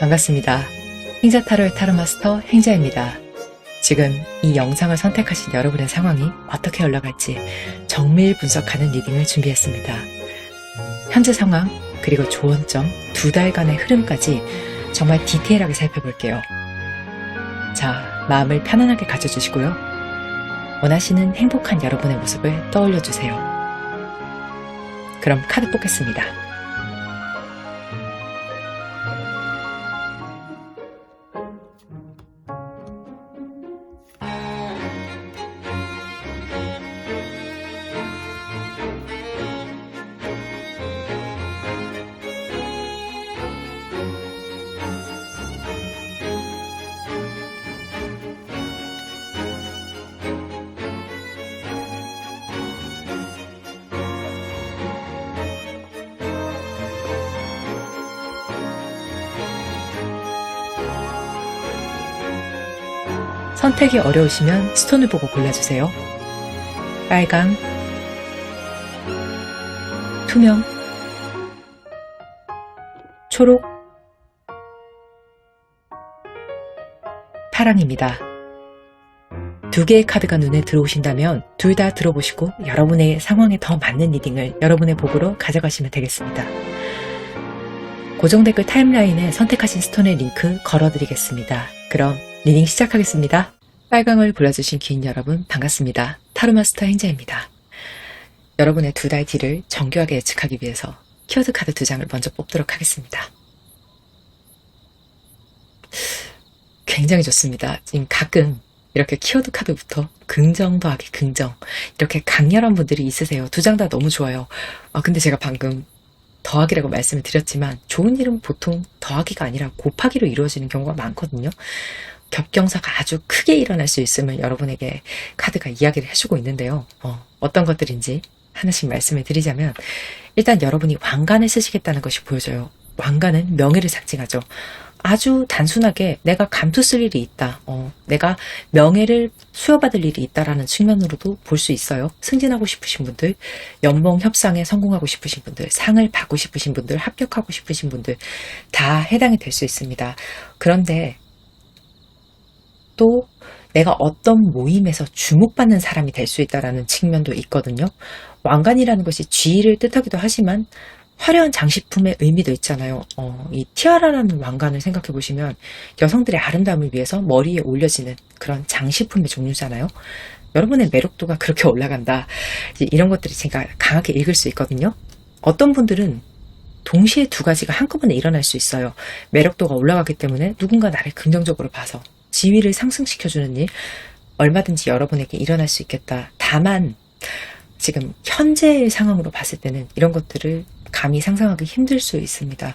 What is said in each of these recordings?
반갑습니다. 행자타로의 타로마스터 행자입니다. 지금 이 영상을 선택하신 여러분의 상황이 어떻게 흘러갈지 정밀 분석하는 리딩을 준비했습니다. 현재 상황 그리고 조언점 2달간의 흐름까지 정말 디테일하게 살펴볼게요. 자, 마음을 편안하게 가져주시고요. 원하시는 행복한 여러분의 모습을 떠올려주세요. 그럼 카드 뽑겠습니다. 선택이 어려우시면 스톤을 보고 골라주세요. 빨강, 투명, 초록, 파랑입니다. 2개의 카드가 눈에 들어오신다면 둘 다 들어보시고 여러분의 상황에 더 맞는 리딩을 여러분의 복으로 가져가시면 되겠습니다. 고정 댓글 타임라인에 선택하신 스톤의 링크 걸어드리겠습니다. 그럼 리딩 시작하겠습니다. 빨강을 골라주신 귀인 여러분 반갑습니다. 타로마스터 행자입니다. 여러분의 2달 뒤를 정교하게 예측하기 위해서 키워드 카드 2장을 먼저 뽑도록 하겠습니다. 굉장히 좋습니다. 지금 가끔 이렇게 키워드 카드부터 긍정 더하기 긍정 이렇게 강렬한 분들이 있으세요. 2장 다 너무 좋아요. 근데 제가 방금 더하기라고 말씀을 드렸지만 좋은 일은 보통 더하기가 아니라 곱하기로 이루어지는 경우가 많거든요. 겹경사가 아주 크게 일어날 수 있음을 여러분에게 카드가 이야기를 해주고 있는데요. 어떤 것들인지 하나씩 말씀을 드리자면 일단 여러분이 왕관을 쓰시겠다는 것이 보여져요. 왕관은 명예를 상징하죠. 아주 단순하게 내가 감투 쓸 일이 있다. 내가 명예를 수여받을 일이 있다라는 측면으로도 볼 수 있어요. 승진하고 싶으신 분들, 연봉 협상에 성공하고 싶으신 분들, 상을 받고 싶으신 분들, 합격하고 싶으신 분들 다 해당이 될 수 있습니다. 그런데 또 내가 어떤 모임에서 주목받는 사람이 될 수 있다는 측면도 있거든요. 왕관이라는 것이 지위를 뜻하기도 하지만 화려한 장식품의 의미도 있잖아요. 이 티아라라는 왕관을 생각해 보시면 여성들의 아름다움을 위해서 머리에 올려지는 그런 장식품의 종류잖아요. 여러분의 매력도가 그렇게 올라간다. 이런 것들이 제가 강하게 읽을 수 있거든요. 어떤 분들은 동시에 2가지가 한꺼번에 일어날 수 있어요. 매력도가 올라가기 때문에 누군가 나를 긍정적으로 봐서 지위를 상승시켜주는 일 얼마든지 여러분에게 일어날 수 있겠다. 다만 지금 현재의 상황으로 봤을 때는 이런 것들을 감히 상상하기 힘들 수 있습니다.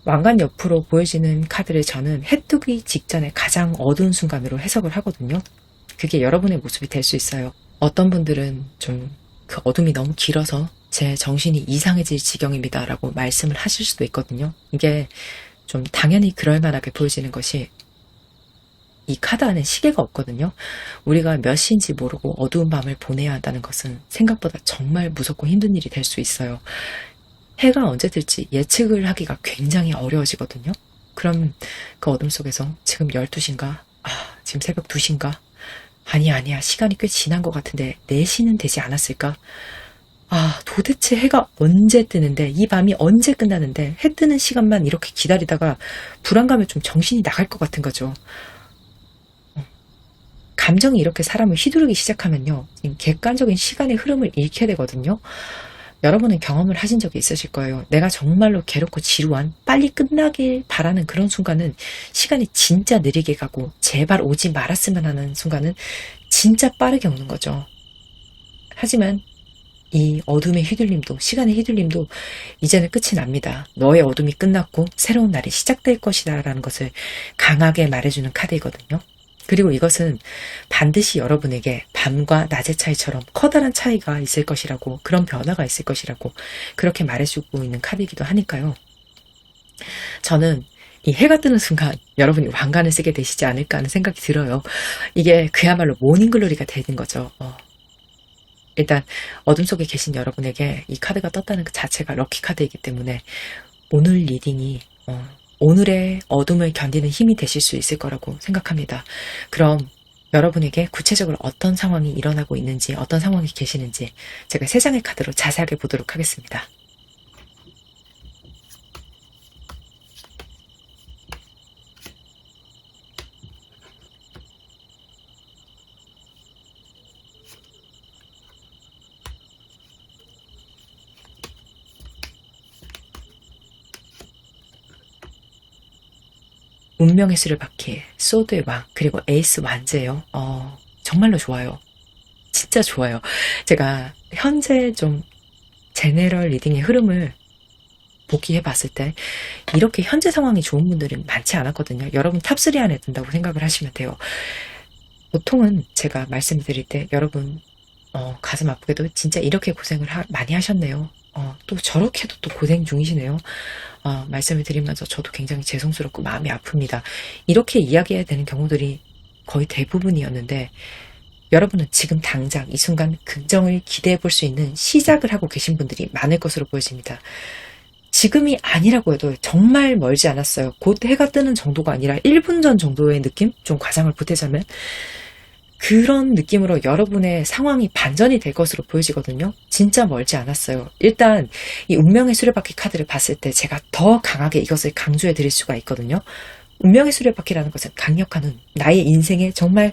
왕관 옆으로 보여지는 카드를 저는 해 뜨기 직전에 가장 어두운 순간으로 해석을 하거든요. 그게 여러분의 모습이 될 수 있어요. 어떤 분들은 좀 그 어둠이 너무 길어서 제 정신이 이상해질 지경입니다 라고 말씀을 하실 수도 있거든요. 이게 좀 당연히 그럴 만하게 보여지는 것이 이 카드 안에 시계가 없거든요. 우리가 몇 시인지 모르고 어두운 밤을 보내야 한다는 것은 생각보다 정말 무섭고 힘든 일이 될 수 있어요. 해가 언제 뜰지 예측을 하기가 굉장히 어려워지거든요. 그럼 그 어둠 속에서 지금 12시인가? 지금 새벽 2시인가? 아니야. 시간이 꽤 지난 것 같은데 4시는 되지 않았을까? 도대체 해가 언제 뜨는데 이 밤이 언제 끝나는데 해 뜨는 시간만 이렇게 기다리다가 불안감에 좀 정신이 나갈 것 같은 거죠. 감정이 이렇게 사람을 휘두르기 시작하면요. 객관적인 시간의 흐름을 잃게 되거든요. 여러분은 경험을 하신 적이 있으실 거예요. 내가 정말로 괴롭고 지루한 빨리 끝나길 바라는 그런 순간은 시간이 진짜 느리게 가고 제발 오지 말았으면 하는 순간은 진짜 빠르게 오는 거죠. 하지만 이 어둠의 휘둘림도 시간의 휘둘림도 이제는 끝이 납니다. 너의 어둠이 끝났고 새로운 날이 시작될 것이다 라는 것을 강하게 말해주는 카드이거든요. 그리고 이것은 반드시 여러분에게 밤과 낮의 차이처럼 커다란 차이가 있을 것이라고 그런 변화가 있을 것이라고 그렇게 말해주고 있는 카드이기도 하니까요. 저는 이 해가 뜨는 순간 여러분이 왕관을 쓰게 되시지 않을까 하는 생각이 들어요. 이게 그야말로 모닝글로리가 되는 거죠. 일단 어둠 속에 계신 여러분에게 이 카드가 떴다는 그 자체가 럭키 카드이기 때문에 오늘 리딩이 오늘의 어둠을 견디는 힘이 되실 수 있을 거라고 생각합니다. 그럼 여러분에게 구체적으로 어떤 상황이 일어나고 있는지, 어떤 상황이 계시는지 제가 세 장의 카드로 자세하게 보도록 하겠습니다. 운명의 수레바퀴, 소드의 왕, 그리고 에이스 완제예요. 정말로 좋아요. 진짜 좋아요. 제가 현재 좀 제네럴 리딩의 흐름을 복귀해 봤을 때 이렇게 현재 상황이 좋은 분들이 많지 않았거든요. 여러분 탑3 안에 든다고 생각을 하시면 돼요. 보통은 제가 말씀드릴 때 여러분 가슴 아프게도 진짜 이렇게 고생을 많이 하셨네요. 또 저렇게도 또 고생 중이시네요. 말씀을 드리면서 저도 굉장히 죄송스럽고 마음이 아픕니다. 이렇게 이야기해야 되는 경우들이 거의 대부분이었는데 여러분은 지금 당장 이 순간 긍정을 기대해 볼 수 있는 시작을 하고 계신 분들이 많을 것으로 보여집니다. 지금이 아니라고 해도 정말 멀지 않았어요. 곧 해가 뜨는 정도가 아니라 1분 전 정도의 느낌? 좀 과장을 보태자면 그런 느낌으로 여러분의 상황이 반전이 될 것으로 보여지거든요. 진짜 멀지 않았어요. 일단 이 운명의 수레바퀴 카드를 봤을 때 제가 더 강하게 이것을 강조해 드릴 수가 있거든요. 운명의 수레바퀴라는 것은 강력한 운, 나의 인생에 정말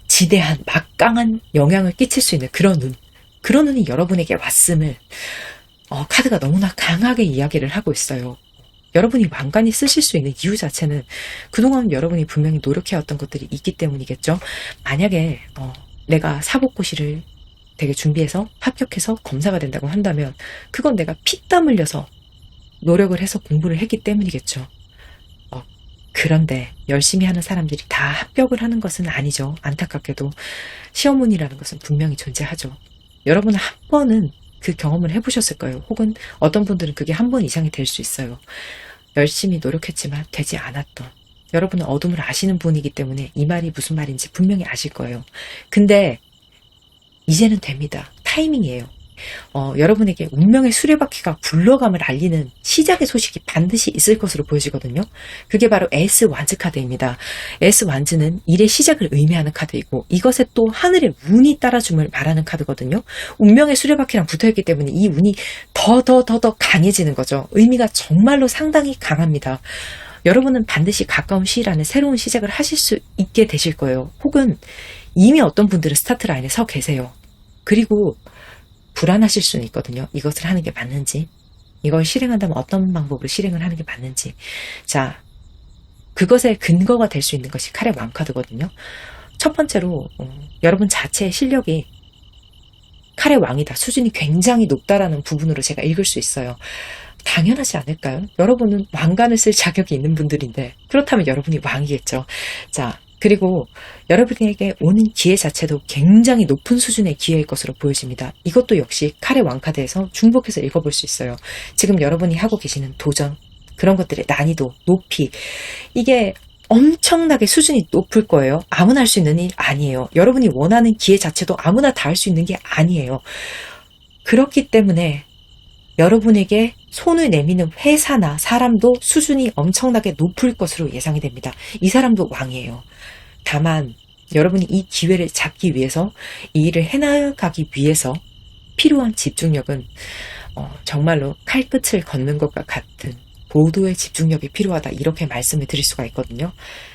지대한 막강한 영향을 끼칠 수 있는 그런 운, 그런 운이 여러분에게 왔음을 카드가 너무나 강하게 이야기를 하고 있어요. 여러분이 왕관이 쓰실 수 있는 이유 자체는 그동안 여러분이 분명히 노력해왔던 것들이 있기 때문이겠죠. 만약에 내가 사법고시를 되게 준비해서 합격해서 검사가 된다고 한다면 그건 내가 피땀 흘려서 노력을 해서 공부를 했기 때문이겠죠. 그런데 열심히 하는 사람들이 다 합격을 하는 것은 아니죠. 안타깝게도 시험운이라는 것은 분명히 존재하죠. 여러분은 한 번은 그 경험을 해보셨을 거예요. 혹은 어떤 분들은 그게 한 번 이상이 될 수 있어요. 열심히 노력했지만 되지 않았던, 여러분은 어둠을 아시는 분이기 때문에 이 말이 무슨 말인지 분명히 아실 거예요. 근데 이제는 됩니다. 타이밍이에요. 여러분에게 운명의 수레바퀴가 굴러감을 알리는 시작의 소식이 반드시 있을 것으로 보여지거든요. 그게 바로 에이스 완즈 카드입니다. 에이스 완즈는 일의 시작을 의미하는 카드이고 이것에 또 하늘의 운이 따라줌을 말하는 카드거든요. 운명의 수레바퀴랑 붙어있기 때문에 이 운이 더 강해지는 거죠. 의미가 정말로 상당히 강합니다. 여러분은 반드시 가까운 시일 안에 새로운 시작을 하실 수 있게 되실 거예요. 혹은 이미 어떤 분들은 스타트 라인에 서 계세요. 그리고 불안하실 수는 있거든요. 이것을 하는 게 맞는지, 이걸 실행한다면 어떤 방법으로 실행을 하는 게 맞는지. 자, 그것의 근거가 될 수 있는 것이 칼의 왕카드거든요. 첫 번째로 여러분 자체의 실력이 칼의 왕이다, 수준이 굉장히 높다라는 부분으로 제가 읽을 수 있어요. 당연하지 않을까요? 여러분은 왕관을 쓸 자격이 있는 분들인데 그렇다면 여러분이 왕이겠죠. 자, 그리고 여러분에게 오는 기회 자체도 굉장히 높은 수준의 기회일 것으로 보여집니다. 이것도 역시 칼의 왕카드에서 중복해서 읽어볼 수 있어요. 지금 여러분이 하고 계시는 도전, 그런 것들의 난이도, 높이, 이게 엄청나게 수준이 높을 거예요. 아무나 할 수 있는 일 아니에요. 여러분이 원하는 기회 자체도 아무나 다 할 수 있는 게 아니에요. 그렇기 때문에 여러분에게 손을 내미는 회사나 사람도 수준이 엄청나게 높을 것으로 예상이 됩니다. 이 사람도 왕이에요. 다만 여러분이 이 기회를 잡기 위해서, 이 일을 해나가기 위해서 필요한 집중력은 정말로 칼끝을 걷는 것과 같은 고도의 집중력이 필요하다, 이렇게 말씀을 드릴 수가 있거든요.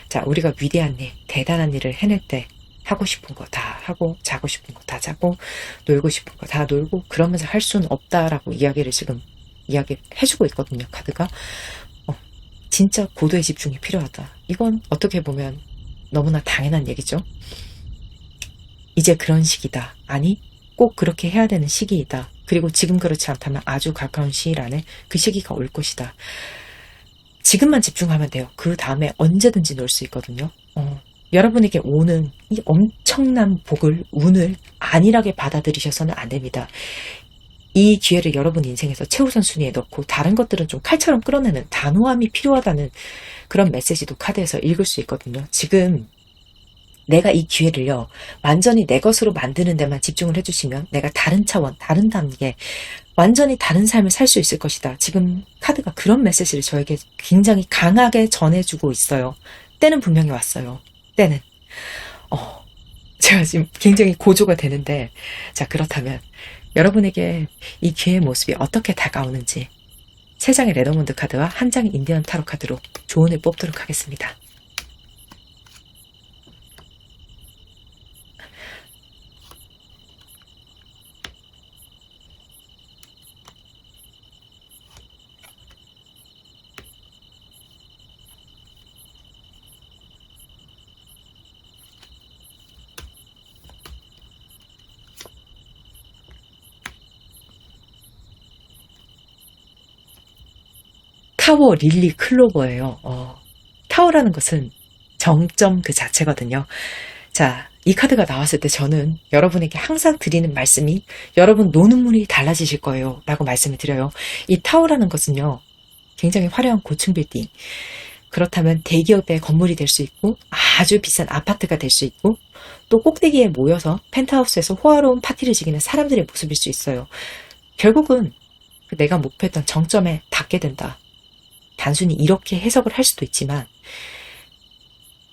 자, 우리가 위대한 일, 대단한 일을 해낼 때 하고 싶은 거 다 하고, 자고 싶은 거 다 자고, 놀고 싶은 거 다 놀고, 그러면서 할 수는 없다라고 이야기를 지금 이야기해주고 있거든요, 카드가. 진짜 고도의 집중이 필요하다. 이건 어떻게 보면 너무나 당연한 얘기죠. 이제 그런 시기다. 아니, 꼭 그렇게 해야 되는 시기이다. 그리고 지금 그렇지 않다면 아주 가까운 시일 안에 그 시기가 올 것이다. 지금만 집중하면 돼요. 그 다음에 언제든지 놀 수 있거든요. 여러분에게 오는 이 엄청난 복을, 운을 안일하게 받아들이셔서는 안 됩니다. 이 기회를 여러분 인생에서 최우선 순위에 넣고 다른 것들은 좀 칼처럼 끌어내는 단호함이 필요하다는 그런 메시지도 카드에서 읽을 수 있거든요. 지금 내가 이 기회를요, 완전히 내 것으로 만드는 데만 집중을 해주시면 내가 다른 차원, 다른 단계, 완전히 다른 삶을 살 수 있을 것이다. 지금 카드가 그런 메시지를 저에게 굉장히 강하게 전해주고 있어요. 때는 분명히 왔어요. 때는. 제가 지금 굉장히 고조가 되는데, 자, 그렇다면 여러분에게 이 기회의 모습이 어떻게 다가오는지 세 장의 레더몬드 카드와 한 장의 인디언 타로 카드로 조언을 뽑도록 하겠습니다. 타워 릴리 클로버예요. 타워라는 것은 정점 그 자체거든요. 자, 이 카드가 나왔을 때 저는 여러분에게 항상 드리는 말씀이 여러분 노는 물이 달라지실 거예요 라고 말씀을 드려요. 이 타워라는 것은요, 굉장히 화려한 고층 빌딩, 그렇다면 대기업의 건물이 될 수 있고 아주 비싼 아파트가 될 수 있고 또 꼭대기에 모여서 펜트하우스에서 호화로운 파티를 즐기는 사람들의 모습일 수 있어요. 결국은 내가 목표했던 정점에 닿게 된다. 단순히 이렇게 해석을 할 수도 있지만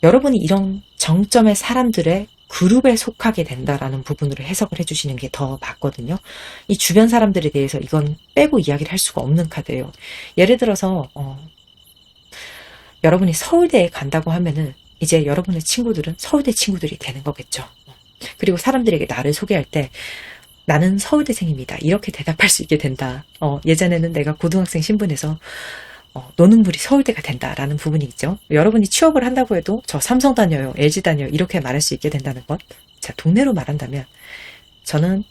여러분이 이런 정점의 사람들의 그룹에 속하게 된다라는 부분으로 해석을 해주시는 게 더 맞거든요. 이 주변 사람들에 대해서 이건 빼고 이야기를 할 수가 없는 카드예요. 예를 들어서 여러분이 서울대에 간다고 하면은 이제 여러분의 친구들은 서울대 친구들이 되는 거겠죠. 그리고 사람들에게 나를 소개할 때 나는 서울대생입니다. 이렇게 대답할 수 있게 된다. 예전에는 내가 고등학생 신분에서 노는 물이 서울대가 된다라는 부분이 있죠. 여러분이 취업을 한다고 해도 저 삼성 다녀요, LG 다녀요 이렇게 말할 수 있게 된다는 것. 자, 동네로 말한다면 저는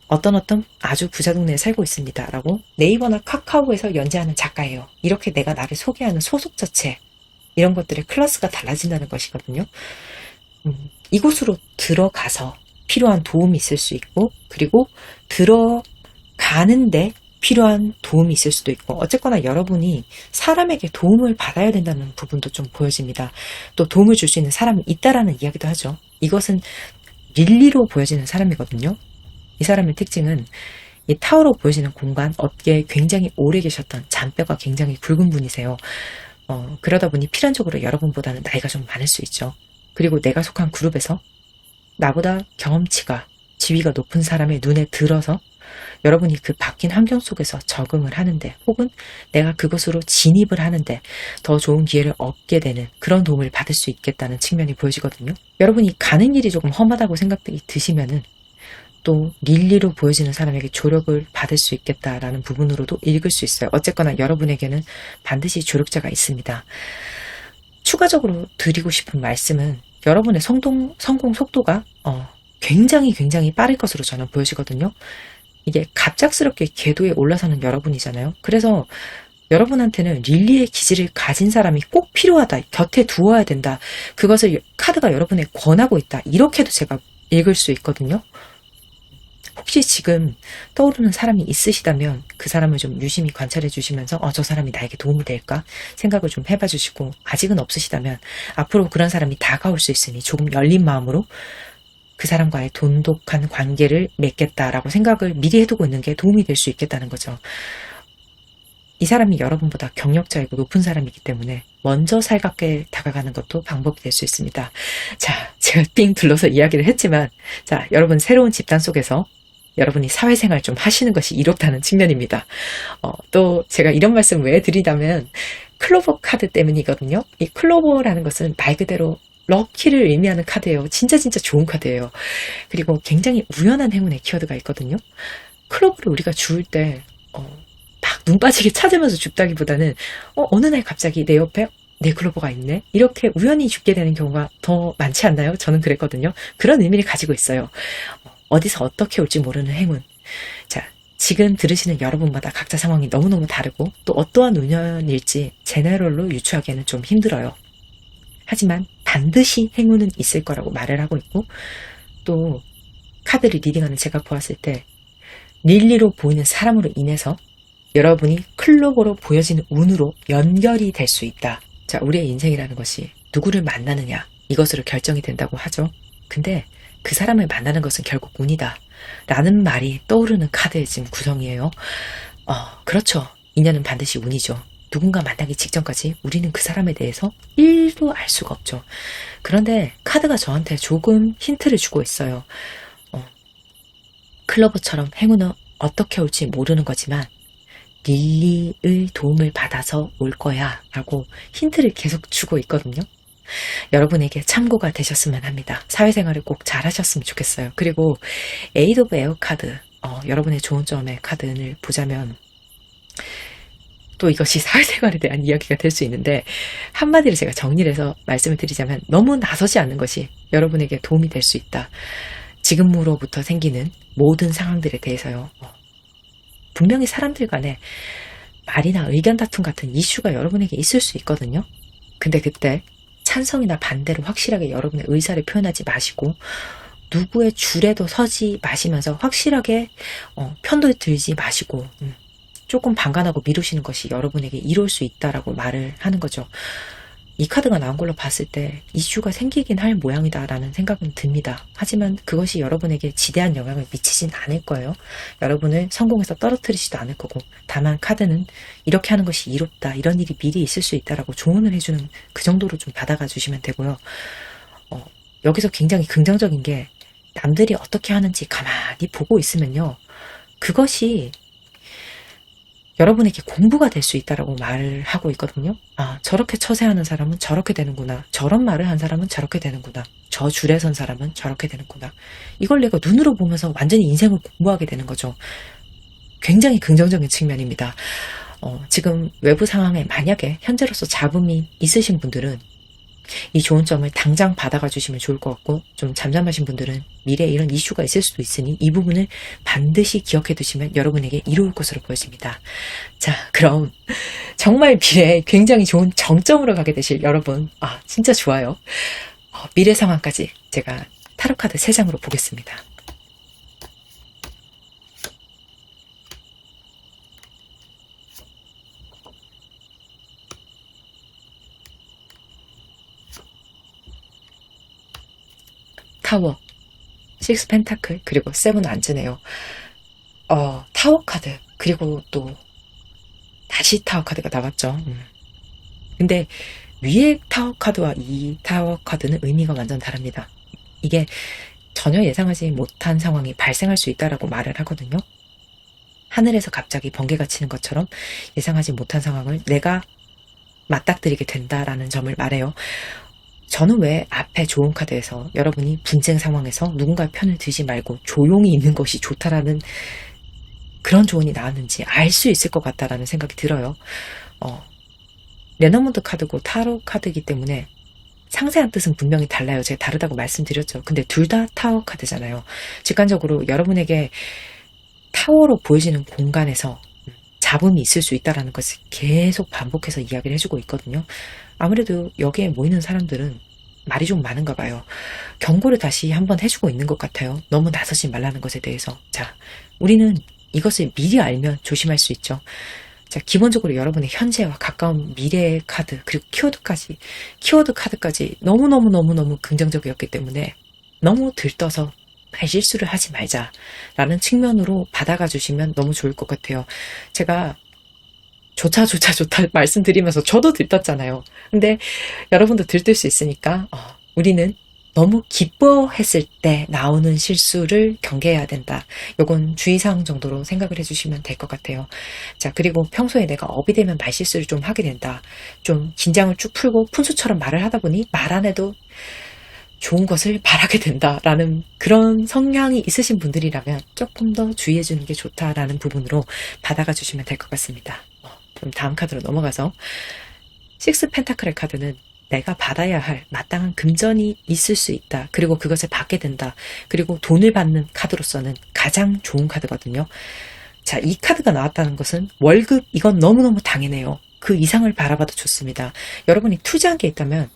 어떤 아주 부자 동네에 살고 있습니다 라고 네이버나 카카오에서 연재하는 작가예요. 이렇게 내가 나를 소개하는 소속 자체, 이런 것들의 클래스가 달라진다는 것이거든요. 이곳으로 들어가서 필요한 도움이 있을 수 있고, 그리고 들어가는데 필요한 도움이 있을 수도 있고, 어쨌거나 여러분이 사람에게 도움을 받아야 된다는 부분도 좀 보여집니다. 또 도움을 줄 수 있는 사람이 있다라는 이야기도 하죠. 이것은 릴리로 보여지는 사람이거든요. 이 사람의 특징은 이 타워로 보여지는 공간, 업계에 굉장히 오래 계셨던 잔뼈가 굉장히 굵은 분이세요. 그러다 보니 필연적으로 여러분보다는 나이가 좀 많을 수 있죠. 그리고 내가 속한 그룹에서 나보다 경험치가, 지위가 높은 사람의 눈에 들어서 여러분이 그 바뀐 환경 속에서 적응을 하는데, 혹은 내가 그곳으로 진입을 하는데 더 좋은 기회를 얻게 되는 그런 도움을 받을 수 있겠다는 측면이 보여지거든요. 여러분이 가는 길이 조금 험하다고 생각이 드시면은 또 릴리로 보여지는 사람에게 조력을 받을 수 있겠다라는 부분으로도 읽을 수 있어요. 어쨌거나 여러분에게는 반드시 조력자가 있습니다. 추가적으로 드리고 싶은 말씀은 여러분의 성공 속도가 굉장히 빠를 것으로 저는 보여지거든요. 이게 갑작스럽게 궤도에 올라서는 여러분이잖아요. 그래서 여러분한테는 릴리의 기질을 가진 사람이 꼭 필요하다, 곁에 두어야 된다, 그것을 카드가 여러분에 권하고 있다, 이렇게도 제가 읽을 수 있거든요. 혹시 지금 떠오르는 사람이 있으시다면 그 사람을 좀 유심히 관찰해 주시면서 저 사람이 나에게 도움이 될까 생각을 좀 해봐 주시고, 아직은 없으시다면 앞으로 그런 사람이 다가올 수 있으니 조금 열린 마음으로 그 사람과의 돈독한 관계를 맺겠다라고 생각을 미리 해두고 있는 게 도움이 될 수 있겠다는 거죠. 이 사람이 여러분보다 경력자이고 높은 사람이기 때문에 먼저 살갑게 다가가는 것도 방법이 될 수 있습니다. 자, 제가 삥 둘러서 이야기를 했지만, 자, 여러분 새로운 집단 속에서 여러분이 사회생활 좀 하시는 것이 이롭다는 측면입니다. 또 제가 이런 말씀 왜 드리냐면 클로버 카드 때문이거든요. 이 클로버라는 것은 말 그대로 럭키를 의미하는 카드예요. 진짜 좋은 카드예요. 그리고 굉장히 우연한 행운의 키워드가 있거든요. 클로버를 우리가 주울 때 막 눈 빠지게 찾으면서 줍다기보다는 어느 날 갑자기 내 옆에 내 클로버가 있네, 이렇게 우연히 죽게 되는 경우가 더 많지 않나요? 저는 그랬거든요. 그런 의미를 가지고 있어요. 어디서 어떻게 올지 모르는 행운. 자, 지금 들으시는 여러분마다 각자 상황이 너무너무 다르고 또 어떠한 운연일지 제네럴로 유추하기에는 좀 힘들어요. 하지만 반드시 행운은 있을 거라고 말을 하고 있고, 또 카드를 리딩하는 제가 보았을 때 릴리로 보이는 사람으로 인해서 여러분이 클로버로 보여지는 운으로 연결이 될 수 있다. 자, 우리의 인생이라는 것이 누구를 만나느냐, 이것으로 결정이 된다고 하죠. 근데 그 사람을 만나는 것은 결국 운이다. 라는 말이 떠오르는 카드의 지금 구성이에요. 그렇죠. 인연은 반드시 운이죠. 누군가 만나기 직전까지 우리는 그 사람에 대해서 1도 알 수가 없죠. 그런데 카드가 저한테 조금 힌트를 주고 있어요. 클로버처럼 행운은 어떻게 올지 모르는 거지만 릴리의 도움을 받아서 올 거야 라고 힌트를 계속 주고 있거든요. 여러분에게 참고가 되셨으면 합니다. 사회생활을 꼭 잘하셨으면 좋겠어요. 그리고 에이드 오브 에어 카드, 여러분의 좋은 점의 카드를 보자면 또 이것이 사회생활에 대한 이야기가 될 수 있는데, 한마디로 제가 정리를 해서 말씀을 드리자면 너무 나서지 않는 것이 여러분에게 도움이 될 수 있다. 지금으로부터 생기는 모든 상황들에 대해서요. 분명히 사람들 간에 말이나 의견 다툼 같은 이슈가 여러분에게 있을 수 있거든요. 근데 그때 찬성이나 반대로 확실하게 여러분의 의사를 표현하지 마시고 누구의 줄에도 서지 마시면서 확실하게 편도 들지 마시고 조금 방관하고 미루시는 것이 여러분에게 이룰 수 있다라고 말을 하는 거죠. 이 카드가 나온 걸로 봤을 때 이슈가 생기긴 할 모양이다라는 생각은 듭니다. 하지만 그것이 여러분에게 지대한 영향을 미치진 않을 거예요. 여러분을 성공해서 떨어뜨리지도 않을 거고, 다만 카드는 이렇게 하는 것이 이롭다, 이런 일이 미리 있을 수 있다라고 조언을 해주는 그 정도로 좀 받아가 주시면 되고요. 여기서 굉장히 긍정적인 게 남들이 어떻게 하는지 가만히 보고 있으면요. 그것이 여러분에게 공부가 될 수 있다라고 말을 하고 있거든요. 저렇게 처세하는 사람은 저렇게 되는구나. 저런 말을 한 사람은 저렇게 되는구나. 저 줄에 선 사람은 저렇게 되는구나. 이걸 내가 눈으로 보면서 완전히 인생을 공부하게 되는 거죠. 굉장히 긍정적인 측면입니다. 지금 외부 상황에 만약에 현재로서 잡음이 있으신 분들은 이 좋은 점을 당장 받아가 주시면 좋을 것 같고, 좀 잠잠하신 분들은 미래에 이런 이슈가 있을 수도 있으니 이 부분을 반드시 기억해 두시면 여러분에게 이로울 것으로 보여집니다. 자, 그럼 정말 미래에 굉장히 좋은 정점으로 가게 되실 여러분, 진짜 좋아요. 미래 상황까지 제가 타로카드 3장으로 보겠습니다. 타워, 6 펜타클, 그리고 7 안즈네요. 타워 카드, 그리고 또 다시 타워 카드가 나왔죠. 근데 위의 타워 카드와 이 타워 카드는 의미가 완전 다릅니다. 이게 전혀 예상하지 못한 상황이 발생할 수 있다라고 말을 하거든요. 하늘에서 갑자기 번개가 치는 것처럼 예상하지 못한 상황을 내가 맞닥뜨리게 된다라는 점을 말해요. 저는 왜 앞에 좋은 카드에서 여러분이 분쟁 상황에서 누군가의 편을 들지 말고 조용히 있는 것이 좋다라는 그런 조언이 나왔는지 알 수 있을 것 같다라는 생각이 들어요. 레너먼드 카드고 타로 카드이기 때문에 상세한 뜻은 분명히 달라요. 제가 다르다고 말씀드렸죠. 근데 둘 다 타워 카드잖아요. 직관적으로 여러분에게 타워로 보여지는 공간에서 잡음이 있을 수 있다는 것을 계속 반복해서 이야기를 해주고 있거든요. 아무래도 여기에 모이는 사람들은 말이 좀 많은가 봐요. 경고를 다시 한번 해주고 있는 것 같아요. 너무 나서지 말라는 것에 대해서. 자, 우리는 이것을 미리 알면 조심할 수 있죠. 자, 기본적으로 여러분의 현재와 가까운 미래의 카드, 그리고 키워드 카드까지 너무너무 긍정적이었기 때문에 너무 들떠서 말실수를 하지 말자라는 측면으로 받아가 주시면 너무 좋을 것 같아요. 제가 좋다 말씀드리면서 저도 들떴잖아요. 근데 여러분도 들뜰 수 있으니까 우리는 너무 기뻐했을 때 나오는 실수를 경계해야 된다. 요건 주의사항 정도로 생각을 해주시면 될 것 같아요. 자, 그리고 평소에 내가 업이 되면 말실수를 좀 하게 된다. 좀 긴장을 쭉 풀고 푼수처럼 말을 하다 보니 말 안 해도 좋은 것을 바라게 된다라는 그런 성향이 있으신 분들이라면 조금 더 주의해주는 게 좋다라는 부분으로 받아가 주시면 될 것 같습니다. 그럼 다음 카드로 넘어가서 6 펜타클의 카드는 내가 받아야 할 마땅한 금전이 있을 수 있다. 그리고 그것을 받게 된다. 그리고 돈을 받는 카드로서는 가장 좋은 카드거든요. 자, 이 카드가 나왔다는 것은 월급, 이건 너무너무 당연해요. 그 이상을 바라봐도 좋습니다. 여러분이 투자한 게 있다면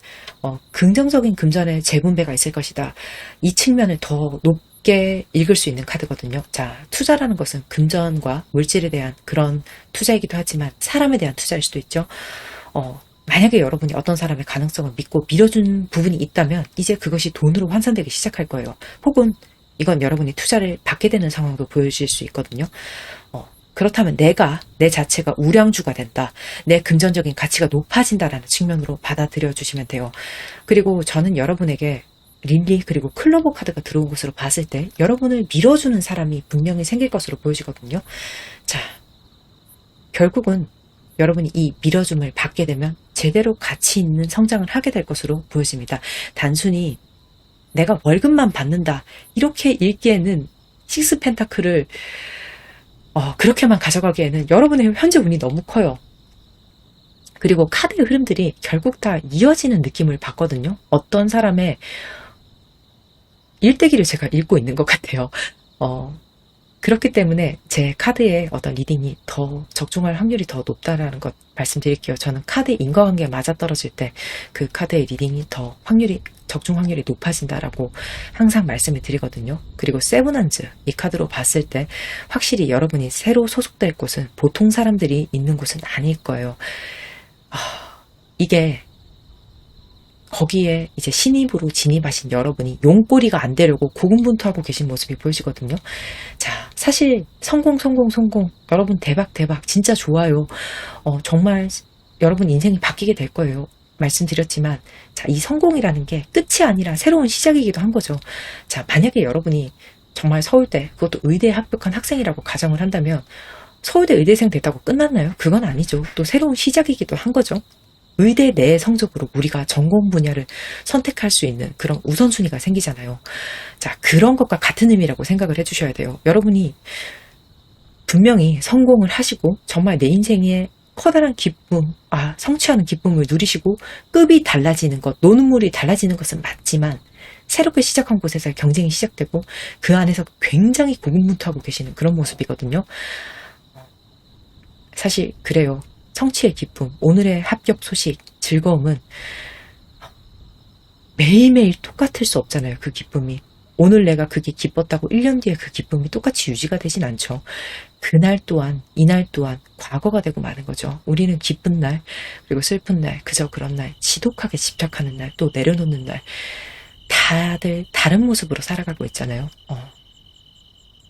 긍정적인 금전의 재분배가 있을 것이다. 이 측면을 더 높게 읽을 수 있는 카드거든요. 자, 투자라는 것은 금전과 물질에 대한 그런 투자이기도 하지만 사람에 대한 투자일 수도 있죠. 만약에 여러분이 어떤 사람의 가능성을 믿고 밀어준 부분이 있다면 이제 그것이 돈으로 환산되기 시작할 거예요. 혹은 이건 여러분이 투자를 받게 되는 상황도 보여질 수 있거든요. 그렇다면 내가 내 자체가 우량주가 된다. 내 금전적인 가치가 높아진다라는 측면으로 받아들여 주시면 돼요. 그리고 저는 여러분에게 릴리 그리고 클로버 카드가 들어온 것으로 봤을 때 여러분을 밀어주는 사람이 분명히 생길 것으로 보여지거든요. 자, 결국은 여러분이 이 밀어줌을 받게 되면 제대로 가치 있는 성장을 하게 될 것으로 보여집니다. 단순히 내가 월급만 받는다 이렇게 읽기에는 식스 펜타클을 그렇게만 가져가기에는 여러분의 현재 운이 너무 커요. 그리고 카드의 흐름들이 결국 다 이어지는 느낌을 받거든요. 어떤 사람의 일대기를 제가 읽고 있는 것 같아요. 그렇기 때문에 제 카드의 어떤 리딩이 더 적중할 확률이 더 높다라는 것 말씀드릴게요. 저는 카드 인과관계가 맞아떨어질 때 그 카드의 리딩이 더 적중 확률이 높아진다라고 항상 말씀을 드리거든요. 그리고 세븐한즈 이 카드로 봤을 때 확실히 여러분이 새로 소속될 곳은 보통 사람들이 있는 곳은 아닐 거예요. 이게 거기에 이제 신입으로 진입하신 여러분이 용꼬리가 안 되려고 고군분투하고 계신 모습이 보이시거든요. 자, 사실 성공 여러분 대박 진짜 좋아요. 정말 여러분 인생이 바뀌게 될 거예요. 말씀드렸지만 자, 이 성공이라는 게 끝이 아니라 새로운 시작이기도 한 거죠. 자, 만약에 여러분이 정말 서울대 그것도 의대에 합격한 학생이라고 가정을 한다면 서울대 의대생 됐다고 끝났나요? 그건 아니죠. 또 새로운 시작이기도 한 거죠. 의대 내 성적으로 우리가 전공 분야를 선택할 수 있는 그런 우선순위가 생기잖아요. 자, 그런 것과 같은 의미라고 생각을 해주셔야 돼요. 여러분이 분명히 성공을 하시고 정말 내 인생에 커다란 기쁨, 성취하는 기쁨을 누리시고 급이 달라지는 것, 노는 물이 달라지는 것은 맞지만 새롭게 시작한 곳에서 경쟁이 시작되고 그 안에서 굉장히 고군분투하고 계시는 그런 모습이거든요. 사실 그래요. 성취의 기쁨, 오늘의 합격 소식, 즐거움은 매일매일 똑같을 수 없잖아요. 그 기쁨이. 오늘 내가 그게 기뻤다고 1년 뒤에 그 기쁨이 똑같이 유지가 되진 않죠. 그날 또한, 이날 또한 과거가 되고 마는 거죠. 우리는 기쁜 날, 그리고 슬픈 날, 그저 그런 날, 지독하게 집착하는 날, 또 내려놓는 날, 다들 다른 모습으로 살아가고 있잖아요.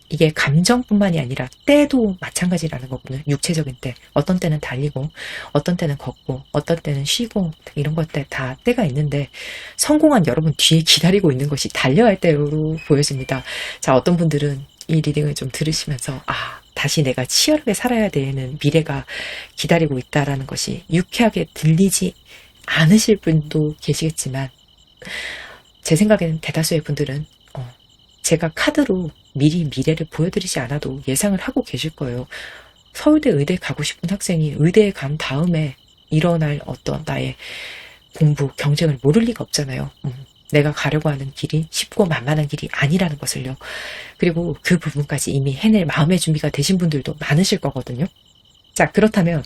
이게 감정뿐만이 아니라 때도 마찬가지라는 거거든요. 육체적인 때. 어떤 때는 달리고, 어떤 때는 걷고, 어떤 때는 쉬고, 이런 것들 다 때가 있는데 성공한 여러분 뒤에 기다리고 있는 것이 달려야 할 때로 보여집니다. 자, 어떤 분들은 이 리딩을 좀 들으시면서 다시 내가 치열하게 살아야 되는 미래가 기다리고 있다라는 것이 유쾌하게 들리지 않으실 분도 계시겠지만 제 생각에는 대다수의 분들은 제가 카드로 미리 미래를 보여드리지 않아도 예상을 하고 계실 거예요. 서울대 의대 가고 싶은 학생이 의대에 간 다음에 일어날 어떤 나의 공부, 경쟁을 모를 리가 없잖아요. 내가 가려고 하는 길이 쉽고 만만한 길이 아니라는 것을요. 그리고 그 부분까지 이미 해낼 마음의 준비가 되신 분들도 많으실 거거든요. 자, 그렇다면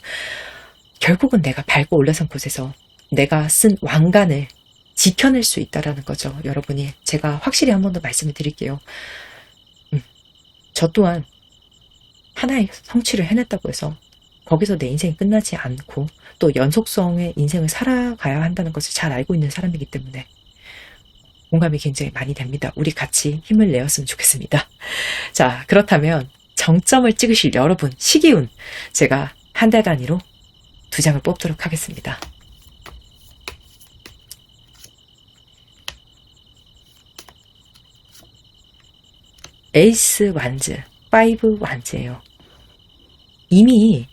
결국은 내가 밟고 올라선 곳에서 내가 쓴 왕관을 지켜낼 수 있다라는 거죠. 여러분이. 제가 확실히 한 번 더 말씀을 드릴게요. 저 또한 하나의 성취를 해냈다고 해서 거기서 내 인생이 끝나지 않고 또 연속성의 인생을 살아가야 한다는 것을 잘 알고 있는 사람이기 때문에 공감이 굉장히 많이 됩니다. 우리 같이 힘을 내었으면 좋겠습니다. 자, 그렇다면 정점을 찍으실 여러분 시기운 제가 한 달 단위로 2장을 뽑도록 하겠습니다. 에이스 완즈, 5 완즈예요. 이미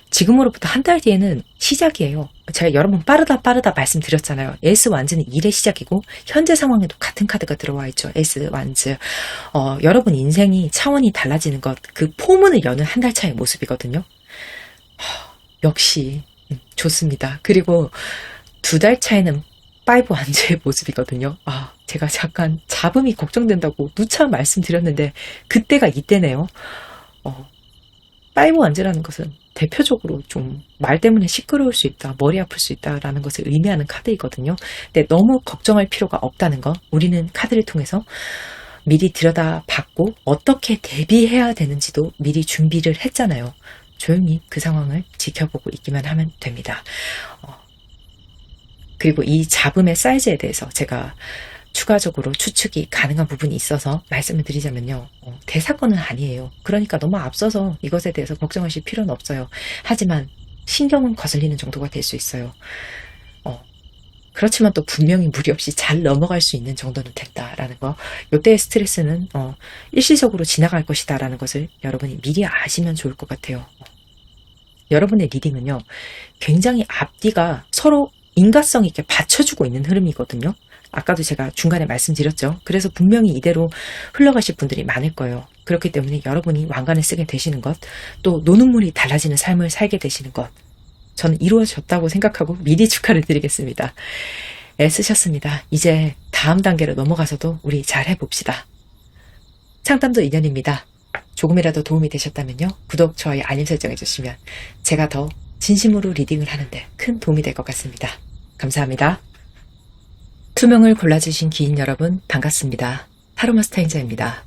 지금으로부터 한 달 뒤에는 시작이에요. 제가 여러 번 빠르다 말씀드렸잖아요. 에이스 완즈는 일의 시작이고 현재 상황에도 같은 카드가 들어와 있죠. 에이스 완즈. 여러분 인생이 차원이 달라지는 것, 그 포문을 여는 한 달 차의 모습이거든요. 역시 좋습니다. 그리고 2달 차에는 5 완즈의 모습이거든요. 제가 잠깐 잡음이 걱정된다고 누차 말씀드렸는데 그때가 이때네요. 5 완즈라는 것은 대표적으로 좀 말 때문에 시끄러울 수 있다, 머리 아플 수 있다라는 것을 의미하는 카드이거든요. 근데 너무 걱정할 필요가 없다는 거, 우리는 카드를 통해서 미리 들여다봤고 어떻게 대비해야 되는지도 미리 준비를 했잖아요. 조용히 그 상황을 지켜보고 있기만 하면 됩니다. 그리고 이 잡음의 사이즈에 대해서 제가 추가적으로 추측이 가능한 부분이 있어서 말씀을 드리자면요. 대사건은 아니에요. 그러니까 너무 앞서서 이것에 대해서 걱정하실 필요는 없어요. 하지만 신경은 거슬리는 정도가 될 수 있어요. 그렇지만 또 분명히 무리 없이 잘 넘어갈 수 있는 정도는 됐다라는 거. 이때의 스트레스는 일시적으로 지나갈 것이다라는 것을 여러분이 미리 아시면 좋을 것 같아요. 여러분의 리딩은요. 굉장히 앞뒤가 서로 인과성 있게 받쳐주고 있는 흐름이거든요. 아까도 제가 중간에 말씀드렸죠. 그래서 분명히 이대로 흘러가실 분들이 많을 거예요. 그렇기 때문에 여러분이 왕관을 쓰게 되시는 것, 또 노는 물이 달라지는 삶을 살게 되시는 것, 저는 이루어졌다고 생각하고 미리 축하를 드리겠습니다. 애쓰셨습니다. 이제 다음 단계로 넘어가서도 우리 잘 해봅시다. 상담도 인연입니다. 조금이라도 도움이 되셨다면요. 구독, 좋아요, 알림 설정 해주시면 제가 더 진심으로 리딩을 하는데 큰 도움이 될 것 같습니다. 감사합니다. 투명을 골라주신 기인 여러분 반갑습니다. 타로마스터인자입니다.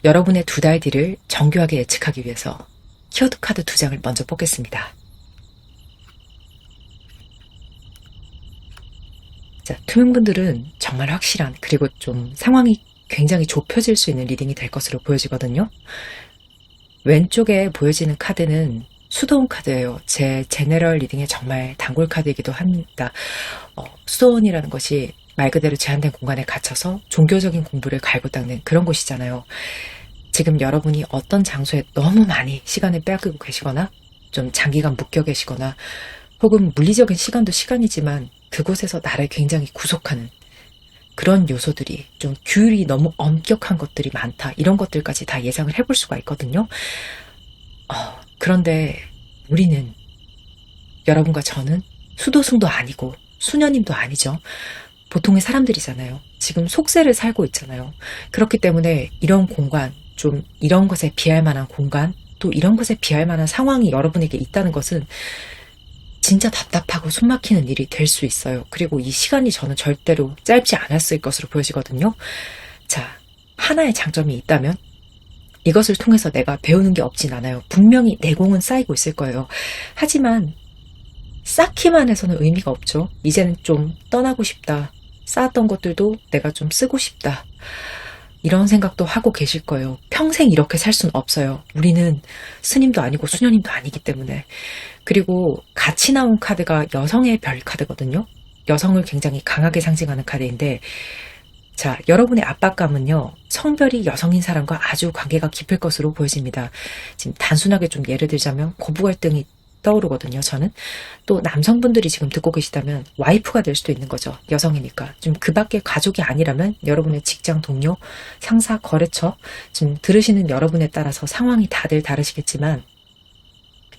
여러분의 2달 뒤를 정교하게 예측하기 위해서 키워드 카드 2장을 먼저 뽑겠습니다. 자, 투명분들은 정말 확실한, 그리고 좀 상황이 굉장히 좁혀질 수 있는 리딩이 될 것으로 보여지거든요. 왼쪽에 보여지는 카드는 수도원 카드예요. 제 제너럴 리딩의 정말 단골 카드이기도 합니다. 수도원이라는 것이 말 그대로 제한된 공간에 갇혀서 종교적인 공부를 갈고 닦는 그런 곳이잖아요. 지금 여러분이 어떤 장소에 너무 많이 시간을 빼앗기고 계시거나 좀 장기간 묶여 계시거나 혹은 물리적인 시간도 시간이지만 그곳에서 나를 굉장히 구속하는 그런 요소들이, 좀 규율이 너무 엄격한 것들이 많다, 이런 것들까지 다 예상을 해볼 수가 있거든요. 그런데 우리는, 여러분과 저는 수도승도 아니고 수녀님도 아니죠. 보통의 사람들이잖아요. 지금 속세를 살고 있잖아요. 그렇기 때문에 이런 공간, 좀 이런 것에 비할 만한 공간, 또 이런 것에 비할 만한 상황이 여러분에게 있다는 것은 진짜 답답하고 숨막히는 일이 될 수 있어요. 그리고 이 시간이 저는 절대로 짧지 않았을 것으로 보여지거든요. 자, 하나의 장점이 있다면 이것을 통해서 내가 배우는 게 없진 않아요. 분명히 내공은 쌓이고 있을 거예요. 하지만 쌓기만 해서는 의미가 없죠. 이제는 좀 떠나고 싶다. 쌓았던 것들도 내가 좀 쓰고 싶다. 이런 생각도 하고 계실 거예요. 평생 이렇게 살 수는 없어요. 우리는 스님도 아니고 수녀님도 아니기 때문에. 그리고 같이 나온 카드가 여성의 별 카드거든요. 여성을 굉장히 강하게 상징하는 카드인데, 자, 여러분의 압박감은요, 성별이 여성인 사람과 아주 관계가 깊을 것으로 보여집니다. 지금 단순하게 좀 예를 들자면 고부 갈등이 떠오르거든요, 저는. 또 남성분들이 지금 듣고 계시다면 와이프가 될 수도 있는 거죠. 여성이니까. 좀 그 밖에 가족이 아니라면 여러분의 직장 동료, 상사, 거래처, 지금 들으시는 여러분에 따라서 상황이 다들 다르시겠지만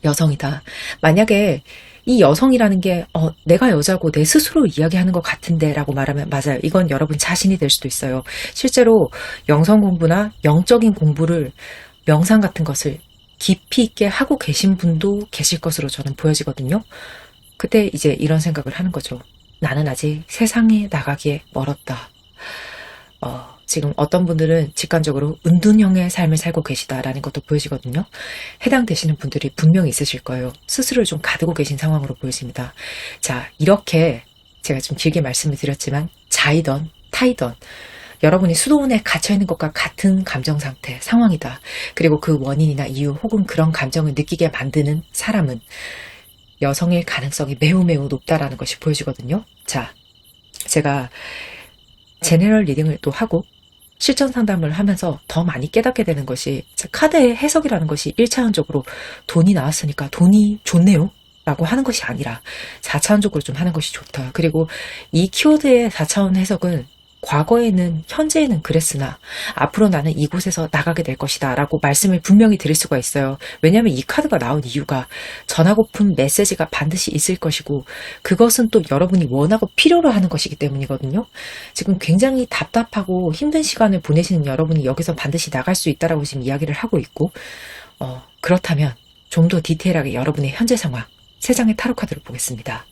여성이다. 만약에 이 여성이라는 게 내가 여자고 내 스스로 이야기하는 것 같은데 라고 말하면 맞아요. 이건 여러분 자신이 될 수도 있어요. 실제로 영성 공부나 영적인 공부를, 명상 같은 것을 깊이 있게 하고 계신 분도 계실 것으로 저는 보여지거든요. 그때 이제 이런 생각을 하는 거죠. 나는 아직 세상에 나가기에 멀었다. 지금 어떤 분들은 직관적으로 은둔형의 삶을 살고 계시다라는 것도 보여지거든요. 해당되시는 분들이 분명히 있으실 거예요. 스스로를 좀 가두고 계신 상황으로 보여집니다. 자, 이렇게 제가 좀 길게 말씀을 드렸지만 자이던 타이던 여러분이 수도원에 갇혀있는 것과 같은 감정 상태, 상황이다. 그리고 그 원인이나 이유 혹은 그런 감정을 느끼게 만드는 사람은 여성일 가능성이 매우 매우 높다라는 것이 보여지거든요. 자, 제가 제너럴 리딩을 또 하고 실전 상담을 하면서 더 많이 깨닫게 되는 것이, 카드의 해석이라는 것이 1차원적으로 돈이 나왔으니까 돈이 좋네요 라고 하는 것이 아니라 4차원적으로 좀 하는 것이 좋다. 그리고 이 키워드의 4차원 해석은 과거에는, 현재에는 그랬으나 앞으로 나는 이곳에서 나가게 될 것이다 라고 말씀을 분명히 드릴 수가 있어요. 왜냐하면 이 카드가 나온 이유가 전하고픈 메시지가 반드시 있을 것이고 그것은 또 여러분이 원하고 필요로 하는 것이기 때문이거든요. 지금 굉장히 답답하고 힘든 시간을 보내시는 여러분이 여기서 반드시 나갈 수 있다라고 지금 이야기를 하고 있고, 그렇다면 좀 더 디테일하게 여러분의 현재 상황, 3장의 타로 카드를 보겠습니다.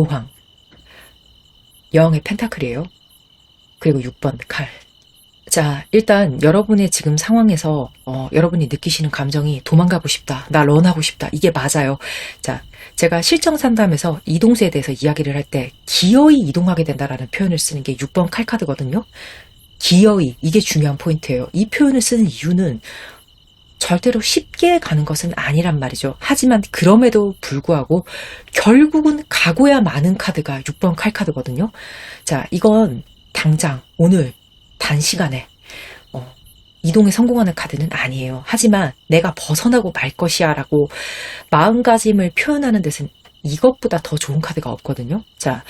교황, 여왕의 펜타클이에요. 그리고 6번 칼. 자, 일단 여러분의 지금 상황에서 여러분이 느끼시는 감정이 도망가고 싶다, 나 런하고 싶다, 이게 맞아요. 자, 제가 실정 상담에서 이동수에 대해서 이야기를 할 때 기어이 이동하게 된다라는 표현을 쓰는 게 6번 칼 카드거든요. 기어이, 이게 중요한 포인트예요. 이 표현을 쓰는 이유는 절대로 쉽게 가는 것은 아니란 말이죠. 하지만 그럼에도 불구하고 결국은 가고야 마는 카드가 6번 칼 카드거든요. 자, 이건 당장 오늘 단시간에 이동에 성공하는 카드는 아니에요. 하지만 내가 벗어나고 말 것이야 라고 마음가짐을 표현하는 데는 이것보다 더 좋은 카드가 없거든요. 자,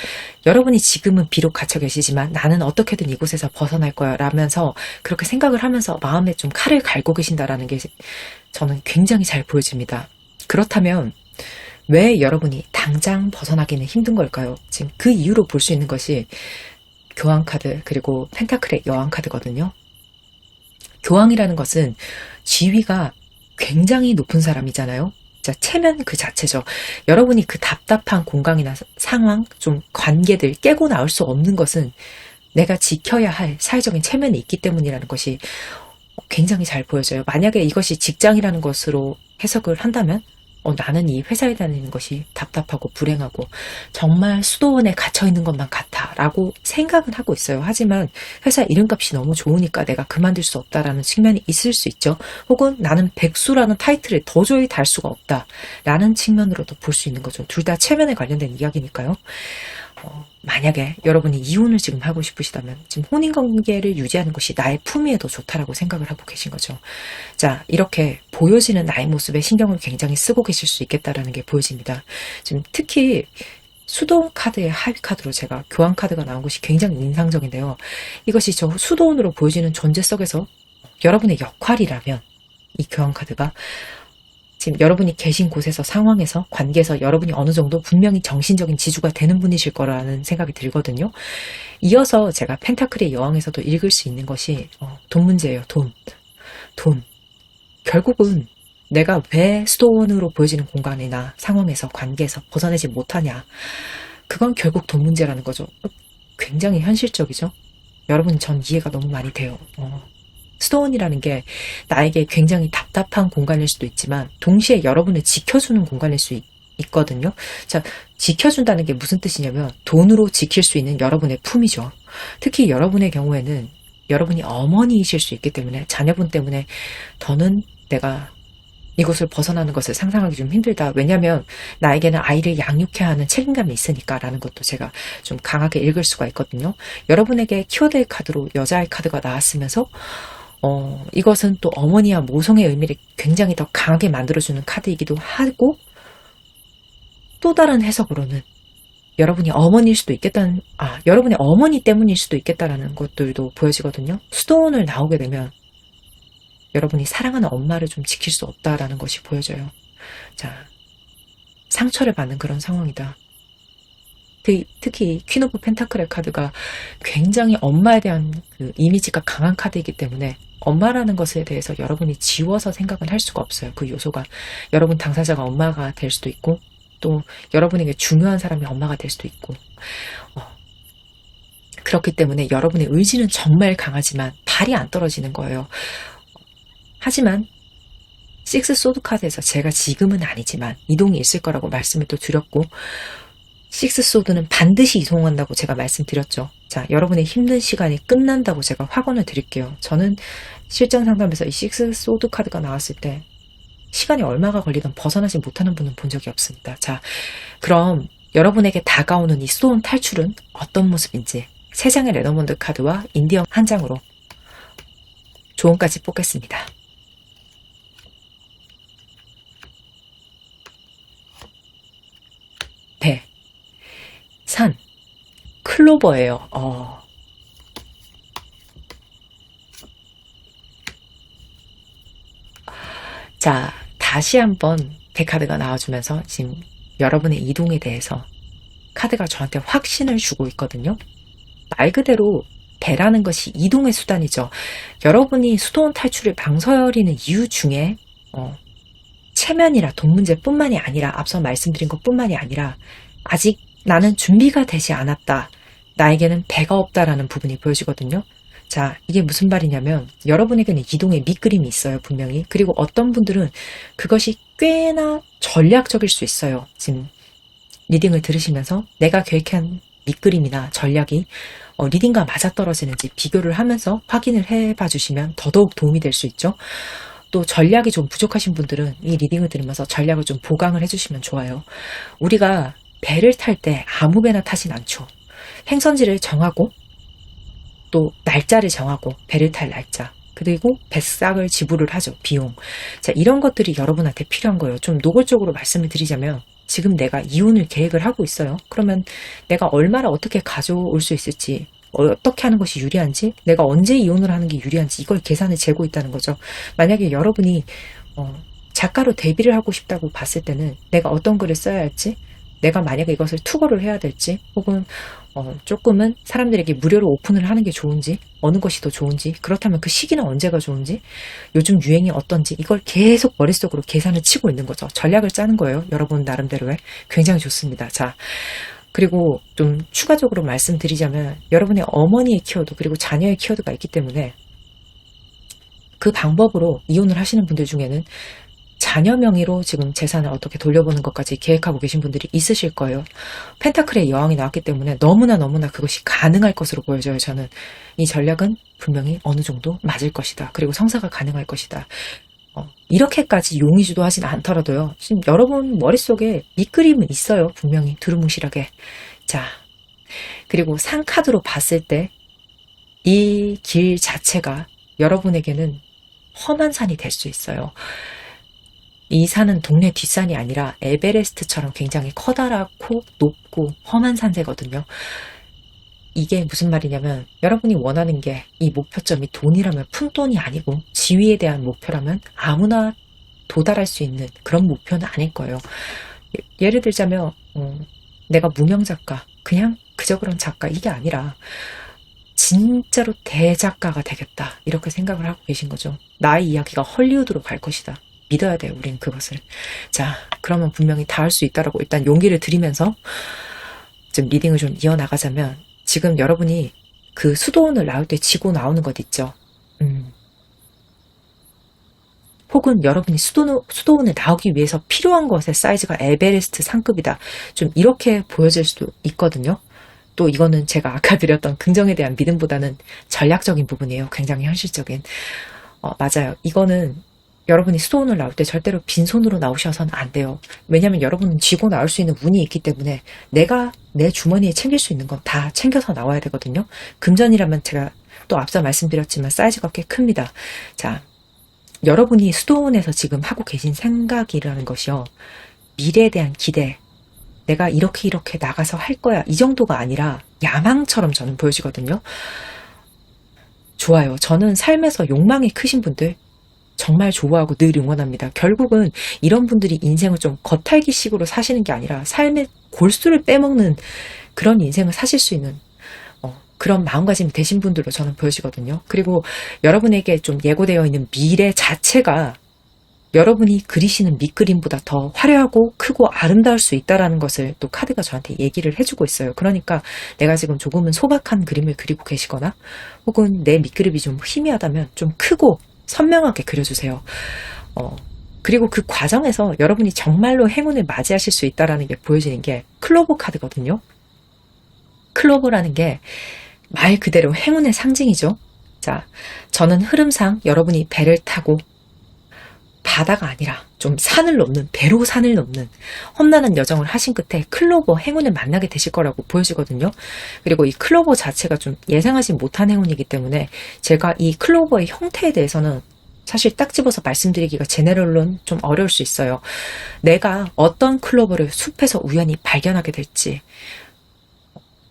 여러분이 지금은 비록 갇혀 계시지만 나는 어떻게든 이곳에서 벗어날 거야 라면서 그렇게 생각을 하면서 마음에 좀 칼을 갈고 계신다라는 게 저는 굉장히 잘 보여집니다. 그렇다면 왜 여러분이 당장 벗어나기는 힘든 걸까요? 지금 그 이유로 볼 수 있는 것이 교황 카드, 그리고 펜타클의 여왕 카드거든요. 교황이라는 것은 지위가 굉장히 높은 사람이잖아요. 자, 체면 그 자체죠. 여러분이 그 답답한 공간이나 상황, 좀 관계들 깨고 나올 수 없는 것은 내가 지켜야 할 사회적인 체면이 있기 때문이라는 것이 굉장히 잘 보여져요. 만약에 이것이 직장이라는 것으로 해석을 한다면 나는 이 회사에 다니는 것이 답답하고 불행하고 정말 수도원에 갇혀있는 것만 같아 라고 생각은 하고 있어요. 하지만 회사 이름값이 너무 좋으니까 내가 그만둘 수 없다라는 측면이 있을 수 있죠. 혹은 나는 백수라는 타이틀을 도저히 달 수가 없다 라는 측면으로도 볼 수 있는 거죠. 둘 다 체면에 관련된 이야기니까요. 만약에 여러분이 이혼을 지금 하고 싶으시다면 지금 혼인관계를 유지하는 것이 나의 품위에 더 좋다라고 생각을 하고 계신 거죠. 자, 이렇게 보여지는 나의 모습에 신경을 굉장히 쓰고 계실 수 있겠다라는 게 보여집니다. 지금 특히 수도원 카드의 하위 카드로 제가 교황 카드가 나온 것이 굉장히 인상적인데요. 이것이 저 수도원으로 보여지는 존재 속에서 여러분의 역할이라면 이 교황 카드가 지금 여러분이 계신 곳에서, 상황에서, 관계에서 여러분이 어느 정도 분명히 정신적인 지주가 되는 분이실 거라는 생각이 들거든요. 이어서 제가 펜타클의 여왕에서도 읽을 수 있는 것이 돈 문제예요. 돈. 결국은 내가 왜 수도원으로 보여지는 공간이나 상황에서, 관계에서 벗어나지 못하냐. 그건 결국 돈 문제라는 거죠. 굉장히 현실적이죠. 여러분, 전 이해가 너무 많이 돼요. 수도원이라는 게 나에게 굉장히 답답한 공간일 수도 있지만 동시에 여러분을 지켜주는 공간일 수 있거든요. 자, 지켜준다는 게 무슨 뜻이냐면 돈으로 지킬 수 있는 여러분의 품이죠. 특히 여러분의 경우에는 여러분이 어머니이실 수 있기 때문에 자녀분 때문에 더는 내가 이곳을 벗어나는 것을 상상하기 좀 힘들다. 왜냐하면 나에게는 아이를 양육해야 하는 책임감이 있으니까 라는 것도 제가 좀 강하게 읽을 수가 있거든요. 여러분에게 키워드의 카드로 여자의 카드가 나왔으면서 이것은 또 어머니와 모성의 의미를 굉장히 더 강하게 만들어주는 카드이기도 하고, 또 다른 해석으로는 여러분이 어머니일 수도 있겠다는, 여러분의 어머니 때문일 수도 있겠다라는 것들도 보여지거든요. 수도원을 나오게 되면 여러분이 사랑하는 엄마를 좀 지킬 수 없다라는 것이 보여져요. 자, 상처를 받는 그런 상황이다. 특히 퀸 오브 펜타클의 카드가 굉장히 엄마에 대한 그 이미지가 강한 카드이기 때문에 엄마라는 것에 대해서 여러분이 지워서 생각은 할 수가 없어요. 그 요소가 여러분 당사자가 엄마가 될 수도 있고 또 여러분에게 중요한 사람이 엄마가 될 수도 있고 그렇기 때문에 여러분의 의지는 정말 강하지만 발이 안 떨어지는 거예요. 하지만 식스 소드 카드에서 제가 지금은 아니지만 이동이 있을 거라고 말씀을 또 드렸고 식스 소드는 반드시 이동한다고 제가 말씀드렸죠. 자, 여러분의 힘든 시간이 끝난다고 제가 확언을 드릴게요. 저는 실전 상담에서 이 식스 소드 카드가 나왔을 때 시간이 얼마가 걸리든 벗어나지 못하는 분은 본 적이 없습니다. 자, 그럼 여러분에게 다가오는 이 수도원 탈출은 어떤 모습인지 3장의 레너먼드 카드와 인디언 한 장으로 조언까지 뽑겠습니다. 배, 산, 클로버예요. 자, 다시 한번 데카드가 나와주면서 지금 여러분의 이동에 대해서 카드가 저한테 확신을 주고 있거든요. 말 그대로 배라는 것이 이동의 수단이죠. 여러분이 수도원 탈출을 망설이는 이유 중에 체면이라 돈 문제뿐만이 아니라 앞서 말씀드린 것뿐만이 아니라 아직 나는 준비가 되지 않았다. 나에게는 배가 없다라는 부분이 보여지거든요. 자, 이게 무슨 말이냐면 여러분에게는 이동의 밑그림이 있어요, 분명히. 그리고 어떤 분들은 그것이 꽤나 전략적일 수 있어요. 지금 리딩을 들으시면서 내가 계획한 밑그림이나 전략이 리딩과 맞아떨어지는지 비교를 하면서 확인을 해봐 주시면 더더욱 도움이 될 수 있죠. 또 전략이 좀 부족하신 분들은 이 리딩을 들으면서 전략을 좀 보강을 해주시면 좋아요. 우리가 배를 탈 때 아무 배나 타진 않죠. 행선지를 정하고 또 날짜를 정하고 배를 탈 날짜 그리고 배싹을 지불을 하죠. 비용. 자, 이런 것들이 여러분한테 필요한 거예요. 좀 노골적으로 말씀을 드리자면 지금 내가 이혼을 계획을 하고 있어요. 그러면 내가 얼마나 어떻게 가져올 수 있을지 어떻게 하는 것이 유리한지 내가 언제 이혼을 하는 게 유리한지 이걸 계산을 재고 있다는 거죠. 만약에 여러분이 작가로 데뷔를 하고 싶다고 봤을 때는 내가 어떤 글을 써야 할지 내가 만약에 이것을 투고를 해야 될지 혹은 조금은 사람들에게 무료로 오픈을 하는 게 좋은지 어느 것이 더 좋은지 그렇다면 그 시기는 언제가 좋은지 요즘 유행이 어떤지 이걸 계속 머릿속으로 계산을 치고 있는 거죠. 전략을 짜는 거예요. 여러분 나름대로의 굉장히 좋습니다. 자, 그리고 좀 추가적으로 말씀드리자면 여러분의 어머니의 키워드 그리고 자녀의 키워드가 있기 때문에 그 방법으로 이혼을 하시는 분들 중에는 자녀 명의로 지금 재산을 어떻게 돌려보는 것까지 계획하고 계신 분들이 있으실 거예요. 펜타클의 여왕이 나왔기 때문에 너무나 그것이 가능할 것으로 보여져요. 저는 이 전략은 분명히 어느 정도 맞을 것이다. 그리고 성사가 가능할 것이다. 이렇게까지 용의주도 하진 않더라도요. 지금 여러분 머릿속에 밑그림은 있어요. 분명히 두루뭉실하게. 자, 그리고 상카드로 봤을 때 이 길 자체가 여러분에게는 험한 산이 될 수 있어요. 이 산은 동네 뒷산이 아니라 에베레스트처럼 굉장히 커다랗고 높고 험한 산세거든요. 이게 무슨 말이냐면 여러분이 원하는 게 이 목표점이 돈이라면 푼돈이 아니고 지위에 대한 목표라면 아무나 도달할 수 있는 그런 목표는 아닐 거예요. 예를 들자면 내가 무명 작가 그냥 그저 그런 작가 이게 아니라 진짜로 대작가가 되겠다 이렇게 생각을 하고 계신 거죠. 나의 이야기가 헐리우드로 갈 것이다. 믿어야 돼요. 우리는 그것을. 자, 그러면 분명히 다 할 수 있다라고 일단 용기를 드리면서 좀 리딩을 좀 이어나가자면 지금 여러분이 그 수도원을 나올 때 지고 나오는 것 있죠. 혹은 여러분이 수도원을 나오기 위해서 필요한 것의 사이즈가 에베레스트 상급이다. 좀 이렇게 보여질 수도 있거든요. 또 이거는 제가 아까 드렸던 긍정에 대한 믿음보다는 전략적인 부분이에요. 굉장히 현실적인. 맞아요. 이거는 여러분이 수도원을 나올 때 절대로 빈손으로 나오셔서는 안 돼요. 왜냐하면 여러분은 쥐고 나올 수 있는 운이 있기 때문에 내가 내 주머니에 챙길 수 있는 건 다 챙겨서 나와야 되거든요. 금전이라면 제가 또 앞서 말씀드렸지만 사이즈가 꽤 큽니다. 자, 여러분이 수도원에서 지금 하고 계신 생각이라는 것이요. 미래에 대한 기대, 내가 이렇게 나가서 할 거야 이 정도가 아니라 야망처럼 저는 보여지거든요. 좋아요. 저는 삶에서 욕망이 크신 분들 정말 좋아하고 늘 응원합니다. 결국은 이런 분들이 인생을 좀 겉핥기식으로 사시는 게 아니라 삶의 골수를 빼먹는 그런 인생을 사실 수 있는 그런 마음가짐이 되신 분들로 저는 보여지거든요. 그리고 여러분에게 좀 예고되어 있는 미래 자체가 여러분이 그리시는 밑그림보다 더 화려하고 크고 아름다울 수 있다는 것을 또 카드가 저한테 얘기를 해주고 있어요. 그러니까 내가 지금 조금은 소박한 그림을 그리고 계시거나 혹은 내 밑그림이 좀 희미하다면 좀 크고 선명하게 그려주세요. 그리고 그 과정에서 여러분이 정말로 행운을 맞이하실 수 있다는 게 보여지는 게 클로버 카드거든요. 클로버라는 게 말 그대로 행운의 상징이죠. 자, 저는 흐름상 여러분이 배를 타고 바다가 아니라 좀 산을 넘는 배로 산을 넘는 험난한 여정을 하신 끝에 클로버 행운을 만나게 되실 거라고 보여지거든요. 그리고 이 클로버 자체가 좀 예상하지 못한 행운이기 때문에 제가 이 클로버의 형태에 대해서는 사실 딱 집어서 말씀드리기가 제네럴로는 좀 어려울 수 있어요. 내가 어떤 클로버를 숲에서 우연히 발견하게 될지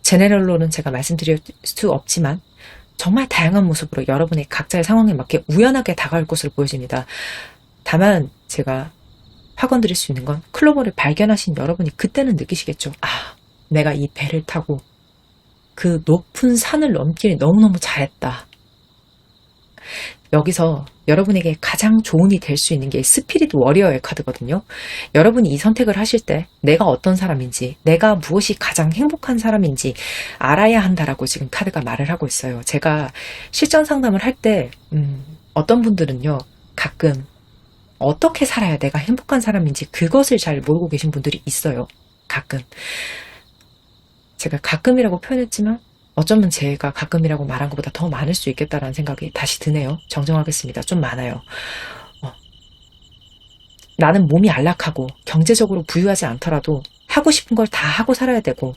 제네럴로는 제가 말씀드릴 수 없지만 정말 다양한 모습으로 여러분의 각자의 상황에 맞게 우연하게 다가올 것으로 보여집니다. 다만 제가 확언드릴 수 있는 건 클로버를 발견하신 여러분이 그때는 느끼시겠죠. 아, 내가 이 배를 타고 그 높은 산을 넘길 너무너무 잘했다. 여기서 여러분에게 가장 조언이 될 수 있는 게 스피릿 워리어의 카드거든요. 여러분이 이 선택을 하실 때 내가 어떤 사람인지, 내가 무엇이 가장 행복한 사람인지 알아야 한다라고 지금 카드가 말을 하고 있어요. 제가 실전 상담을 할 때 어떤 분들은요, 가끔 어떻게 살아야 내가 행복한 사람인지 그것을 잘 모르고 계신 분들이 있어요. 가끔. 제가 가끔이라고 표현했지만 어쩌면 제가 가끔이라고 말한 것보다 더 많을 수 있겠다라는 생각이 다시 드네요. 정정하겠습니다. 좀 많아요. 나는 몸이 안락하고 경제적으로 부유하지 않더라도 하고 싶은 걸 다 하고 살아야 되고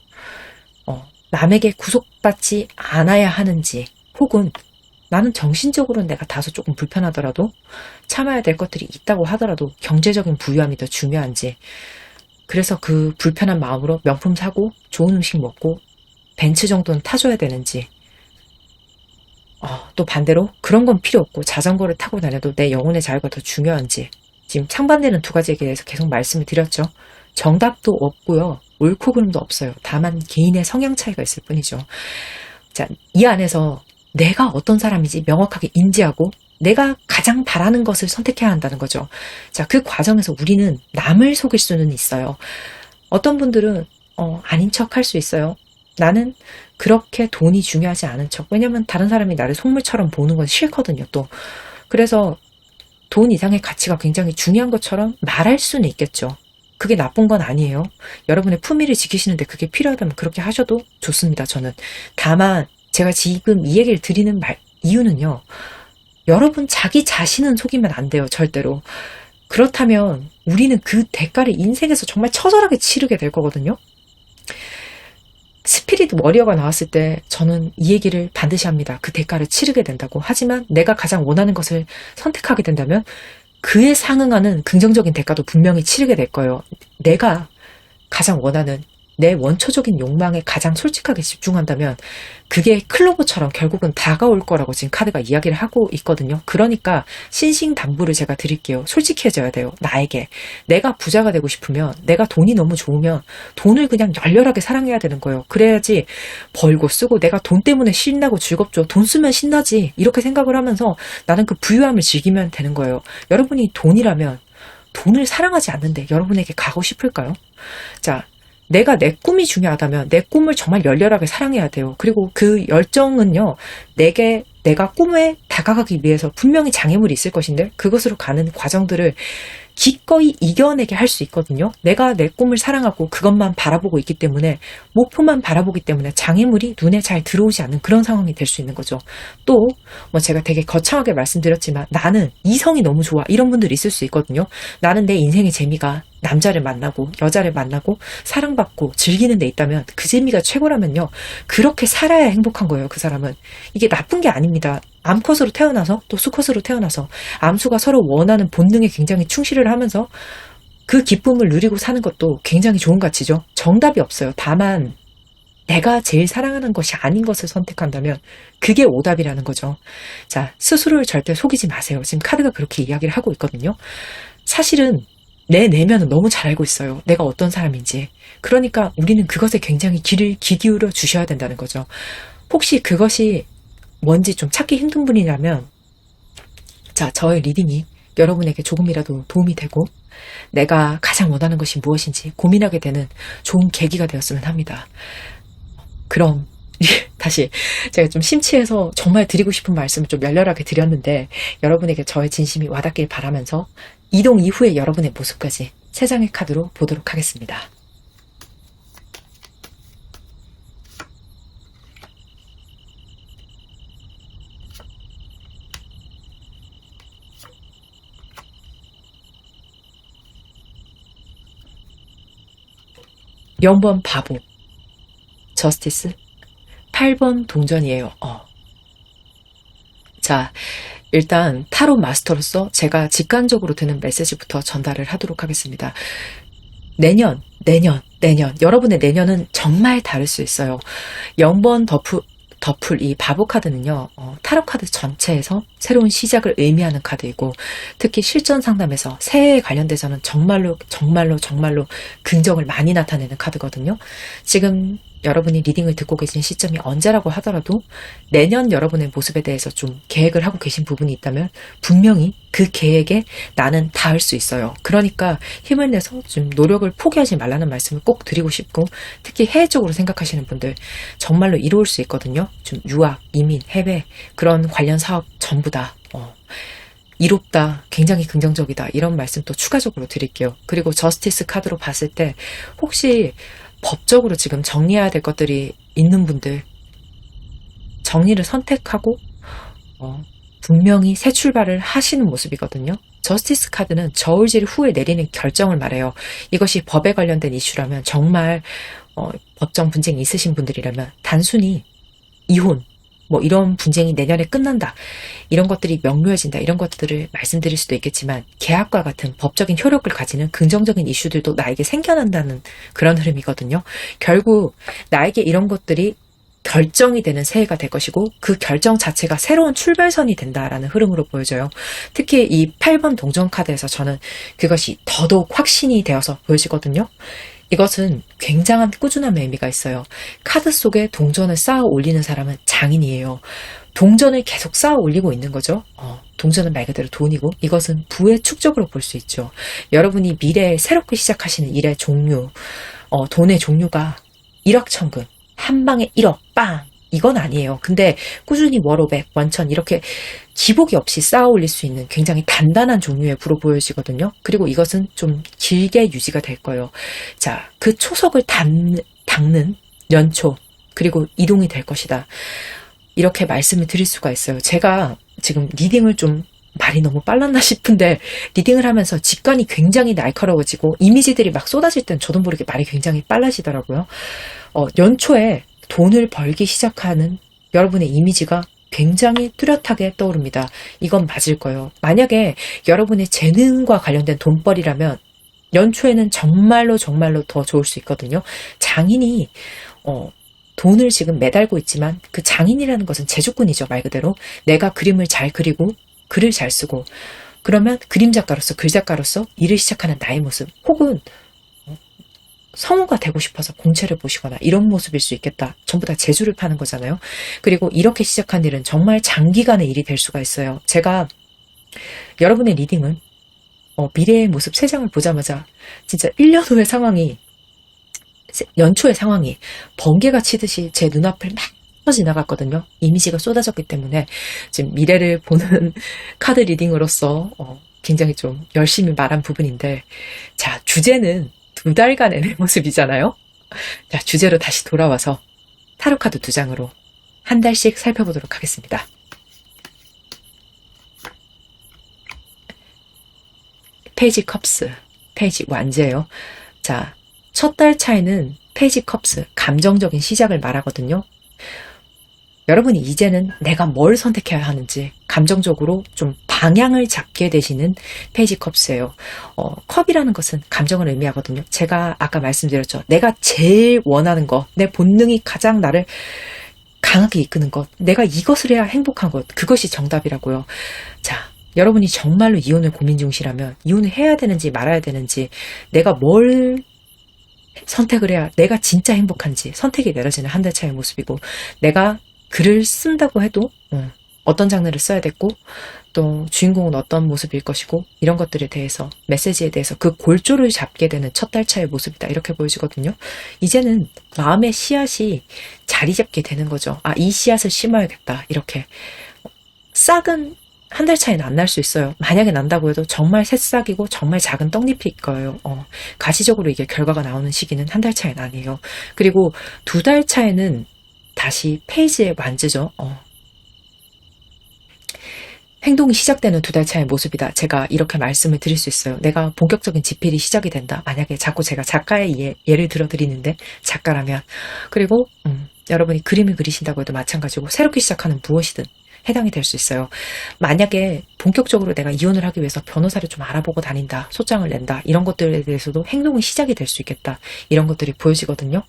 남에게 구속받지 않아야 하는지, 혹은 나는 정신적으로는 내가 다소 조금 불편하더라도 참아야 될 것들이 있다고 하더라도 경제적인 부유함이 더 중요한지, 그래서 그 불편한 마음으로 명품 사고 좋은 음식 먹고 벤츠 정도는 타줘야 되는지, 또 반대로 그런 건 필요 없고 자전거를 타고 다녀도 내 영혼의 자유가 더 중요한지, 지금 상반되는 두 가지에 대해서 계속 말씀을 드렸죠. 정답도 없고요. 옳고 그름도 없어요. 다만 개인의 성향 차이가 있을 뿐이죠. 자, 이 안에서 내가 어떤 사람인지 명확하게 인지하고 내가 가장 바라는 것을 선택해야 한다는 거죠. 자, 그 과정에서 우리는 남을 속일 수는 있어요. 어떤 분들은 아닌 척 할 수 있어요. 나는 그렇게 돈이 중요하지 않은 척. 왜냐면 다른 사람이 나를 속물처럼 보는 건 싫거든요, 또. 그래서 돈 이상의 가치가 굉장히 중요한 것처럼 말할 수는 있겠죠. 그게 나쁜 건 아니에요. 여러분의 품위를 지키시는데 그게 필요하다면 그렇게 하셔도 좋습니다, 저는. 다만 제가 지금 이 얘기를 드리는 이유는요. 여러분 자기 자신은 속이면 안 돼요, 절대로. 그렇다면 우리는 그 대가를 인생에서 정말 처절하게 치르게 될 거거든요. 스피릿 워리어가 나왔을 때 저는 이 얘기를 반드시 합니다. 그 대가를 치르게 된다고. 하지만 내가 가장 원하는 것을 선택하게 된다면 그에 상응하는 긍정적인 대가도 분명히 치르게 될 거예요. 내가 가장 원하는 내 원초적인 욕망에 가장 솔직하게 집중한다면 그게 클로버처럼 결국은 다가올 거라고 지금 카드가 이야기를 하고 있거든요. 그러니까 신신당부를 제가 드릴게요. 솔직해져야 돼요. 나에게. 내가 부자가 되고 싶으면, 내가 돈이 너무 좋으면 돈을 그냥 열렬하게 사랑해야 되는 거예요. 그래야지 벌고 쓰고 내가 돈 때문에 신나고 즐겁죠. 돈 쓰면 신나지. 이렇게 생각을 하면서 나는 그 부유함을 즐기면 되는 거예요. 여러분이 돈이라면 돈을 사랑하지 않는데 여러분에게 가고 싶을까요? 자, 내가 내 꿈이 중요하다면 내 꿈을 정말 열렬하게 사랑해야 돼요. 그리고 그 열정은요, 내가 꿈에 다가가기 위해서 분명히 장애물이 있을 것인데 그것으로 가는 과정들을 기꺼이 이겨내게 할 수 있거든요. 내가 내 꿈을 사랑하고 그것만 바라보고 있기 때문에, 목표만 바라보기 때문에 장애물이 눈에 잘 들어오지 않는 그런 상황이 될 수 있는 거죠. 또 제가 되게 거창하게 말씀드렸지만 나는 이성이 너무 좋아, 이런 분들이 있을 수 있거든요. 나는 내 인생의 재미가 남자를 만나고 여자를 만나고 사랑받고 즐기는 데 있다면 그 재미가 최고라면요, 그렇게 살아야 행복한 거예요. 그 사람은. 이게 나쁜 게 아닙니다. 암컷으로 태어나서 또 수컷으로 태어나서 암수가 서로 원하는 본능에 굉장히 충실을 하면서 그 기쁨을 누리고 사는 것도 굉장히 좋은 가치죠. 정답이 없어요. 다만 내가 제일 사랑하는 것이 아닌 것을 선택한다면 그게 오답이라는 거죠. 자, 스스로를 절대 속이지 마세요. 지금 카드가 그렇게 이야기를 하고 있거든요. 사실은 내 내면은 너무 잘 알고 있어요. 내가 어떤 사람인지. 그러니까 우리는 그것에 굉장히 귀 기울여 주셔야 된다는 거죠. 혹시 그것이 뭔지 좀 찾기 힘든 분이라면, 자, 저의 리딩이 여러분에게 조금이라도 도움이 되고 내가 가장 원하는 것이 무엇인지 고민하게 되는 좋은 계기가 되었으면 합니다. 그럼 다시 제가 좀 심취해서 정말 드리고 싶은 말씀을 좀 열렬하게 드렸는데 여러분에게 저의 진심이 와닿길 바라면서 이동 이후의 여러분의 모습까지 3장의 카드로 보도록 하겠습니다. (0번) 바보, 저스티스, 8번 동전이에요. 자, 일단 타로 마스터로서 제가 직관적으로 드는 메시지부터 전달을 하도록 하겠습니다. 내년, 여러분의 내년은 정말 다를 수 있어요. 0번 더풀 이 바보 카드는요, 타로 카드 전체에서 새로운 시작을 의미하는 카드이고, 특히 실전 상담에서 새해에 관련돼서는 정말로 긍정을 많이 나타내는 카드거든요. 지금 여러분이 리딩을 듣고 계신 시점이 언제라고 하더라도 내년 여러분의 모습에 대해서 좀 계획을 하고 계신 부분이 있다면 분명히 그 계획에 나는 닿을 수 있어요. 그러니까 힘을 내서 좀 노력을 포기하지 말라는 말씀을 꼭 드리고 싶고, 특히 해외 쪽으로 생각하시는 분들 정말로 이루어질 수 있거든요. 좀 유학, 이민, 해외 그런 관련 사업 전부 다 이롭다, 굉장히 긍정적이다, 이런 말씀 또 추가적으로 드릴게요. 그리고 저스티스 카드로 봤을 때 혹시 법적으로 지금 정리해야 될 것들이 있는 분들, 정리를 선택하고 분명히 새 출발을 하시는 모습이거든요. 저스티스 카드는 저울질 후에 내리는 결정을 말해요. 이것이 법에 관련된 이슈라면, 정말 법정 분쟁이 있으신 분들이라면 단순히 이혼, 뭐 이런 분쟁이 내년에 끝난다, 이런 것들이 명료해진다, 이런 것들을 말씀드릴 수도 있겠지만, 계약과 같은 법적인 효력을 가지는 긍정적인 이슈들도 나에게 생겨난다는 그런 흐름이거든요. 결국 나에게 이런 것들이 결정이 되는 새해가 될 것이고, 그 결정 자체가 새로운 출발선이 된다라는 흐름으로 보여져요. 특히 이 8번 동전 카드에서 저는 그것이 더더욱 확신이 되어서 보여지거든요. 이것은 굉장한 꾸준함의 의미가 있어요. 카드 속에 동전을 쌓아 올리는 사람은 장인이에요. 동전을 계속 쌓아 올리고 있는 거죠. 동전은 말 그대로 돈이고, 이것은 부의 축적으로 볼 수 있죠. 여러분이 미래에 새롭게 시작하시는 일의 종류, 돈의 종류가 1억 천금, 한 방에 1억 빵, 이건 아니에요. 근데 꾸준히 월 500, 원천 이렇게 기복이 없이 쌓아 올릴 수 있는 굉장히 단단한 종류의 부로 보여지거든요. 그리고 이것은 좀 길게 유지가 될 거예요. 자, 그 초석을 닦는 연초, 그리고 이동이 될 것이다, 이렇게 말씀을 드릴 수가 있어요. 제가 지금 리딩을 좀 말이 너무 빨랐나 싶은데, 리딩을 하면서 직관이 굉장히 날카로워지고 이미지들이 막 쏟아질 땐 저도 모르게 말이 굉장히 빨라지더라고요. 연초에 돈을 벌기 시작하는 여러분의 이미지가 굉장히 뚜렷하게 떠오릅니다. 이건 맞을 거예요. 만약에 여러분의 재능과 관련된 돈벌이라면 연초에는 정말로 정말로 더 좋을 수 있거든요. 장인이 돈을 지금 매달고 있지만, 그 장인이라는 것은 재주꾼이죠. 말 그대로 내가 그림을 잘 그리고 글을 잘 쓰고, 그러면 그림작가로서, 글작가로서 일을 시작하는 나의 모습, 혹은 성우가 되고 싶어서 공채를 보시거나 이런 모습일 수 있겠다. 전부 다 재주를 파는 거잖아요. 그리고 이렇게 시작한 일은 정말 장기간의 일이 될 수가 있어요. 제가 여러분의 리딩을 미래의 모습 3장을 보자마자 진짜 1년 후의 상황이, 연초의 상황이 번개가 치듯이 제 눈앞을 막 지나갔거든요. 이미지가 쏟아졌기 때문에 지금 미래를 보는 카드 리딩으로서 굉장히 좀 열심히 말한 부분인데, 자, 주제는 2달간의 내 모습이잖아요. 자, 주제로 다시 돌아와서 타로카드 2장으로 한 달씩 살펴보도록 하겠습니다. 페이지 컵스, 페이지 완제예요. 자, 첫 달 차에는 페이지 컵스, 감정적인 시작을 말하거든요. 여러분이 이제는 내가 뭘 선택해야 하는지 감정적으로 좀 방향을 잡게 되시는 페이지 컵스예요. 컵이라는 것은 감정을 의미하거든요. 제가 아까 말씀드렸죠. 내가 제일 원하는 것, 내 본능이 가장 나를 강하게 이끄는 것, 내가 이것을 해야 행복한 것, 그것이 정답이라고요. 자, 여러분이 정말로 이혼을 고민 중이시라면 이혼을 해야 되는지 말아야 되는지, 내가 뭘 선택을 해야 내가 진짜 행복한지 선택이 내려지는 한 달 차의 모습이고, 내가 글을 쓴다고 해도 어떤 장르를 써야 됐고, 또 주인공은 어떤 모습일 것이고, 이런 것들에 대해서, 메시지에 대해서 그 골조를 잡게 되는 첫 달 차의 모습이다, 이렇게 보여지거든요. 이제는 마음의 씨앗이 자리 잡게 되는 거죠. 아, 이 씨앗을 심어야겠다, 이렇게. 싹은 한 달 차이는 안 날 수 있어요. 만약에 난다고 해도 정말 새싹이고 정말 작은 떡잎일 거예요. 가시적으로 이게 결과가 나오는 시기는 한 달 차이는 아니에요. 그리고 2달 차에는 다시 페이지의 완즈죠. 행동이 시작되는 2달 차의 모습이다. 제가 이렇게 말씀을 드릴 수 있어요. 내가 본격적인 집필이 시작이 된다. 만약에 자꾸 제가 작가의 예를 들어드리는데, 작가라면. 그리고 여러분이 그림을 그리신다고 해도 마찬가지고, 새롭게 시작하는 무엇이든 해당이 될 수 있어요. 만약에 본격적으로 내가 이혼을 하기 위해서 변호사를 좀 알아보고 다닌다, 소장을 낸다, 이런 것들에 대해서도 행동이 시작이 될 수 있겠다, 이런 것들이 보여지거든요.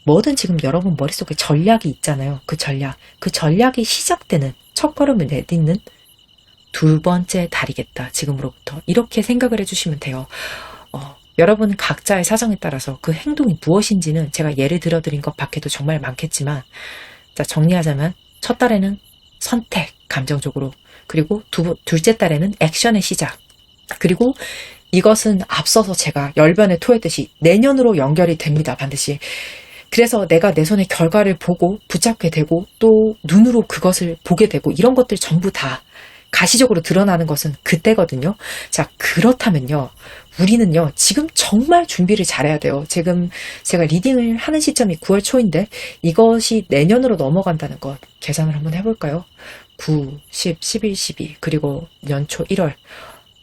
뭐든 지금 여러분 머릿속에 전략이 있잖아요. 그 전략이 시작되는, 첫걸음을 내딛는 2번째 달이겠다, 지금으로부터. 이렇게 생각을 해주시면 돼요. 여러분 각자의 사정에 따라서 그 행동이 무엇인지는 제가 예를 들어드린 것 밖에도 정말 많겠지만, 자, 정리하자면 첫 달에는 선택, 감정적으로. 그리고 둘째 달에는 액션의 시작. 그리고 이것은 앞서서 제가 열변에 토했듯이 내년으로 연결이 됩니다. 반드시. 그래서 내가 내 손의 결과를 보고 붙잡게 되고 또 눈으로 그것을 보게 되고 이런 것들 전부 다 가시적으로 드러나는 것은 그때거든요. 자, 그렇다면요. 우리는요, 지금 정말 준비를 잘해야 돼요. 지금 제가 리딩을 하는 시점이 9월 초인데 이것이 내년으로 넘어간다는 것 계산을 한번 해볼까요? 9, 10, 11, 12 그리고 연초 1월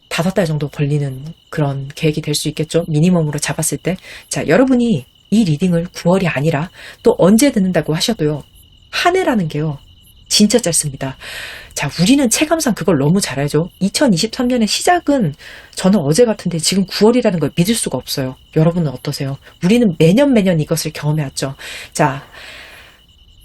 5달 정도 걸리는 그런 계획이 될 수 있겠죠. 미니멈으로 잡았을 때. 자, 여러분이 이 리딩을 9월이 아니라 또 언제 듣는다고 하셔도요. 한 해라는 게요. 진짜 짧습니다. 자, 우리는 체감상 그걸 너무 잘 알죠. 2023년의 시작은 저는 어제 같은데 지금 9월이라는 걸 믿을 수가 없어요. 여러분은 어떠세요? 우리는 매년 이것을 경험해왔죠. 자,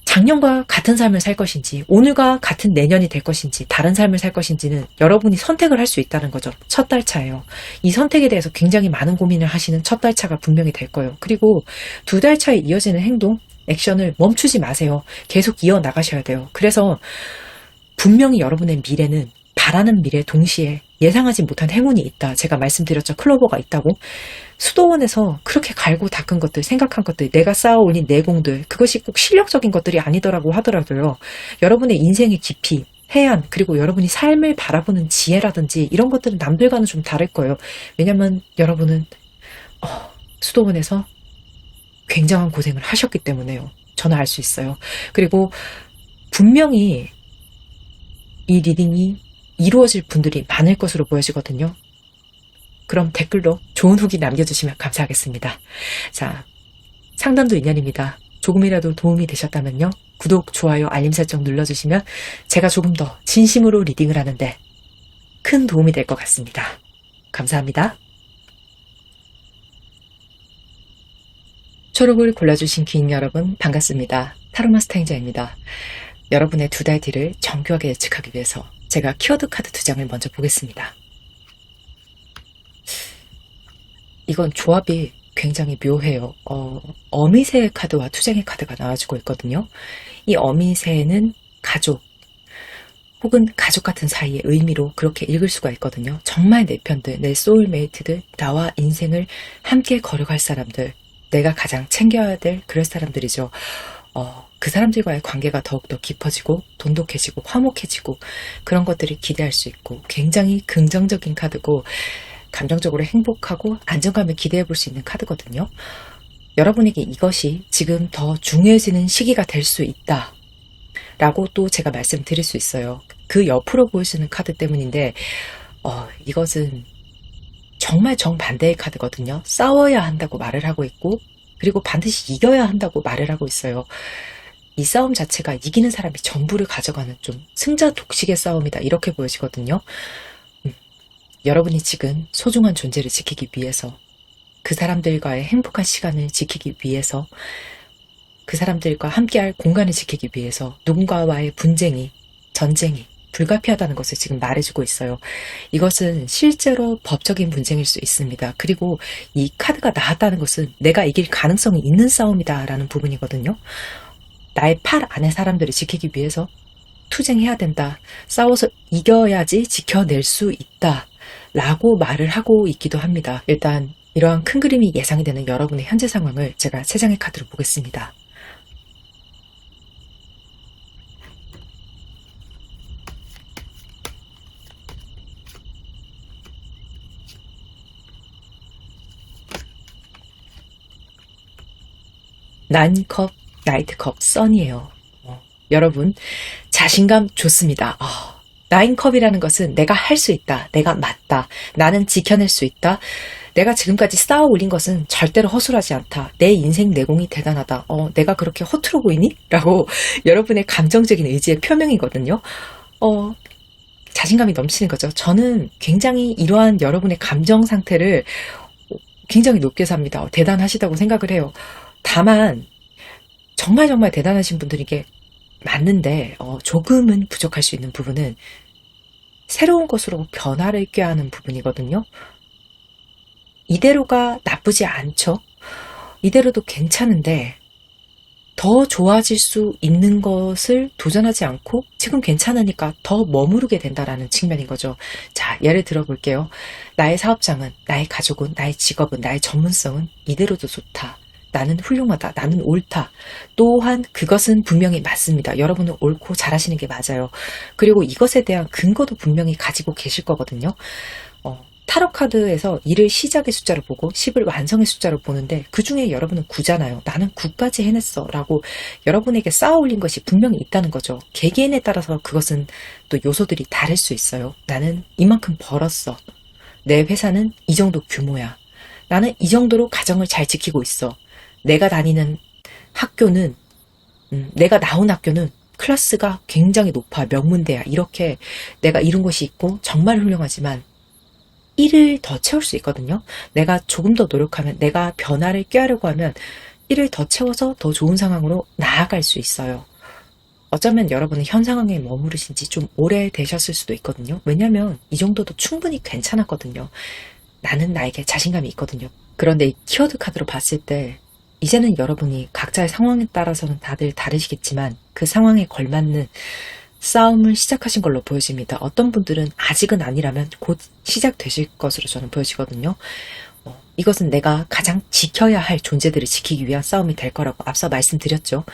작년과 같은 삶을 살 것인지, 오늘과 같은 내년이 될 것인지, 다른 삶을 살 것인지는 여러분이 선택을 할 수 있다는 거죠. 첫 달차예요. 이 선택에 대해서 굉장히 많은 고민을 하시는 첫 달차가 분명히 될 거예요. 그리고 두 달차에 이어지는 행동, 액션을 멈추지 마세요. 계속 이어나가셔야 돼요. 그래서 분명히 여러분의 미래는 바라는 미래 동시에 예상하지 못한 행운이 있다. 제가 말씀드렸죠. 클로버가 있다고. 수도원에서 그렇게 갈고 닦은 것들, 생각한 것들, 내가 쌓아 올린 내공들, 그것이 꼭 실력적인 것들이 아니더라고 하더라도요. 여러분의 인생의 깊이, 해안, 그리고 여러분이 삶을 바라보는 지혜라든지 이런 것들은 남들과는 좀 다를 거예요. 왜냐면 여러분은 수도원에서 굉장한 고생을 하셨기 때문에요. 저는 알 수 있어요. 그리고 분명히 이 리딩이 이루어질 분들이 많을 것으로 보여지거든요. 그럼 댓글로 좋은 후기 남겨주시면 감사하겠습니다. 자, 상담도 인연입니다. 조금이라도 도움이 되셨다면요. 구독, 좋아요, 알림 설정 눌러주시면 제가 조금 더 진심으로 리딩을 하는데 큰 도움이 될 것 같습니다. 감사합니다. 초록을 골라주신 귀인 여러분 반갑습니다. 타로마스터 행자입니다. 여러분의 두 달 뒤를 정교하게 예측하기 위해서 제가 키워드 카드 2장을 먼저 보겠습니다. 이건 조합이 굉장히 묘해요. 어미새 카드와 투쟁의 카드가 나와주고 있거든요. 이 어미새는 가족 혹은 가족 같은 사이의 의미로 그렇게 읽을 수가 있거든요. 정말 내 편들, 내 소울메이트들, 나와 인생을 함께 걸어갈 사람들, 내가 가장 챙겨야 될 그럴 사람들이죠. 그 사람들과의 관계가 더욱더 깊어지고 돈독해지고 화목해지고 그런 것들을 기대할 수 있고 굉장히 긍정적인 카드고 감정적으로 행복하고 안정감을 기대해 볼 수 있는 카드거든요. 여러분에게 이것이 지금 더 중요해지는 시기가 될 수 있다 라고 또 제가 말씀드릴 수 있어요. 그 옆으로 보여주는 카드 때문인데 이것은 정말 정반대의 카드거든요. 싸워야 한다고 말을 하고 있고 그리고 반드시 이겨야 한다고 말을 하고 있어요. 이 싸움 자체가 이기는 사람이 전부를 가져가는 좀 승자 독식의 싸움이다 이렇게 보여지거든요. 여러분이 지금 소중한 존재를 지키기 위해서 그 사람들과의 행복한 시간을 지키기 위해서 그 사람들과 함께할 공간을 지키기 위해서 누군가와의 분쟁이 전쟁이 불가피하다는 것을 지금 말해주고 있어요. 이것은 실제로 법적인 분쟁일 수 있습니다. 그리고 이 카드가 나왔다는 것은 내가 이길 가능성이 있는 싸움이다 라는 부분이거든요. 나의 팔 안의 사람들을 지키기 위해서 투쟁해야 된다. 싸워서 이겨야지 지켜낼 수 있다 라고 말을 하고 있기도 합니다. 일단 이러한 큰 그림이 예상이 되는 여러분의 현재 상황을 제가 3장의 카드로 보겠습니다. 난컵, 나이트컵, 선이에요. 여러분 자신감 좋습니다. 나인컵이라는 것은 내가 할 수 있다. 내가 맞다. 나는 지켜낼 수 있다. 내가 지금까지 쌓아 올린 것은 절대로 허술하지 않다. 내 인생 내공이 대단하다. 내가 그렇게 허투루 보이니? 라고 여러분의 감정적인 의지의 표명이거든요. 자신감이 넘치는 거죠. 저는 굉장히 이러한 여러분의 감정 상태를 굉장히 높게 삽니다. 대단하시다고 생각을 해요. 다만 정말 대단하신 분들에게 맞는데 조금은 부족할 수 있는 부분은 새로운 것으로 변화를 꾀하는 부분이거든요. 이대로가 나쁘지 않죠. 이대로도 괜찮은데 더 좋아질 수 있는 것을 도전하지 않고 지금 괜찮으니까 더 머무르게 된다라는 측면인 거죠. 자, 예를 들어 볼게요. 나의 사업장은, 나의 가족은, 나의 직업은, 나의 전문성은 이대로도 좋다. 나는 훌륭하다. 나는 옳다. 또한 그것은 분명히 맞습니다. 여러분은 옳고 잘하시는 게 맞아요. 그리고 이것에 대한 근거도 분명히 가지고 계실 거거든요. 타로 카드에서 1을 시작의 숫자로 보고 10을 완성의 숫자로 보는데 그 중에 여러분은 9잖아요. 나는 9까지 해냈어 라고 여러분에게 쌓아 올린 것이 분명히 있다는 거죠. 개개인에 따라서 그것은 또 요소들이 다를 수 있어요. 나는 이만큼 벌었어. 내 회사는 이 정도 규모야. 나는 이 정도로 가정을 잘 지키고 있어. 내가 다니는 학교는 내가 나온 학교는 클래스가 굉장히 높아. 명문대야. 이렇게 내가 이룬 것이 있고 정말 훌륭하지만 1을 더 채울 수 있거든요. 내가 조금 더 노력하면, 내가 변화를 꾀하려고 하면 1을 더 채워서 더 좋은 상황으로 나아갈 수 있어요. 어쩌면 여러분은 현 상황에 머무르신 지 좀 오래 되셨을 수도 있거든요. 왜냐면 이 정도도 충분히 괜찮았거든요. 나는 나에게 자신감이 있거든요. 그런데 이 키워드 카드로 봤을 때 이제는 여러분이 각자의 상황에 따라서는 다들 다르시겠지만 그 상황에 걸맞는 싸움을 시작하신 걸로 보여집니다. 어떤 분들은 아직은 아니라면 곧 시작되실 것으로 저는 보여지거든요. 이것은 내가 가장 지켜야 할 존재들을 지키기 위한 싸움이 될 거라고 앞서 말씀드렸죠.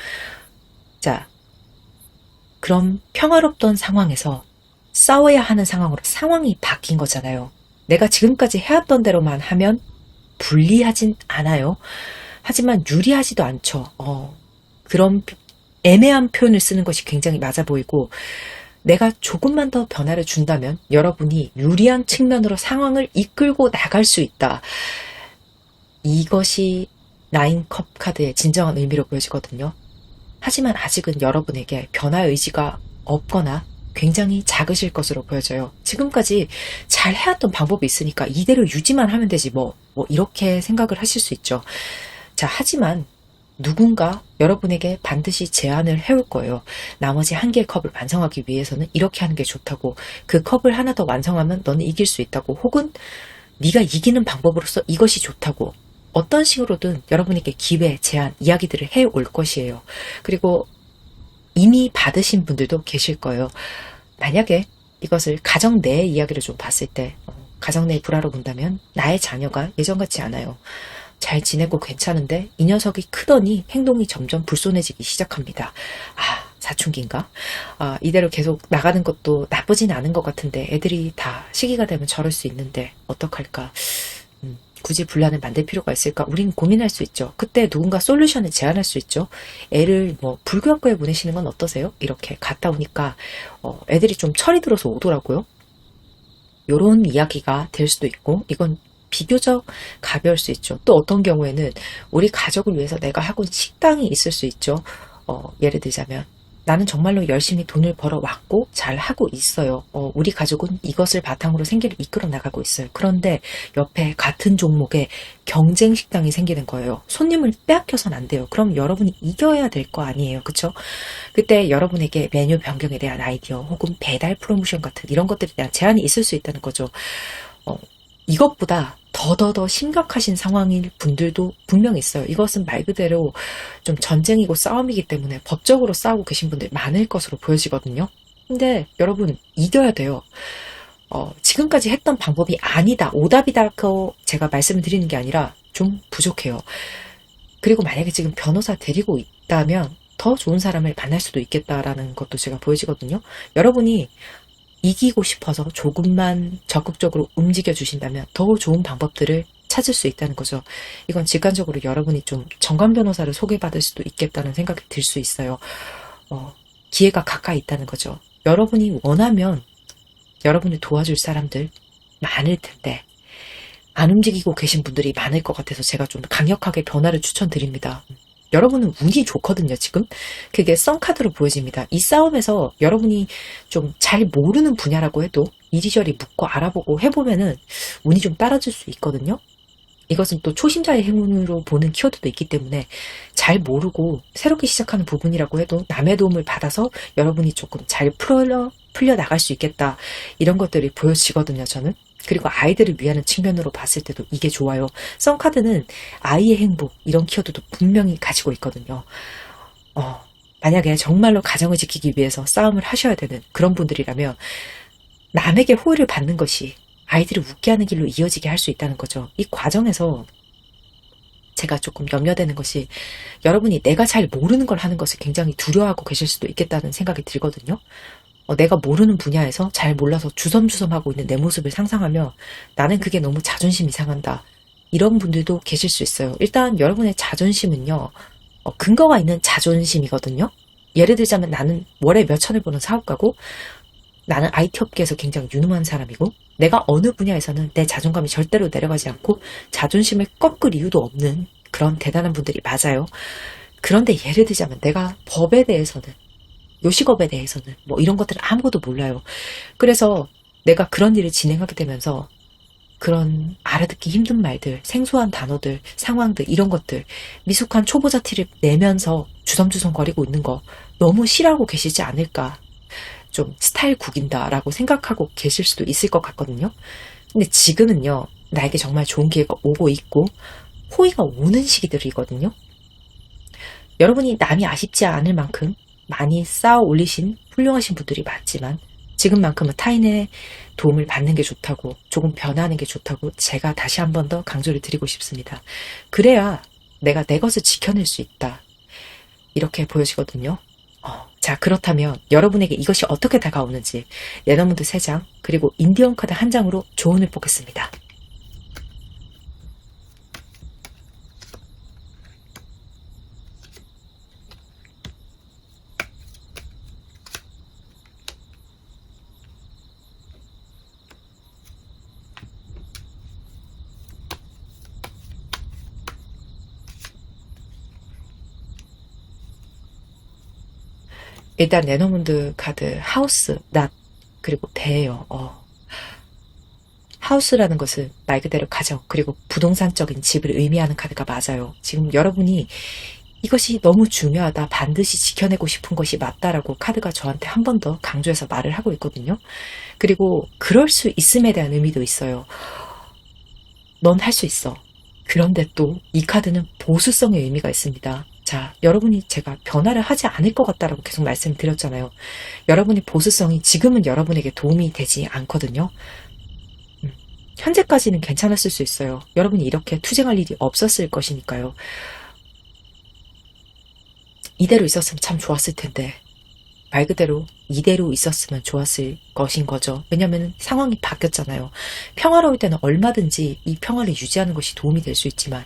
자, 그럼 평화롭던 상황에서 싸워야 하는 상황으로 상황이 바뀐 거잖아요. 내가 지금까지 해왔던 대로만 하면 불리하진 않아요. 하지만 유리하지도 않죠. 그런 애매한 표현을 쓰는 것이 굉장히 맞아 보이고 내가 조금만 더 변화를 준다면 여러분이 유리한 측면으로 상황을 이끌고 나갈 수 있다. 이것이 9컵 카드의 진정한 의미로 보여지거든요. 하지만 아직은 여러분에게 변화 의지가 없거나 굉장히 작으실 것으로 보여져요. 지금까지 잘 해왔던 방법이 있으니까 이대로 유지만 하면 되지 뭐 이렇게 생각을 하실 수 있죠. 자, 하지만 누군가 여러분에게 반드시 제안을 해올 거예요. 나머지 한 개의 컵을 완성하기 위해서는 이렇게 하는 게 좋다고, 그 컵을 하나 더 완성하면 너는 이길 수 있다고, 혹은 네가 이기는 방법으로서 이것이 좋다고, 어떤 식으로든 여러분에게 기회, 제안, 이야기들을 해올 것이에요. 그리고 이미 받으신 분들도 계실 거예요. 만약에 이것을 가정 내의 이야기를 좀 봤을 때, 가정 내의 불화로 본다면 나의 자녀가 예전 같지 않아요. 잘 지내고 괜찮은데 이 녀석이 크더니 행동이 점점 불손해지기 시작합니다. 사춘기인가? 이대로 계속 나가는 것도 나쁘진 않은 것 같은데 애들이 다 시기가 되면 저럴 수 있는데 어떡할까? 굳이 분란을 만들 필요가 있을까? 우린 고민할 수 있죠. 그때 누군가 솔루션을 제안할 수 있죠. 애를 불교학교에 보내시는 건 어떠세요? 이렇게 갔다 오니까 애들이 좀 철이 들어서 오더라고요. 요런 이야기가 될 수도 있고, 이건 비교적 가벼울 수 있죠. 또 어떤 경우에는 우리 가족을 위해서 내가 하고 있는 식당이 있을 수 있죠. 예를 들자면 나는 정말로 열심히 돈을 벌어왔고 잘 하고 있어요. 우리 가족은 이것을 바탕으로 생계를 이끌어 나가고 있어요. 그런데 옆에 같은 종목의 경쟁 식당이 생기는 거예요. 손님을 빼앗겨서는 안 돼요. 그럼 여러분이 이겨야 될 거 아니에요. 그쵸? 그때 여러분에게 메뉴 변경에 대한 아이디어 혹은 배달 프로모션 같은 이런 것들에 대한 제안이 있을 수 있다는 거죠. 이것보다 더 심각하신 상황일 분들도 분명히 있어요. 이것은 말 그대로 좀 전쟁이고 싸움이기 때문에 법적으로 싸우고 계신 분들 많을 것으로 보여지거든요. 근데 여러분 이겨야 돼요. 지금까지 했던 방법이 아니다, 오답이다고 제가 말씀을 드리는 게 아니라 좀 부족해요. 그리고 만약에 지금 변호사 데리고 있다면 더 좋은 사람을 만날 수도 있겠다라는 것도 제가 보여지거든요. 여러분이 이기고 싶어서 조금만 적극적으로 움직여 주신다면 더 좋은 방법들을 찾을 수 있다는 거죠. 이건 직관적으로 여러분이 좀 정관 변호사를 소개받을 수도 있겠다는 생각이 들 수 있어요. 기회가 가까이 있다는 거죠. 여러분이 원하면 여러분을 도와줄 사람들 많을 텐데 안 움직이고 계신 분들이 많을 것 같아서 제가 좀 강력하게 변화를 추천드립니다. 여러분은 운이 좋거든요, 지금. 그게 썬카드로 보여집니다. 이 싸움에서 여러분이 좀 잘 모르는 분야라고 해도 이리저리 묻고 알아보고 해보면은 운이 좀 따라줄 수 있거든요. 이것은 또 초심자의 행운으로 보는 키워드도 있기 때문에 잘 모르고 새롭게 시작하는 부분이라고 해도 남의 도움을 받아서 여러분이 조금 잘 풀려 나갈 수 있겠다. 이런 것들이 보여지거든요, 저는. 그리고 아이들을 위하는 측면으로 봤을 때도 이게 좋아요. 썬카드는 아이의 행복 이런 키워드도 분명히 가지고 있거든요. 만약에 정말로 가정을 지키기 위해서 싸움을 하셔야 되는 그런 분들이라면 남에게 호의를 받는 것이 아이들을 웃게 하는 길로 이어지게 할 수 있다는 거죠. 이 과정에서 제가 조금 염려되는 것이 여러분이 내가 잘 모르는 걸 하는 것을 굉장히 두려워하고 계실 수도 있겠다는 생각이 들거든요. 내가 모르는 분야에서 잘 몰라서 주섬주섬하고 있는 내 모습을 상상하며 나는 그게 너무 자존심이 상한다. 이런 분들도 계실 수 있어요. 일단 여러분의 자존심은요. 근거가 있는 자존심이거든요. 예를 들자면 나는 월에 몇 천을 버는 사업가고 나는 IT 업계에서 굉장히 유능한 사람이고 내가 어느 분야에서는 내 자존감이 절대로 내려가지 않고 자존심을 꺾을 이유도 없는 그런 대단한 분들이 맞아요. 그런데 예를 들자면 내가 법에 대해서는 요식업에 대해서는 뭐 이런 것들은 아무것도 몰라요. 그래서 내가 그런 일을 진행하게 되면서 그런 알아듣기 힘든 말들, 생소한 단어들, 상황들 이런 것들 미숙한 초보자 티를 내면서 주섬주섬 거리고 있는 거 너무 싫어하고 계시지 않을까. 좀 스타일 구긴다라고 생각하고 계실 수도 있을 것 같거든요. 근데 지금은요. 나에게 정말 좋은 기회가 오고 있고 호의가 오는 시기들이거든요. 여러분이 남이 아쉽지 않을 만큼 많이 쌓아 올리신 훌륭하신 분들이 맞지만 지금만큼은 타인의 도움을 받는 게 좋다고 조금 변하는 게 좋다고 제가 다시 한 번 더 강조를 드리고 싶습니다. 그래야 내가 내 것을 지켜낼 수 있다. 이렇게 보여지거든요. 자 그렇다면 여러분에게 이것이 어떻게 다가오는지 레너문드 3장 그리고 인디언 카드 1장으로 조언을 뽑겠습니다. 일단 레너문드 카드 하우스, 낫 그리고 배예요. 하우스라는 것은 말 그대로 가정 그리고 부동산적인 집을 의미하는 카드가 맞아요. 지금 여러분이 이것이 너무 중요하다 반드시 지켜내고 싶은 것이 맞다라고 카드가 저한테 한 번 더 강조해서 말을 하고 있거든요. 그리고 그럴 수 있음에 대한 의미도 있어요. 넌 할 수 있어. 그런데 또 이 카드는 보수성의 의미가 있습니다. 자, 여러분이 제가 변화를 하지 않을 것 같다라고 계속 말씀드렸잖아요. 여러분의 보수성이 지금은 여러분에게 도움이 되지 않거든요. 현재까지는 괜찮았을 수 있어요. 여러분이 이렇게 투쟁할 일이 없었을 것이니까요. 이대로 있었으면 참 좋았을 텐데 말 그대로 이대로 있었으면 좋았을 것인 거죠. 왜냐하면 상황이 바뀌었잖아요. 평화로울 때는 얼마든지 이 평화를 유지하는 것이 도움이 될 수 있지만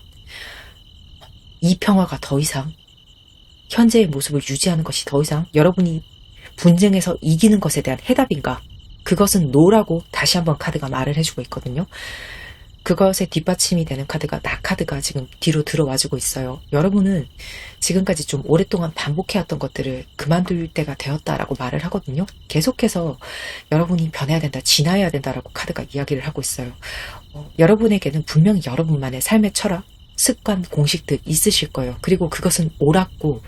이 평화가 더 이상 현재의 모습을 유지하는 것이 더 이상 여러분이 분쟁에서 이기는 것에 대한 해답인가? 그것은 노라고 다시 한번 카드가 말을 해주고 있거든요. 그것에 뒷받침이 되는 카드가 나 카드가 지금 뒤로 들어와주고 있어요. 여러분은 지금까지 좀 오랫동안 반복해왔던 것들을 그만둘 때가 되었다라고 말을 하거든요. 계속해서 여러분이 변해야 된다, 진화해야 된다라고 카드가 이야기를 하고 있어요. 여러분에게는 분명히 여러분만의 삶의 철학, 습관, 공식들 있으실 거예요. 그리고 그것은 옳았고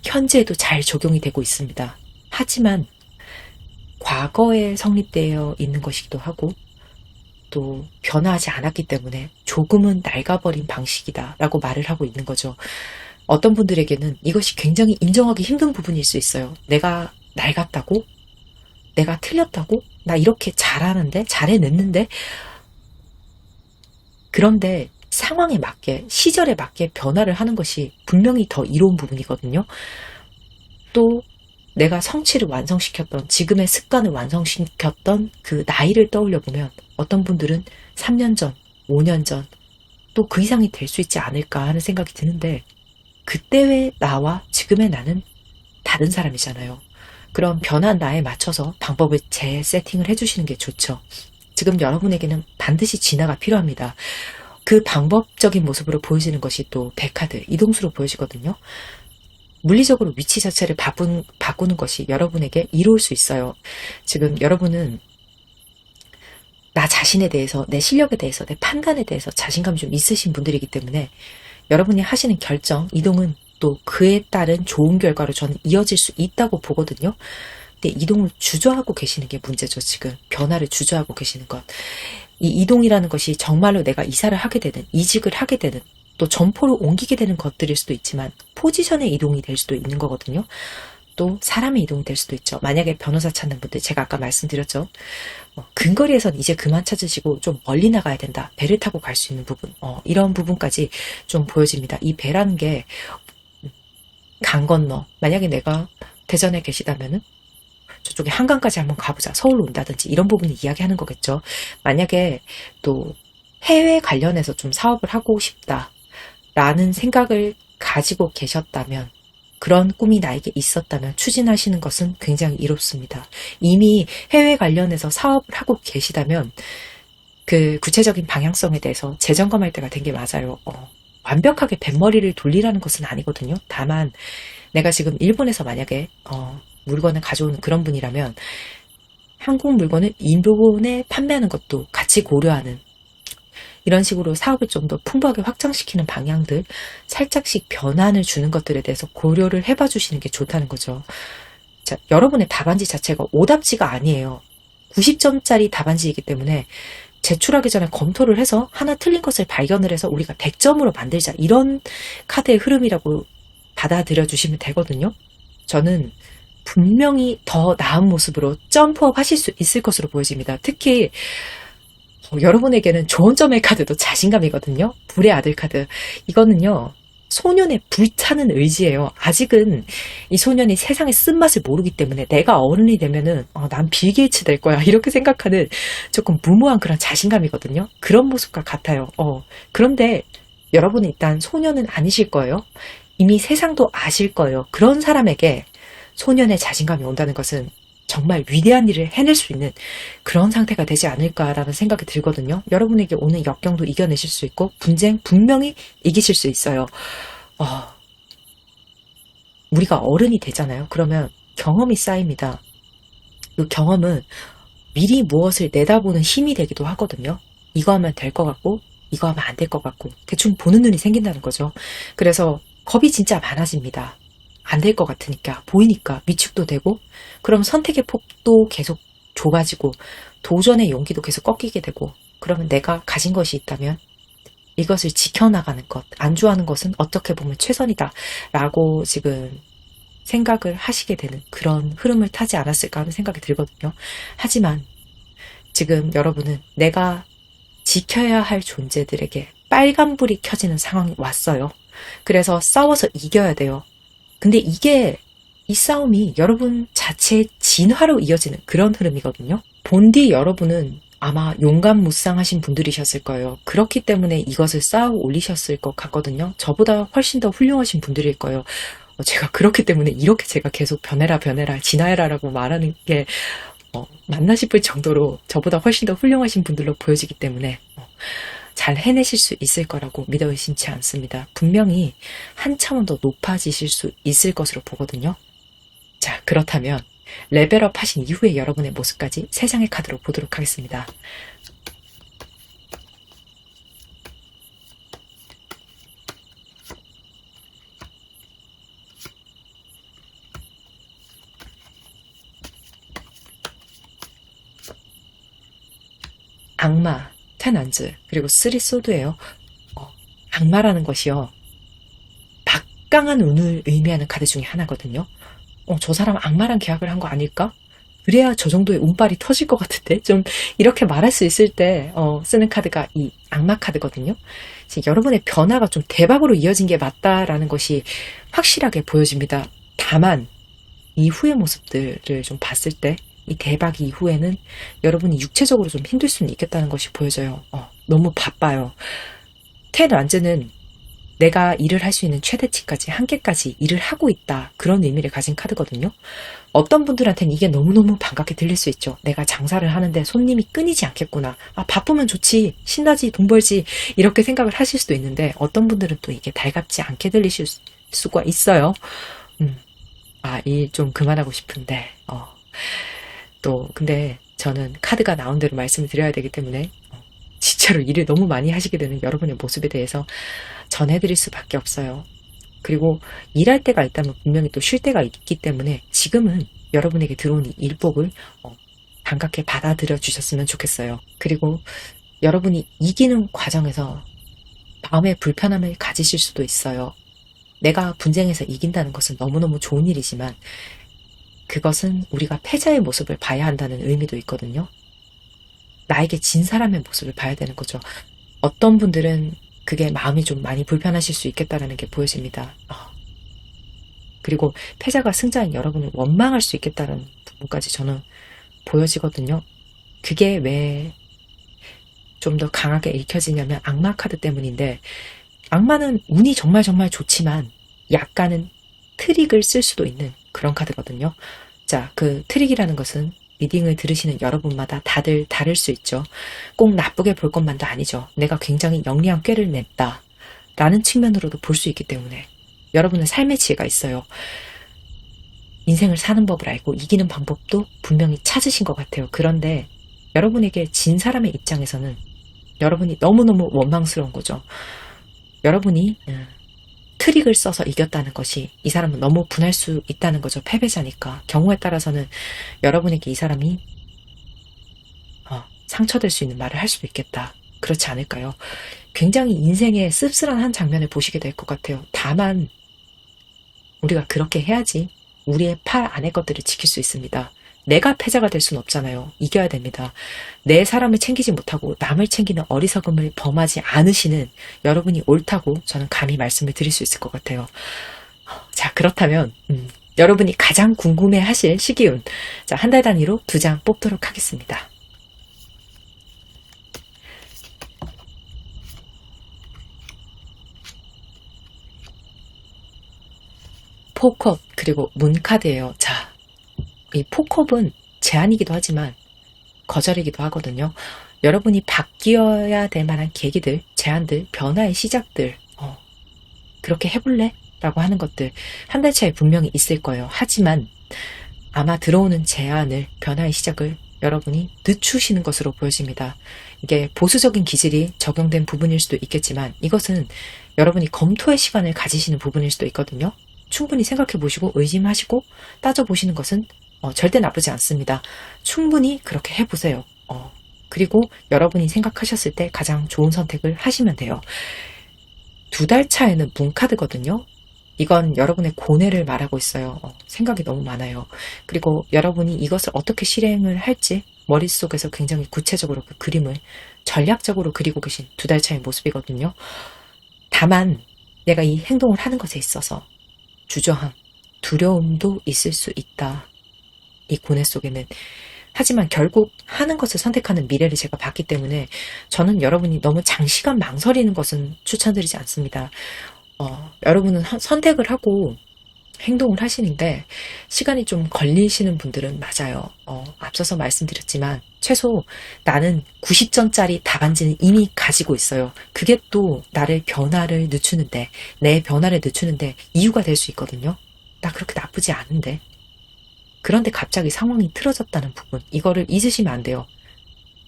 현재에도 잘 적용이 되고 있습니다. 하지만 과거에 성립되어 있는 것이기도 하고 또 변화하지 않았기 때문에 조금은 낡아버린 방식이다 라고 말을 하고 있는 거죠. 어떤 분들에게는 이것이 굉장히 인정하기 힘든 부분일 수 있어요. 내가 낡았다고? 내가 틀렸다고? 나 이렇게 잘하는데? 잘해냈는데? 그런데 상황에 맞게, 시절에 맞게 변화를 하는 것이 분명히 더 이로운 부분이거든요. 또 내가 성취를 완성시켰던, 지금의 습관을 완성시켰던 그 나이를 떠올려 보면 어떤 분들은 3년 전, 5년 전, 또 그 이상이 될 수 있지 않을까 하는 생각이 드는데 그때의 나와 지금의 나는 다른 사람이잖아요. 그럼 변한 나에 맞춰서 방법을 재세팅을 해주시는 게 좋죠. 지금 여러분에게는 반드시 진화가 필요합니다. 그 방법적인 모습으로 보여지는 것이 또 백카드, 이동수로 보여지거든요. 물리적으로 위치 자체를 바꾸는 것이 여러분에게 이로울 수 있어요. 지금 여러분은 나 자신에 대해서, 내 실력에 대해서, 내 판단에 대해서 자신감이 좀 있으신 분들이기 때문에 여러분이 하시는 결정, 이동은 또 그에 따른 좋은 결과로 저는 이어질 수 있다고 보거든요. 근데 이동을 주저하고 계시는 게 문제죠. 지금 변화를 주저하고 계시는 것. 이 이동이라는 것이 정말로 내가 이사를 하게 되는, 이직을 하게 되는, 또 점포를 옮기게 되는 것들일 수도 있지만 포지션의 이동이 될 수도 있는 거거든요. 또 사람의 이동이 될 수도 있죠. 만약에 변호사 찾는 분들, 제가 아까 말씀드렸죠. 근거리에선 이제 그만 찾으시고 좀 멀리 나가야 된다. 배를 타고 갈 수 있는 부분, 이런 부분까지 좀 보여집니다. 이 배라는 게 강 건너, 만약에 내가 대전에 계시다면은 저쪽에 한강까지 한번 가보자. 서울로 온다든지 이런 부분을 이야기하는 거겠죠. 만약에 또 해외 관련해서 좀 사업을 하고 싶다라는 생각을 가지고 계셨다면, 그런 꿈이 나에게 있었다면 추진하시는 것은 굉장히 이롭습니다. 이미 해외 관련해서 사업을 하고 계시다면 그 구체적인 방향성에 대해서 재점검할 때가 된 게 맞아요. 완벽하게 뱃머리를 돌리라는 것은 아니거든요. 다만 내가 지금 일본에서 만약에 물건을 가져오는 그런 분이라면 한국 물건을 일본에 판매하는 것도 같이 고려하는, 이런 식으로 사업을 좀 더 풍부하게 확장시키는 방향들, 살짝씩 변환을 주는 것들에 대해서 고려를 해봐 주시는 게 좋다는 거죠. 자, 여러분의 답안지 자체가 오답지가 아니에요. 90점짜리 답안지이기 때문에 제출하기 전에 검토를 해서 하나 틀린 것을 발견을 해서 우리가 100점으로 만들자, 이런 카드의 흐름이라고 받아들여 주시면 되거든요. 저는 분명히 더 나은 모습으로 점프업 하실 수 있을 것으로 보여집니다. 특히 여러분에게는 좋은 점의 카드도 자신감이거든요. 불의 아들 카드. 이거는요, 소년의 불타는 의지예요. 아직은 이 소년이 세상의 쓴맛을 모르기 때문에 내가 어른이 되면은 난 빌 게이츠 될 거야, 이렇게 생각하는 조금 무모한 그런 자신감이거든요. 그런 모습과 같아요. 그런데 여러분은 일단 소년은 아니실 거예요. 이미 세상도 아실 거예요. 그런 사람에게 소년의 자신감이 온다는 것은 정말 위대한 일을 해낼 수 있는 그런 상태가 되지 않을까라는 생각이 들거든요. 여러분에게 오는 역경도 이겨내실 수 있고 분쟁 분명히 이기실 수 있어요. 우리가 어른이 되잖아요. 그러면 경험이 쌓입니다. 이 경험은 미리 무엇을 내다보는 힘이 되기도 하거든요. 이거 하면 될 것 같고 이거 하면 안 될 것 같고 대충 보는 눈이 생긴다는 거죠. 그래서 겁이 진짜 많아집니다. 안 될 것 같으니까, 보이니까 위축도 되고, 그럼 선택의 폭도 계속 좁아지고 도전의 용기도 계속 꺾이게 되고, 그러면 내가 가진 것이 있다면 이것을 지켜나가는 것, 안주하는 것은 어떻게 보면 최선이다 라고 지금 생각을 하시게 되는 그런 흐름을 타지 않았을까 하는 생각이 들거든요. 하지만 지금 여러분은 내가 지켜야 할 존재들에게 빨간불이 켜지는 상황이 왔어요. 그래서 싸워서 이겨야 돼요. 근데 이 싸움이 여러분 자체의 진화로 이어지는 그런 흐름이거든요. 본디 여러분은 아마 용감무쌍하신 분들이셨을 거예요. 그렇기 때문에 이것을 쌓아 올리셨을 것 같거든요. 저보다 훨씬 더 훌륭하신 분들일 거예요. 제가 그렇기 때문에 이렇게 제가 계속 변해라 진화해라라고 말하는 게 맞나 싶을 정도로 저보다 훨씬 더 훌륭하신 분들로 보여지기 때문에 잘 해내실 수 있을 거라고 믿어 의심치 않습니다. 분명히 한 차원 더 높아지실 수 있을 것으로 보거든요. 자, 그렇다면 레벨업 하신 이후에 여러분의 모습까지 3장의 카드로 보도록 하겠습니다. 악마, 텐안즈, 그리고 3소드예요. 악마라는 것이요, 막강한 운을 의미하는 카드 중에 하나거든요. 저 사람 악마랑 계약을 한 거 아닐까? 그래야 저 정도의 운빨이 터질 것 같은데, 좀 이렇게 말할 수 있을 때 쓰는 카드가 이 악마 카드거든요. 여러분의 변화가 좀 대박으로 이어진 게 맞다라는 것이 확실하게 보여집니다. 다만 이후의 모습들을 좀 봤을 때 이 대박 이후에는 여러분이 육체적으로 좀 힘들 수는 있겠다는 것이 보여져요. 너무 바빠요. 텐완즈는 내가 일을 할 수 있는 최대치까지, 한계까지 일을 하고 있다, 그런 의미를 가진 카드거든요. 어떤 분들한테는 이게 너무너무 반갑게 들릴 수 있죠. 내가 장사를 하는데 손님이 끊이지 않겠구나, 바쁘면 좋지, 신나지, 돈 벌지, 이렇게 생각을 하실 수도 있는데, 어떤 분들은 또 이게 달갑지 않게 들리실 수가 있어요. 일 좀 그만하고 싶은데 또 근데 저는 카드가 나온 대로 말씀을 드려야 되기 때문에 진짜로 일을 너무 많이 하시게 되는 여러분의 모습에 대해서 전해드릴 수밖에 없어요. 그리고 일할 때가 있다면 분명히 또 쉴 때가 있기 때문에 지금은 여러분에게 들어온 이 일복을 반갑게 받아들여 주셨으면 좋겠어요. 그리고 여러분이 이기는 과정에서 마음의 불편함을 가지실 수도 있어요. 내가 분쟁에서 이긴다는 것은 너무너무 좋은 일이지만 그것은 우리가 패자의 모습을 봐야 한다는 의미도 있거든요. 나에게 진 사람의 모습을 봐야 되는 거죠. 어떤 분들은 그게 마음이 좀 많이 불편하실 수 있겠다는 게 보여집니다. 그리고 패자가 승자인 여러분을 원망할 수 있겠다는 부분까지 저는 보여지거든요. 그게 왜 좀 더 강하게 읽혀지냐면 악마 카드 때문인데, 악마는 운이 정말 정말 좋지만 약간은 트릭을 쓸 수도 있는 그런 카드거든요. 자, 그 트릭이라는 것은 리딩을 들으시는 여러분마다 다들 다를 수 있죠. 꼭 나쁘게 볼 것만도 아니죠. 내가 굉장히 영리한 꾀를 냈다 라는 측면으로도 볼 수 있기 때문에 여러분은 삶의 지혜가 있어요. 인생을 사는 법을 알고 이기는 방법도 분명히 찾으신 것 같아요. 그런데 여러분에게 진 사람의 입장에서는 여러분이 너무너무 원망스러운 거죠. 여러분이 트릭을 써서 이겼다는 것이 이 사람은 너무 분할 수 있다는 거죠. 패배자니까. 경우에 따라서는 여러분에게 이 사람이 상처될 수 있는 말을 할 수도 있겠다. 그렇지 않을까요? 굉장히 인생의 씁쓸한 한 장면을 보시게 될 것 같아요. 다만 우리가 그렇게 해야지 우리의 팔 안의 것들을 지킬 수 있습니다. 내가 패자가 될 수는 없잖아요. 이겨야 됩니다. 내 사람을 챙기지 못하고 남을 챙기는 어리석음을 범하지 않으시는 여러분이 옳다고 저는 감히 말씀을 드릴 수 있을 것 같아요. 자, 그렇다면 여러분이 가장 궁금해하실 시기운, 자, 한 달 단위로 2장 뽑도록 하겠습니다. 포컵 그리고 문카드예요. 자, 이 포컵은 제안이기도 하지만 거절이기도 하거든요. 여러분이 바뀌어야 될 만한 계기들, 제안들, 변화의 시작들, 그렇게 해볼래? 라고 하는 것들 한 달 차에 분명히 있을 거예요. 하지만 아마 들어오는 제안을, 변화의 시작을 여러분이 늦추시는 것으로 보여집니다. 이게 보수적인 기질이 적용된 부분일 수도 있겠지만 이것은 여러분이 검토의 시간을 가지시는 부분일 수도 있거든요. 충분히 생각해 보시고 의심하시고 따져보시는 것은 절대 나쁘지 않습니다. 충분히 그렇게 해보세요. 그리고 여러분이 생각하셨을 때 가장 좋은 선택을 하시면 돼요. 2달 차에는 문카드거든요. 이건 여러분의 고뇌를 말하고 있어요. 생각이 너무 많아요. 그리고 여러분이 이것을 어떻게 실행을 할지 머릿속에서 굉장히 구체적으로 그 그림을 전략적으로 그리고 계신 2달 차의 모습이거든요. 다만 내가 이 행동을 하는 것에 있어서 주저함, 두려움도 있을 수 있다. 이 고뇌 속에는. 하지만 결국 하는 것을 선택하는 미래를 제가 봤기 때문에 저는 여러분이 너무 장시간 망설이는 것은 추천드리지 않습니다. 여러분은 선택을 하고 행동을 하시는데 시간이 좀 걸리시는 분들은 맞아요. 앞서서 말씀드렸지만 최소 나는 90점짜리 답안지는 이미 가지고 있어요. 그게 또 나를 변화를 늦추는데, 내 변화를 늦추는데 이유가 될 수 있거든요. 나 그렇게 나쁘지 않은데. 그런데 갑자기 상황이 틀어졌다는 부분, 이거를 잊으시면 안 돼요.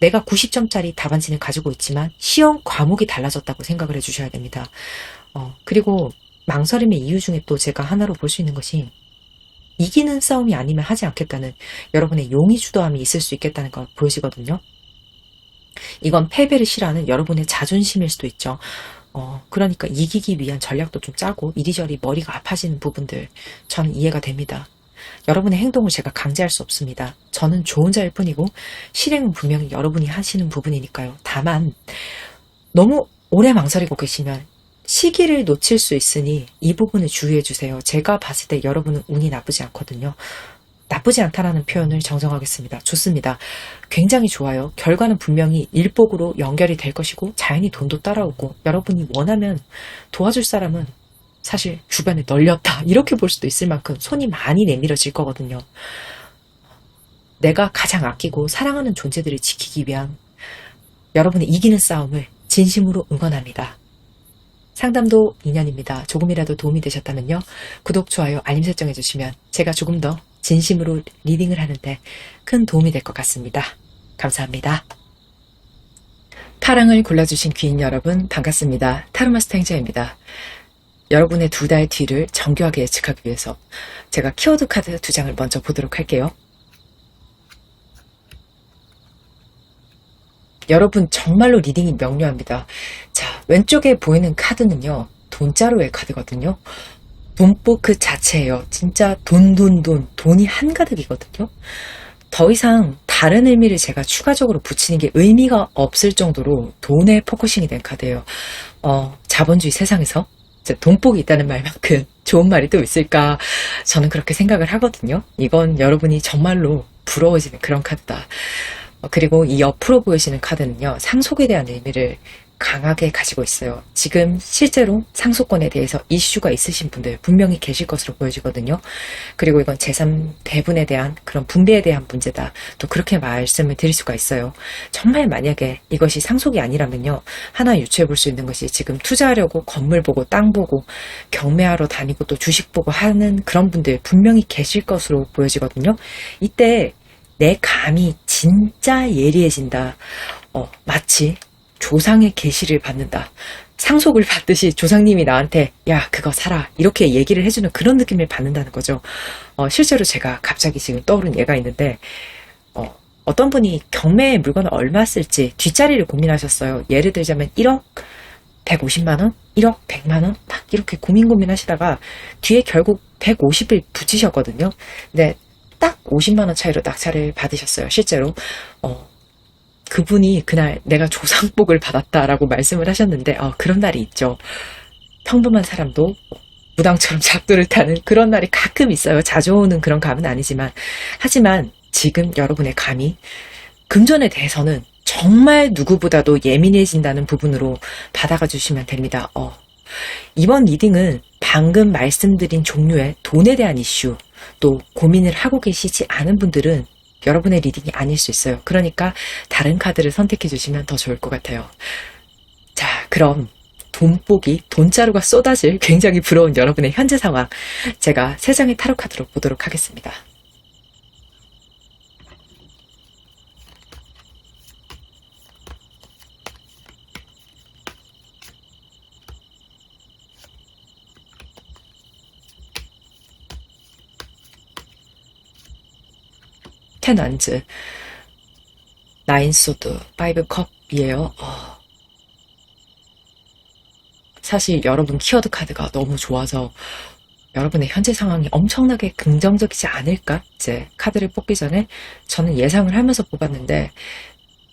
내가 90점짜리 답안지는 가지고 있지만 시험 과목이 달라졌다고 생각을 해주셔야 됩니다. 그리고 망설임의 이유 중에 또 제가 하나로 볼 수 있는 것이 이기는 싸움이 아니면 하지 않겠다는 여러분의 용의주도함이 있을 수 있겠다는 걸 보여지거든요. 이건 패배를 싫어하는 여러분의 자존심일 수도 있죠. 그러니까 이기기 위한 전략도 좀 짜고 이리저리 머리가 아파지는 부분들 저는 이해가 됩니다. 여러분의 행동을 제가 강제할 수 없습니다. 저는 조언자일 뿐이고 실행은 분명히 여러분이 하시는 부분이니까요. 다만 너무 오래 망설이고 계시면 시기를 놓칠 수 있으니 이 부분을 주의해 주세요. 제가 봤을 때 여러분은 운이 나쁘지 않거든요. 나쁘지 않다라는 표현을 정정하겠습니다. 좋습니다. 굉장히 좋아요. 결과는 분명히 일복으로 연결이 될 것이고 자연히 돈도 따라오고 여러분이 원하면 도와줄 사람은 사실 주변에 널렸다 이렇게 볼 수도 있을 만큼 손이 많이 내밀어질 거거든요. 내가 가장 아끼고 사랑하는 존재들을 지키기 위한 여러분의 이기는 싸움을 진심으로 응원합니다. 상담도 2년입니다. 조금이라도 도움이 되셨다면요. 구독, 좋아요, 알림 설정해 주시면 제가 조금 더 진심으로 리딩을 하는데 큰 도움이 될 것 같습니다. 감사합니다. 파랑을 골라주신 귀인 여러분 반갑습니다. 타로마스터 행자입니다. 여러분의 2달 뒤를 정교하게 예측하기 위해서 제가 키워드 카드 2장을 먼저 보도록 할게요. 여러분 정말로 리딩이 명료합니다. 자, 왼쪽에 보이는 카드는요. 돈자루의 카드거든요. 돈복 그 자체예요. 진짜 돈이 한가득이거든요. 더 이상 다른 의미를 제가 추가적으로 붙이는 게 의미가 없을 정도로 돈에 포커싱이 된 카드예요. 자본주의 세상에서 돈복이 있다는 말만큼 좋은 말이 또 있을까? 저는 그렇게 생각을 하거든요. 이건 여러분이 정말로 부러워지는 그런 카드다. 그리고 이 옆으로 보이시는 카드는요, 상속에 대한 의미를 강하게 가지고 있어요. 지금 실제로 상속권에 대해서 이슈가 있으신 분들 분명히 계실 것으로 보여지거든요. 그리고 이건 재산 배분에 대한 그런 분배에 대한 문제다. 또 그렇게 말씀을 드릴 수가 있어요. 정말 만약에 이것이 상속이 아니라면요. 하나 유추해 볼 수 있는 것이 지금 투자하려고 건물 보고 땅 보고 경매하러 다니고 또 주식 보고 하는 그런 분들 분명히 계실 것으로 보여지거든요. 이때 내 감이 진짜 예리해진다. 마치 조상의 계시를 받는다. 상속을 받듯이 조상님이 나한테 야 그거 사라 이렇게 얘기를 해주는 그런 느낌을 받는다는 거죠. 실제로 제가 갑자기 지금 떠오른 예가 있는데 어떤 분이 경매에 물건을 얼마 쓸지 뒷자리를 고민하셨어요. 예를 들자면 1억 150만 원, 1억 100만 원 막 이렇게 고민하시다가 뒤에 결국 150을 붙이셨거든요. 근데 딱 50만 원 차이로 낙찰을 받으셨어요. 실제로 그분이 그날 내가 조상복을 받았다라고 말씀을 하셨는데 그런 날이 있죠. 평범한 사람도 무당처럼 작두를 타는 그런 날이 가끔 있어요. 자주 오는 그런 감은 아니지만 하지만 지금 여러분의 감이 금전에 대해서는 정말 누구보다도 예민해진다는 부분으로 받아가 주시면 됩니다. 이번 리딩은 방금 말씀드린 종류의 돈에 대한 이슈 또 고민을 하고 계시지 않은 분들은 여러분의 리딩이 아닐 수 있어요. 그러니까 다른 카드를 선택해 주시면 더 좋을 것 같아요. 자, 그럼 돈복이 돈자루가 쏟아질 굉장히 부러운 여러분의 현재 상황 제가 세 장의 타로 카드로 보도록 하겠습니다. 텐 원즈, 나인 소드, 파이브 컵이에요. 사실 여러분 키워드 카드가 너무 좋아서 여러분의 현재 상황이 엄청나게 긍정적이지 않을까? 이제 카드를 뽑기 전에 저는 예상을 하면서 뽑았는데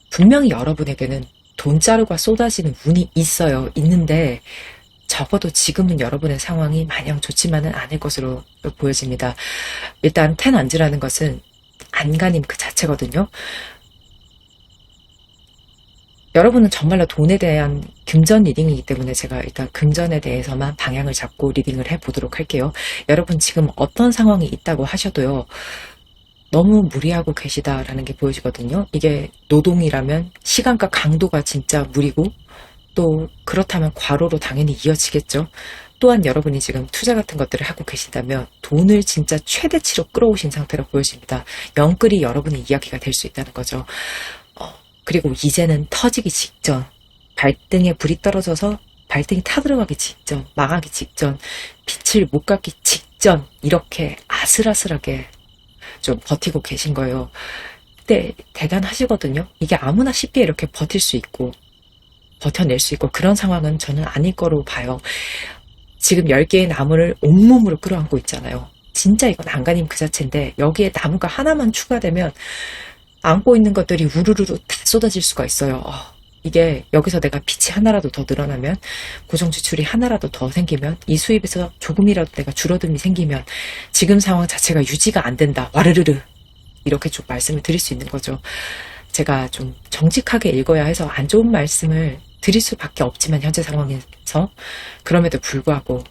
분명히 여러분에게는 돈자루가 쏟아지는 운이 있어요. 있는데 적어도 지금은 여러분의 상황이 마냥 좋지만은 않을 것으로 보여집니다. 일단 텐 원즈라는 것은 안간힘 그 자체거든요. 여러분은 정말로 돈에 대한 금전 리딩이기 때문에 제가 일단 금전에 대해서만 방향을 잡고 리딩을 해보도록 할게요. 여러분 지금 어떤 상황이 있다고 하셔도요. 너무 무리하고 계시다라는 게 보여지거든요. 이게 노동이라면 시간과 강도가 진짜 무리고 또 그렇다면 과로로 당연히 이어지겠죠. 또한 여러분이 지금 투자 같은 것들을 하고 계신다면 돈을 진짜 최대치로 끌어오신 상태로 보여집니다. 영끌이 여러분의 이야기가 될 수 있다는 거죠. 그리고 이제는 터지기 직전, 발등에 불이 떨어져서 발등이 타들어가기 직전, 망하기 직전, 빛을 못 갖기 직전 이렇게 아슬아슬하게 좀 버티고 계신 거예요. 근데 대단하시거든요. 이게 아무나 쉽게 이렇게 버틸 수 있고 버텨낼 수 있고 그런 상황은 저는 아닐 거로 봐요. 지금 10개의 나무를 온몸으로 끌어안고 있잖아요. 진짜 이건 안간힘 그 자체인데 여기에 나무가 하나만 추가되면 안고 있는 것들이 우르르르 다 쏟아질 수가 있어요. 이게 여기서 내가 빚이 하나라도 더 늘어나면 고정지출이 하나라도 더 생기면 이 수입에서 조금이라도 내가 줄어듦이 생기면 지금 상황 자체가 유지가 안 된다. 와르르르 이렇게 좀 말씀을 드릴 수 있는 거죠. 제가 좀 정직하게 읽어야 해서 안 좋은 말씀을 드릴 수밖에 없지만 현재 상황에서 그럼에도 불구하고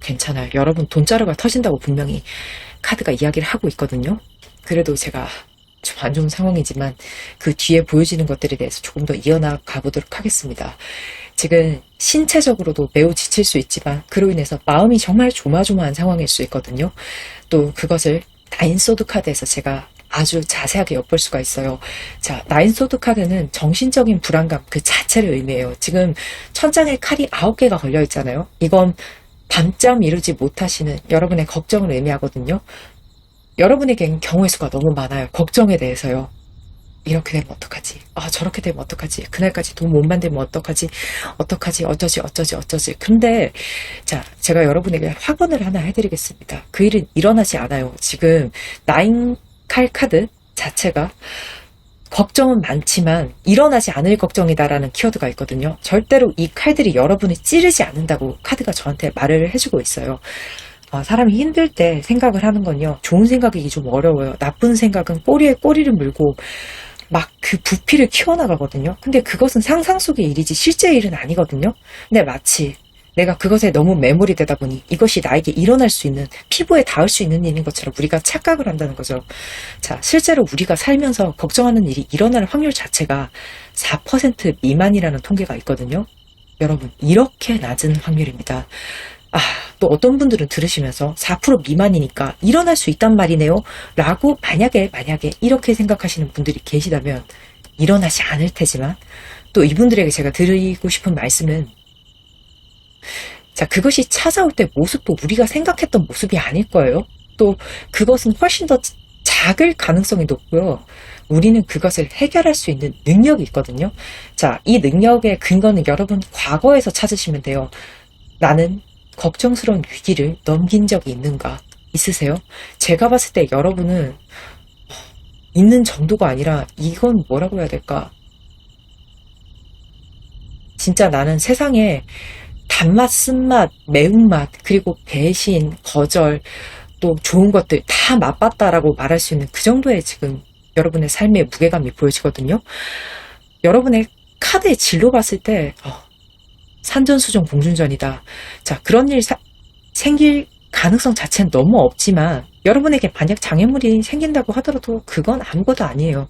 괜찮아요. 여러분 돈자루가 터진다고 분명히 카드가 이야기를 하고 있거든요. 그래도 제가 좀 안 좋은 상황이지만 그 뒤에 보여지는 것들에 대해서 조금 더 이어나가 보도록 하겠습니다. 지금 신체적으로도 매우 지칠 수 있지만 그로 인해서 마음이 정말 조마조마한 상황일 수 있거든요. 또 그것을 나인소드 카드에서 제가 아주 자세하게 엿볼 수가 있어요. 자, 나인소드 카드는 정신적인 불안감 그 자체를 의미해요. 지금 천장에 칼이 9개가 걸려 있잖아요. 이건 밤잠 이루지 못하시는 여러분의 걱정을 의미하거든요. 여러분에겐 경우의 수가 너무 많아요. 걱정에 대해서요. 이렇게 되면 어떡하지? 아, 저렇게 되면 어떡하지? 그날까지 돈 못 만들면 어떡하지? 어떡하지? 어쩌지? 근데, 자, 제가 여러분에게 확언을 하나 해드리겠습니다. 그 일은 일어나지 않아요. 지금, 나인칼 카드 자체가 걱정은 많지만 일어나지 않을 걱정이다라는 키워드가 있거든요. 절대로 이 칼들이 여러분을 찌르지 않는다고 카드가 저한테 말을 해주고 있어요. 사람이 힘들 때 생각을 하는 건요, 좋은 생각이기 좀 어려워요. 나쁜 생각은 꼬리에 꼬리를 물고 막 그 부피를 키워나가거든요. 근데 그것은 상상 속의 일이지 실제 일은 아니거든요. 근데 마치 내가 그것에 너무 매몰이 되다 보니 이것이 나에게 일어날 수 있는, 피부에 닿을 수 있는 일인 것처럼 우리가 착각을 한다는 거죠. 자, 실제로 우리가 살면서 걱정하는 일이 일어날 확률 자체가 4% 미만이라는 통계가 있거든요. 여러분, 이렇게 낮은 확률입니다. 또 어떤 분들은 들으시면서 4% 미만이니까 일어날 수 있단 말이네요 라고 만약에 이렇게 생각하시는 분들이 계시다면 일어나지 않을 테지만, 또 이분들에게 제가 드리고 싶은 말씀은, 자, 그것이 찾아올 때 모습도 우리가 생각했던 모습이 아닐 거예요. 또 그것은 훨씬 더 작을 가능성이 높고요. 우리는 그것을 해결할 수 있는 능력이 있거든요. 자, 이 능력의 근거는 여러분 과거에서 찾으시면 돼요. 나는 걱정스러운 위기를 넘긴 적이 있는가? 있으세요? 제가 봤을 때 여러분은 있는 정도가 아니라, 이건 뭐라고 해야 될까? 진짜 나는 세상에 단맛, 쓴맛, 매운맛, 그리고 배신, 거절, 또 좋은 것들 다 맛봤다라고 말할 수 있는 그 정도의 지금 여러분의 삶의 무게감이 보여지거든요. 여러분의 카드의 질로 봤을 때 산전수전 공중전이다. 자, 그런 일 생길 가능성 자체는 너무 없지만, 여러분에게 만약 장애물이 생긴다고 하더라도 그건 아무것도 아니에요.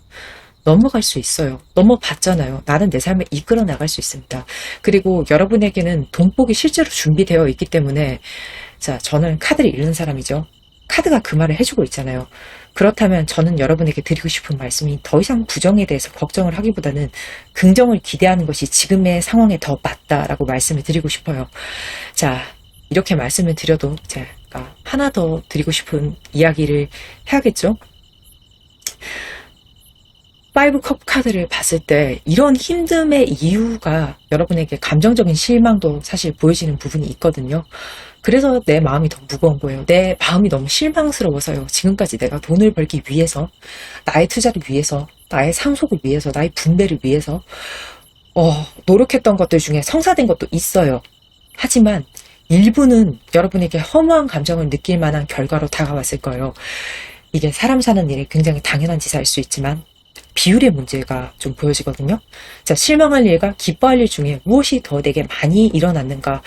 넘어갈 수 있어요. 넘어봤잖아요. 나는 내 삶을 이끌어 나갈 수 있습니다. 그리고 여러분에게는 돈복이 실제로 준비되어 있기 때문에, 자, 저는 카드를 읽는 사람이죠. 카드가 그 말을 해주고 있잖아요. 그렇다면 저는 여러분에게 드리고 싶은 말씀이, 더 이상 부정에 대해서 걱정을 하기보다는 긍정을 기대하는 것이 지금의 상황에 더 맞다라고 말씀을 드리고 싶어요. 자, 이렇게 말씀을 드려도 제가 하나 더 드리고 싶은 이야기를 해야겠죠? 5컵 카드를 봤을 때 이런 힘듦의 이유가 여러분에게 감정적인 실망도 사실 보여지는 부분이 있거든요. 그래서 내 마음이 더 무거운 거예요. 내 마음이 너무 실망스러워서요. 지금까지 내가 돈을 벌기 위해서, 나의 투자를 위해서, 나의 상속을 위해서, 나의 분배를 위해서 노력했던 것들 중에 성사된 것도 있어요. 하지만 일부는 여러분에게 허무한 감정을 느낄 만한 결과로 다가왔을 거예요. 이게 사람 사는 일에 굉장히 당연한 지사일 수 있지만 비율의 문제가 좀 보여지거든요. 자, 실망할 일과 기뻐할 일 중에 무엇이 더 내게 많이 일어났는가?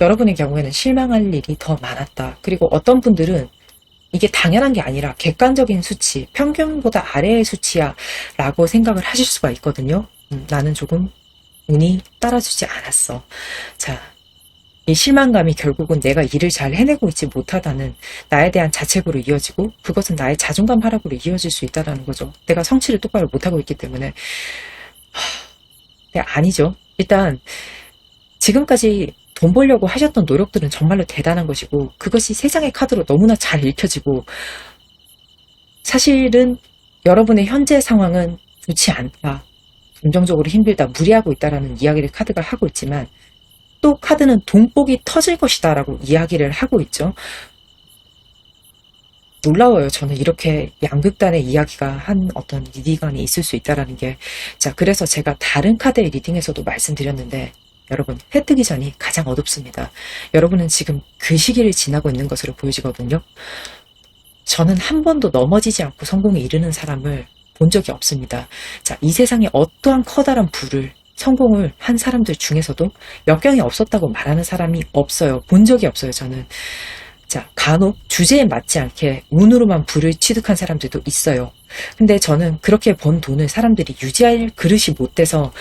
여러분의 경우에는 실망할 일이 더 많았다. 그리고 어떤 분들은 이게 당연한 게 아니라 객관적인 수치, 평균보다 아래의 수치야 라고 생각을 하실 수가 있거든요. 나는 조금 운이 따라주지 않았어. 자, 이 실망감이 결국은 내가 일을 잘 해내고 있지 못하다는 나에 대한 자책으로 이어지고, 그것은 나의 자존감 하락으로 이어질 수 있다는 거죠. 내가 성취를 똑바로 못하고 있기 때문에. 네, 아니죠. 일단 지금까지 돈 벌려고 하셨던 노력들은 정말로 대단한 것이고, 그것이 세상의 카드로 너무나 잘 읽혀지고, 사실은 여러분의 현재 상황은 좋지 않다, 감정적으로 힘들다, 무리하고 있다라는 이야기를 카드가 하고 있지만, 또 카드는 돈복이 터질 것이다 라고 이야기를 하고 있죠. 놀라워요. 저는 이렇게 양극단의 이야기가 한 어떤 리딩관이 있을 수 있다는 게. 자, 그래서 제가 다른 카드의 리딩에서도 말씀드렸는데, 여러분, 해 뜨기 전이 가장 어둡습니다. 여러분은 지금 그 시기를 지나고 있는 것으로 보여지거든요. 저는 한 번도 넘어지지 않고 성공에 이르는 사람을 본 적이 없습니다. 자, 이 세상에 어떠한 커다란 부를, 성공을 한 사람들 중에서도 역경이 없었다고 말하는 사람이 없어요. 본 적이 없어요, 저는. 자, 간혹 주제에 맞지 않게 운으로만 부를 취득한 사람들도 있어요. 근데 저는 그렇게 번 돈을 사람들이 유지할 그릇이 못 돼서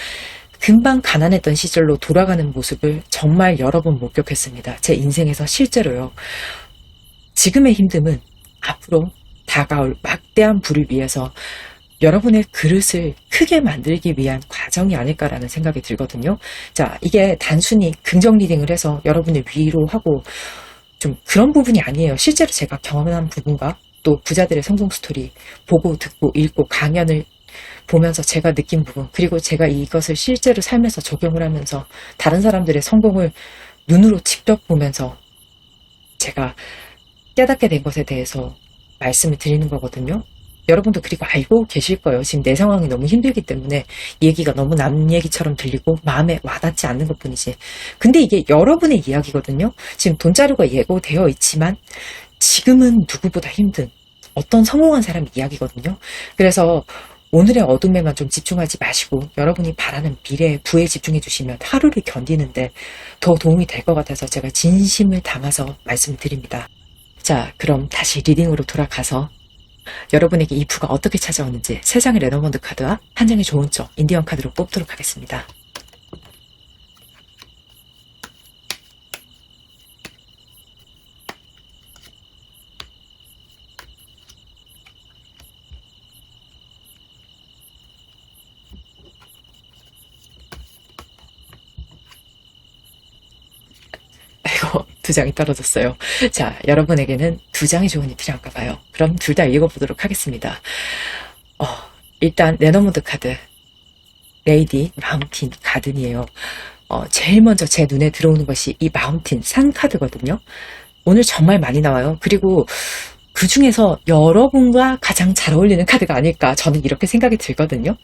금방 가난했던 시절로 돌아가는 모습을 정말 여러 번 목격했습니다. 제 인생에서 실제로요. 지금의 힘듦은 앞으로 다가올 막대한 부를 위해서 여러분의 그릇을 크게 만들기 위한 과정이 아닐까라는 생각이 들거든요. 자, 이게 단순히 긍정 리딩을 해서 여러분을 위로하고 좀 그런 부분이 아니에요. 실제로 제가 경험한 부분과 또 부자들의 성공 스토리 보고 듣고 읽고 강연을 보면서 제가 느낀 부분, 그리고 제가 이것을 실제로 삶에서 적용을 하면서 다른 사람들의 성공을 눈으로 직접 보면서 제가 깨닫게 된 것에 대해서 말씀을 드리는 거거든요. 여러분도 그리고 알고 계실 거예요. 지금 내 상황이 너무 힘들기 때문에 얘기가 너무 남 얘기처럼 들리고 마음에 와닿지 않는 것뿐이지. 근데 이게 여러분의 이야기거든요. 지금 돈자료가 예고되어 있지만 지금은 누구보다 힘든 어떤 성공한 사람 이야기거든요. 그래서 오늘의 어둠에만 좀 집중하지 마시고 여러분이 바라는 미래의 부에 집중해 주시면 하루를 견디는데 더 도움이 될 것 같아서 제가 진심을 담아서 말씀드립니다. 자, 그럼 다시 리딩으로 돌아가서 여러분에게 이 부가 어떻게 찾아오는지 3장의 레너먼드 카드와 한 장의 좋은 쪽 인디언 카드로 뽑도록 하겠습니다. 아이고, 2장이 떨어졌어요. 자, 여러분에게는 2장의 조언이 필요한가 봐요. 그럼 둘 다 읽어보도록 하겠습니다. 일단 레너먼드 카드 레이디 마운틴 가든이에요. 제일 먼저 제 눈에 들어오는 것이 이 마운틴 산 카드거든요. 오늘 정말 많이 나와요. 그리고 그 중에서 여러분과 가장 잘 어울리는 카드가 아닐까 저는 이렇게 생각이 들거든요.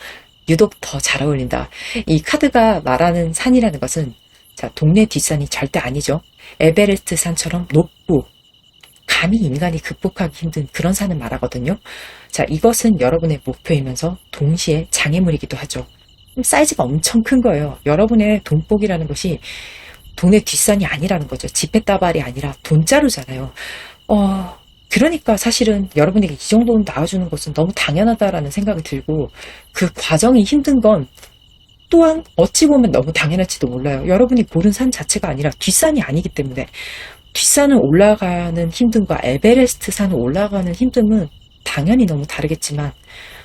유독 더 잘 어울린다. 이 카드가 말하는 산이라는 것은 자, 동네 뒷산이 절대 아니죠. 에베레스트 산처럼 높고 감히 인간이 극복하기 힘든 그런 산을 말하거든요. 자, 이것은 여러분의 목표이면서 동시에 장애물이기도 하죠. 사이즈가 엄청 큰 거예요. 여러분의 돈복이라는 것이 동네 뒷산이 아니라는 거죠. 지폐다발이 아니라 돈자루잖아요. 그러니까 사실은 여러분에게 이 정도는 나와주는 것은 너무 당연하다라는 생각이 들고 그 과정이 힘든 건 또한 어찌 보면 너무 당연할지도 몰라요. 여러분이 고른 산 자체가 아니라 뒷산이 아니기 때문에 뒷산을 올라가는 힘듦과 에베레스트 산을 올라가는 힘듦은 당연히 너무 다르겠지만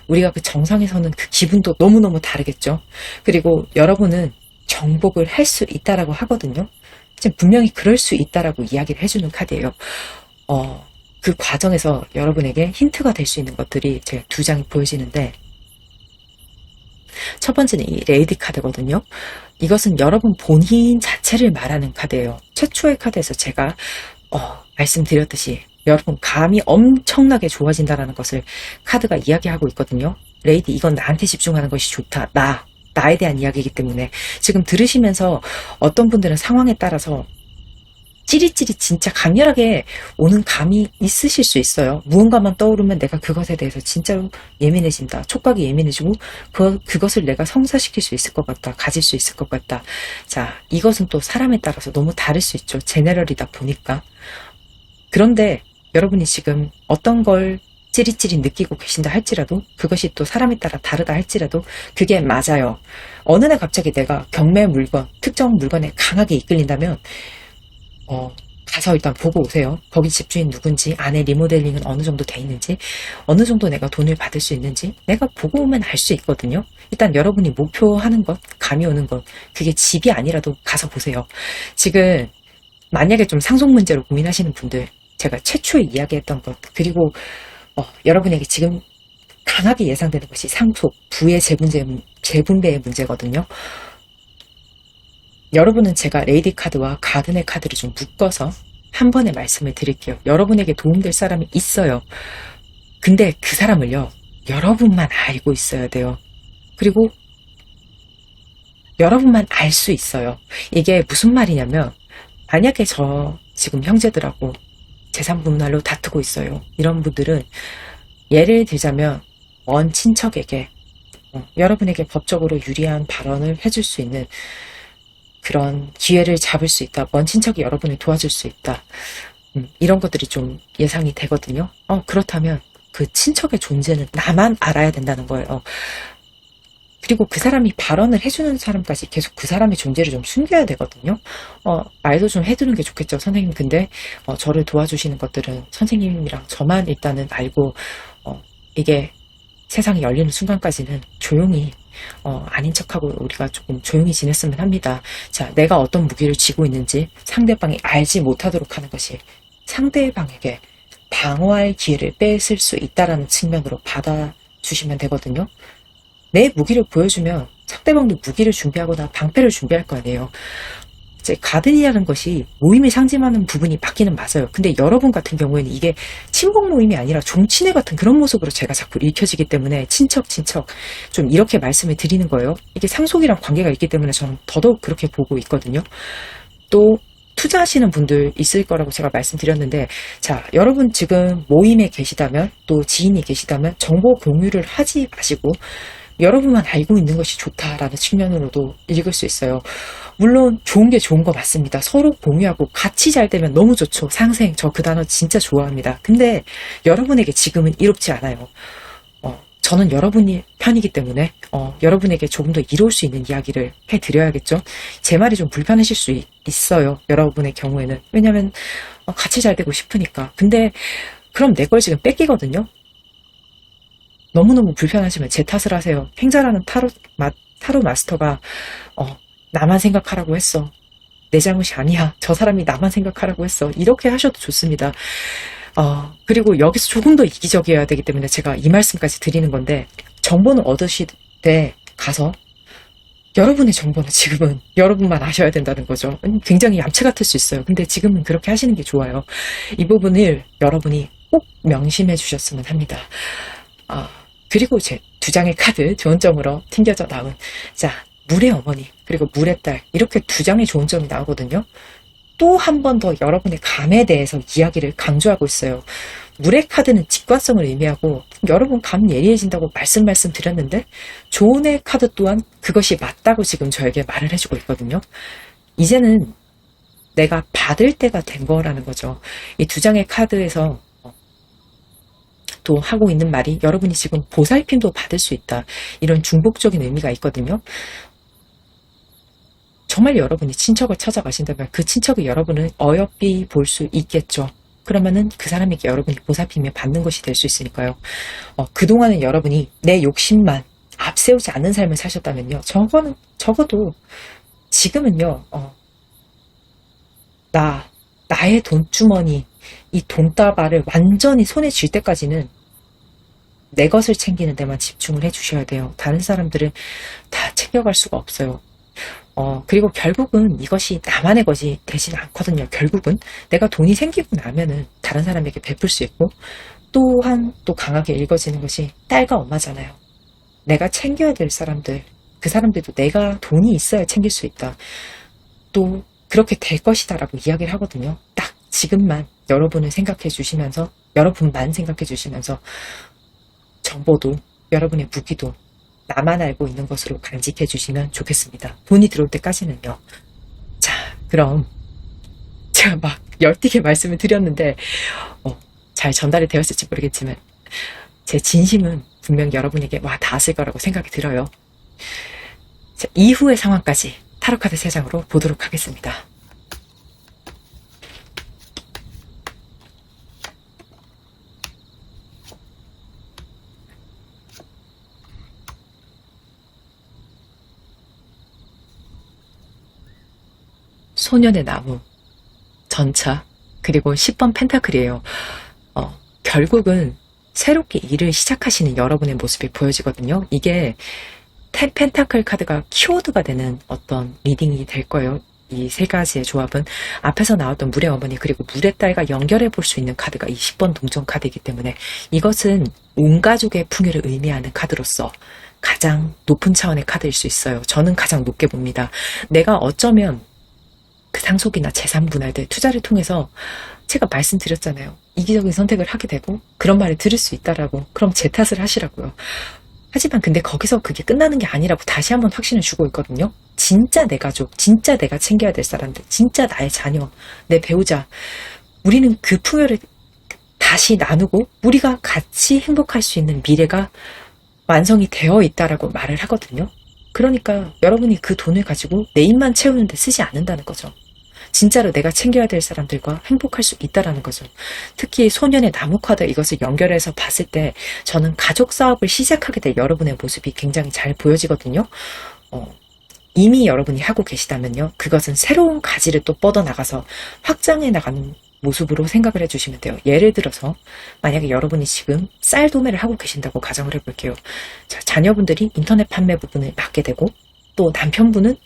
우리가 그 정상에서는 그 기분도 너무너무 다르겠죠. 그리고 여러분은 정복을 할 수 있다라고 하거든요. 지금 분명히 그럴 수 있다라고 이야기를 해주는 카드예요. 그 과정에서 여러분에게 힌트가 될 수 있는 것들이 제가 2장이 보여지는데 첫 번째는 이 레이디 카드거든요. 이것은 여러분 본인 자체를 말하는 카드예요. 최초의 카드에서 제가 말씀드렸듯이 여러분 감이 엄청나게 좋아진다는 것을 카드가 이야기하고 있거든요. 레이디 이건 나한테 집중하는 것이 좋다. 나에 대한 이야기이기 때문에 지금 들으시면서 어떤 분들은 상황에 따라서 찌릿찌릿 진짜 강렬하게 오는 감이 있으실 수 있어요. 무언가만 떠오르면 내가 그것에 대해서 진짜로 예민해진다. 촉각이 예민해지고 그것을 내가 성사시킬 수 있을 것 같다. 가질 수 있을 것 같다. 자, 이것은 또 사람에 따라서 너무 다를 수 있죠. 제너럴이다 보니까. 그런데 여러분이 지금 어떤 걸 찌릿찌릿 느끼고 계신다 할지라도 그것이 또 사람에 따라 다르다 할지라도 그게 맞아요. 어느 날 갑자기 내가 경매 물건, 특정 물건에 강하게 이끌린다면 가서 일단 보고 오세요. 거기 집주인 누군지, 안에 리모델링은 어느 정도 돼 있는지, 어느 정도 내가 돈을 받을 수 있는지 내가 보고 오면 알 수 있거든요. 일단 여러분이 목표하는 것, 감이 오는 것, 그게 집이 아니라도 가서 보세요. 지금 만약에 좀 상속 문제로 고민하시는 분들, 제가 최초에 이야기했던 것, 그리고 여러분에게 지금 강하게 예상되는 것이 상속, 부의 재분배의 문제거든요. 여러분은 제가 레이디 카드와 가든의 카드를 좀 묶어서 한 번에 말씀을 드릴게요. 여러분에게 도움될 사람이 있어요. 근데 그 사람을요, 여러분만 알고 있어야 돼요. 그리고 여러분만 알 수 있어요. 이게 무슨 말이냐면 만약에 저 지금 형제들하고 재산 분할로 다투고 있어요. 이런 분들은 예를 들자면 먼 친척에게 여러분에게 법적으로 유리한 발언을 해줄 수 있는 그런 기회를 잡을 수 있다. 먼 친척이 여러분을 도와줄 수 있다. 이런 것들이 좀 예상이 되거든요. 그렇다면 그 친척의 존재는 나만 알아야 된다는 거예요. 그리고 그 사람이 발언을 해주는 사람까지 계속 그 사람의 존재를 좀 숨겨야 되거든요. 말도 좀 해두는 게 좋겠죠, 선생님. 근데 저를 도와주시는 것들은 선생님이랑 저만 일단은 알고 이게 세상이 열리는 순간까지는 조용히 아닌 척하고 우리가 조금 조용히 지냈으면 합니다. 자, 내가 어떤 무기를 쥐고 있는지 상대방이 알지 못하도록 하는 것이 상대방에게 방어할 기회를 뺏을 수 있다라는 측면으로 받아주시면 되거든요. 내 무기를 보여주면 상대방도 무기를 준비하거나 방패를 준비할 거 아니에요. 이제 가든이라는 것이 모임을 상징하는 부분이 맞기는 맞아요. 근데 여러분 같은 경우에는 이게 친목 모임이 아니라 종친회 같은 그런 모습으로 제가 자꾸 읽혀지기 때문에 친척 좀 이렇게 말씀을 드리는 거예요. 이게 상속이랑 관계가 있기 때문에 저는 더더욱 그렇게 보고 있거든요. 또 투자하시는 분들 있을 거라고 제가 말씀드렸는데, 자, 여러분 지금 모임에 계시다면, 또 지인이 계시다면 정보 공유를 하지 마시고 여러분만 알고 있는 것이 좋다라는 측면으로도 읽을 수 있어요. 물론 좋은 게 좋은 거 맞습니다. 서로 공유하고 같이 잘 되면 너무 좋죠. 상생, 저 그 단어 진짜 좋아합니다. 근데 여러분에게 지금은 이롭지 않아요. 저는 여러분이 편이기 때문에 여러분에게 조금 더 이로울 수 있는 이야기를 해드려야겠죠. 제 말이 좀 불편하실 수 있어요. 여러분의 경우에는. 왜냐하면 같이 잘 되고 싶으니까. 근데 그럼 내 걸 지금 뺏기거든요. 너무너무 불편하시면 제 탓을 하세요. 팽자라는 타로 마스터가 나만 생각하라고 했어. 내 잘못이 아니야. 저 사람이 나만 생각하라고 했어. 이렇게 하셔도 좋습니다. 그리고 여기서 조금 더 이기적이어야 되기 때문에 제가 이 말씀까지 드리는 건데, 정보는 얻으실 때 가서 여러분의 정보는 지금은 여러분만 아셔야 된다는 거죠. 굉장히 얌체 같을 수 있어요. 근데 지금은 그렇게 하시는 게 좋아요. 이 부분을 여러분이 꼭 명심해 주셨으면 합니다. 그리고 제 두 장의 카드 좋은 점으로 튕겨져 나온, 자, 물의 어머니 그리고 물의 딸, 이렇게 두 장의 좋은 점이 나오거든요. 또 한 번 더 여러분의 감에 대해서 이야기를 강조하고 있어요. 물의 카드는 직관성을 의미하고 여러분 감 예리해진다고 말씀드렸는데, 조언의 카드 또한 그것이 맞다고 지금 저에게 말을 해주고 있거든요. 이제는 내가 받을 때가 된 거라는 거죠. 이 두 장의 카드에서 또 하고 있는 말이, 여러분이 지금 보살핌도 받을 수 있다, 이런 중복적인 의미가 있거든요. 정말 여러분이 친척을 찾아가신다면 그 친척이 여러분을 어여삐 볼 수 있겠죠. 그러면은 그 사람에게 여러분이 보살핌을 받는 것이 될 수 있으니까요. 그동안은 여러분이 내 욕심만 앞세우지 않는 삶을 사셨다면요, 적어도 지금은요, 나의 돈주머니, 이 돈다발을 완전히 손에 쥘 때까지는 내 것을 챙기는 데만 집중을 해주셔야 돼요. 다른 사람들은 다 챙겨갈 수가 없어요. 그리고 결국은 이것이 나만의 것이 되진 않거든요. 결국은 내가 돈이 생기고 나면은 다른 사람에게 베풀 수 있고, 또한 또 강하게 읽어지는 것이 딸과 엄마잖아요. 내가 챙겨야 될 사람들, 그 사람들도 내가 돈이 있어야 챙길 수 있다, 또 그렇게 될 것이다 라고 이야기를 하거든요. 딱 지금만 여러분을 생각해 주시면서, 여러분만 생각해 주시면서 정보도 여러분의 무기도 나만 알고 있는 것으로 간직해 주시면 좋겠습니다. 돈이 들어올 때까지는요. 자, 그럼 제가 막 열띠게 말씀을 드렸는데 잘 전달이 되었을지 모르겠지만 제 진심은 분명 여러분에게 와 닿았을 거라고 생각이 들어요. 자, 이후의 상황까지 타로카드 3장으로 보도록 하겠습니다. 소년의 나무, 전차, 그리고 10번 펜타클이에요. 결국은 새롭게 일을 시작하시는 여러분의 모습이 보여지거든요. 이게 10 펜타클 카드가 키워드가 되는 어떤 리딩이 될 거예요. 이 세 가지의 조합은 앞에서 나왔던 물의 어머니 그리고 물의 딸과 연결해 볼 수 있는 카드가 20번 동전 카드이기 때문에 이것은 온 가족의 풍요를 의미하는 카드로서 가장 높은 차원의 카드일 수 있어요. 저는 가장 높게 봅니다. 내가 어쩌면 그 상속이나 재산 분할들 투자를 통해서 제가 말씀드렸잖아요. 이기적인 선택을 하게 되고 그런 말을 들을 수 있다라고. 그럼 제 탓을 하시라고요. 하지만 근데 거기서 그게 끝나는 게 아니라고 다시 한번 확신을 주고 있거든요. 진짜 내 가족, 진짜 내가 챙겨야 될 사람들, 진짜 나의 자녀, 내 배우자, 우리는 그 풍요를 다시 나누고 우리가 같이 행복할 수 있는 미래가 완성이 되어 있다라고 말을 하거든요. 그러니까 여러분이 그 돈을 가지고 내 입만 채우는데 쓰지 않는다는 거죠. 진짜로 내가 챙겨야 될 사람들과 행복할 수 있다라는 거죠. 특히 소년의 나무 카드 이것을 연결해서 봤을 때 저는 가족 사업을 시작하게 될 여러분의 모습이 굉장히 잘 보여지거든요. 이미 여러분이 하고 계시다면요. 그것은 새로운 가지를 또 뻗어나가서 확장해 나가는 모습으로 생각을 해주시면 돼요. 예를 들어서 만약에 여러분이 지금 쌀 도매를 하고 계신다고 가정을 해볼게요. 자, 자녀분들이 인터넷 판매 부분을 맡게 되고 또 남편분은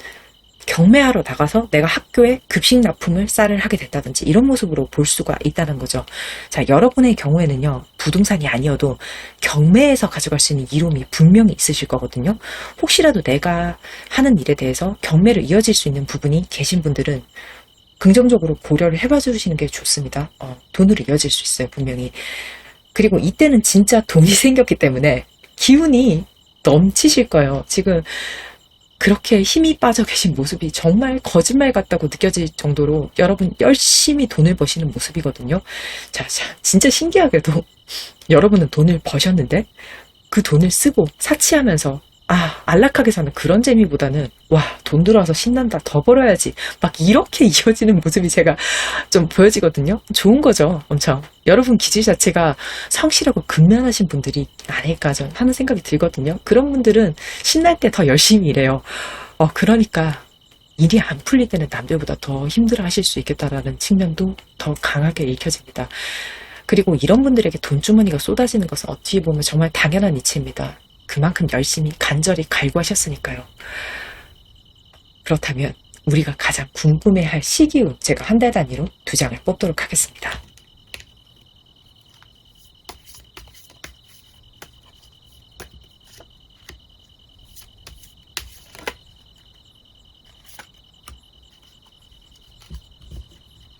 경매하러 나가서 내가 학교에 급식 납품을 쌀을 하게 됐다든지 이런 모습으로 볼 수가 있다는 거죠. 자, 여러분의 경우에는요, 부동산이 아니어도 경매에서 가져갈 수 있는 이름이 분명히 있으실 거거든요. 혹시라도 내가 하는 일에 대해서 경매를 이어질 수 있는 부분이 계신 분들은 긍정적으로 고려를 해봐 주시는 게 좋습니다. 돈으로 이어질 수 있어요, 분명히. 그리고 이때는 진짜 돈이 생겼기 때문에 기운이 넘치실 거예요. 지금 그렇게 힘이 빠져 계신 모습이 정말 거짓말 같다고 느껴질 정도로 여러분 열심히 돈을 버시는 모습이거든요. 자, 진짜 신기하게도 여러분은 돈을 버셨는데 그 돈을 쓰고 사치하면서 안락하게 사는 그런 재미보다는 돈 들어와서 신난다, 더 벌어야지 막 이렇게 이어지는 모습이 제가 좀 보여지거든요. 좋은 거죠, 엄청. 여러분 기질 자체가 성실하고 근면하신 분들이 아닐까 하는 생각이 들거든요. 그런 분들은 신날 때 더 열심히 일해요. 그러니까 일이 안 풀릴 때는 남들보다 더 힘들어 하실 수 있겠다라는 측면도 더 강하게 읽혀집니다. 그리고 이런 분들에게 돈주머니가 쏟아지는 것은 어떻게 보면 정말 당연한 이치입니다. 그만큼 열심히 간절히 갈구하셨으니까요. 그렇다면 우리가 가장 궁금해할 시기운 제가 한 달 단위로 2장을 뽑도록 하겠습니다.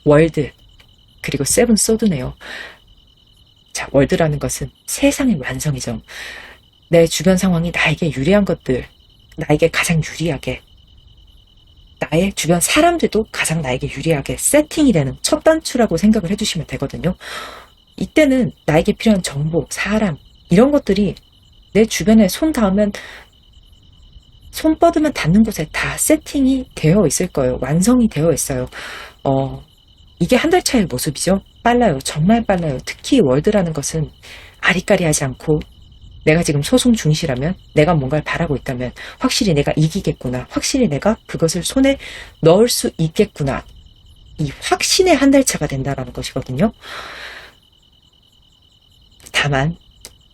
월드 그리고 세븐 소드네요. 자, 월드라는 것은 세상의 완성이죠. 내 주변 상황이 나에게 유리한 것들, 나에게 가장 유리하게, 나의 주변 사람들도 가장 나에게 유리하게 세팅이 되는 첫 단추라고 생각을 해주시면 되거든요. 이때는 나에게 필요한 정보, 사람, 이런 것들이 내 주변에 손 닿으면, 손 뻗으면 닿는 곳에 다 세팅이 되어 있을 거예요. 완성이 되어 있어요. 이게 한 달 차의 모습이죠. 빨라요. 정말 빨라요. 특히 월드라는 것은 아리까리하지 않고 내가 지금 소송 중시라면, 내가 뭔가를 바라고 있다면 확실히 내가 이기겠구나, 확실히 내가 그것을 손에 넣을 수 있겠구나, 이 확신의 한 달 차가 된다라는 것이거든요. 다만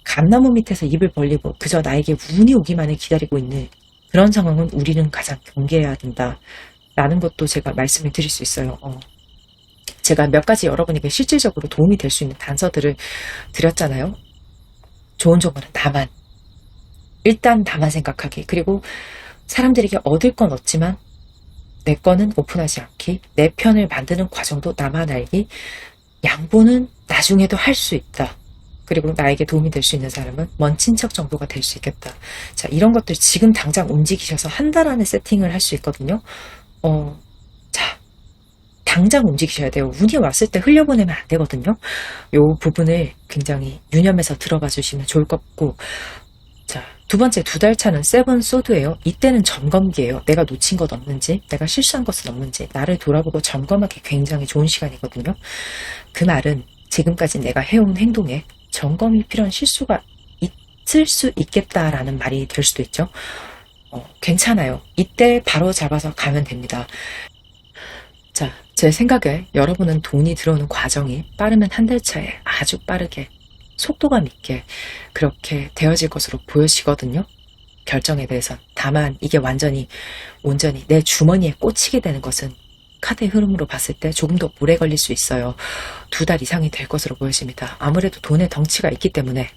감나무 밑에서 입을 벌리고 그저 나에게 운이 오기만을 기다리고 있는 그런 상황은 우리는 가장 경계해야 된다라는 것도 제가 말씀을 드릴 수 있어요. 제가 몇 가지 여러분에게 실질적으로 도움이 될 수 있는 단서들을 드렸잖아요. 좋은 정보는 나만, 일단 나만 생각하기, 그리고 사람들에게 얻을 건 얻지만 내 거는 오픈하지 않기, 내 편을 만드는 과정도 나만 알기, 양보는 나중에도 할 수 있다, 그리고 나에게 도움이 될 수 있는 사람은 먼 친척 정도가 될 수 있겠다. 자, 이런 것들 지금 당장 움직이셔서 한 달 안에 세팅을 할 수 있거든요. 자, 당장 움직이셔야 돼요. 운이 왔을 때 흘려보내면 안 되거든요. 요 부분을 굉장히 유념해서 들어봐 주시면 좋을 것 같고, 자, 두 번째 2달 차는 세븐 소드예요. 이때는 점검기예요. 내가 놓친 것 없는지, 내가 실수한 것은 없는지 나를 돌아보고 점검하기 굉장히 좋은 시간이거든요. 그 말은 지금까지 내가 해온 행동에 점검이 필요한 실수가 있을 수 있겠다라는 말이 될 수도 있죠. 괜찮아요. 이때 바로 잡아서 가면 됩니다. 자, 제 생각에 여러분은 돈이 들어오는 과정이 빠르면 한 달 차에 아주 빠르게, 속도감 있게 그렇게 되어질 것으로 보여지거든요. 결정에 대해서. 다만 이게 온전히 내 주머니에 꽂히게 되는 것은 카드의 흐름으로 봤을 때 조금 더 오래 걸릴 수 있어요. 2달 이상이 될 것으로 보여집니다. 아무래도 돈의 덩치가 있기 때문에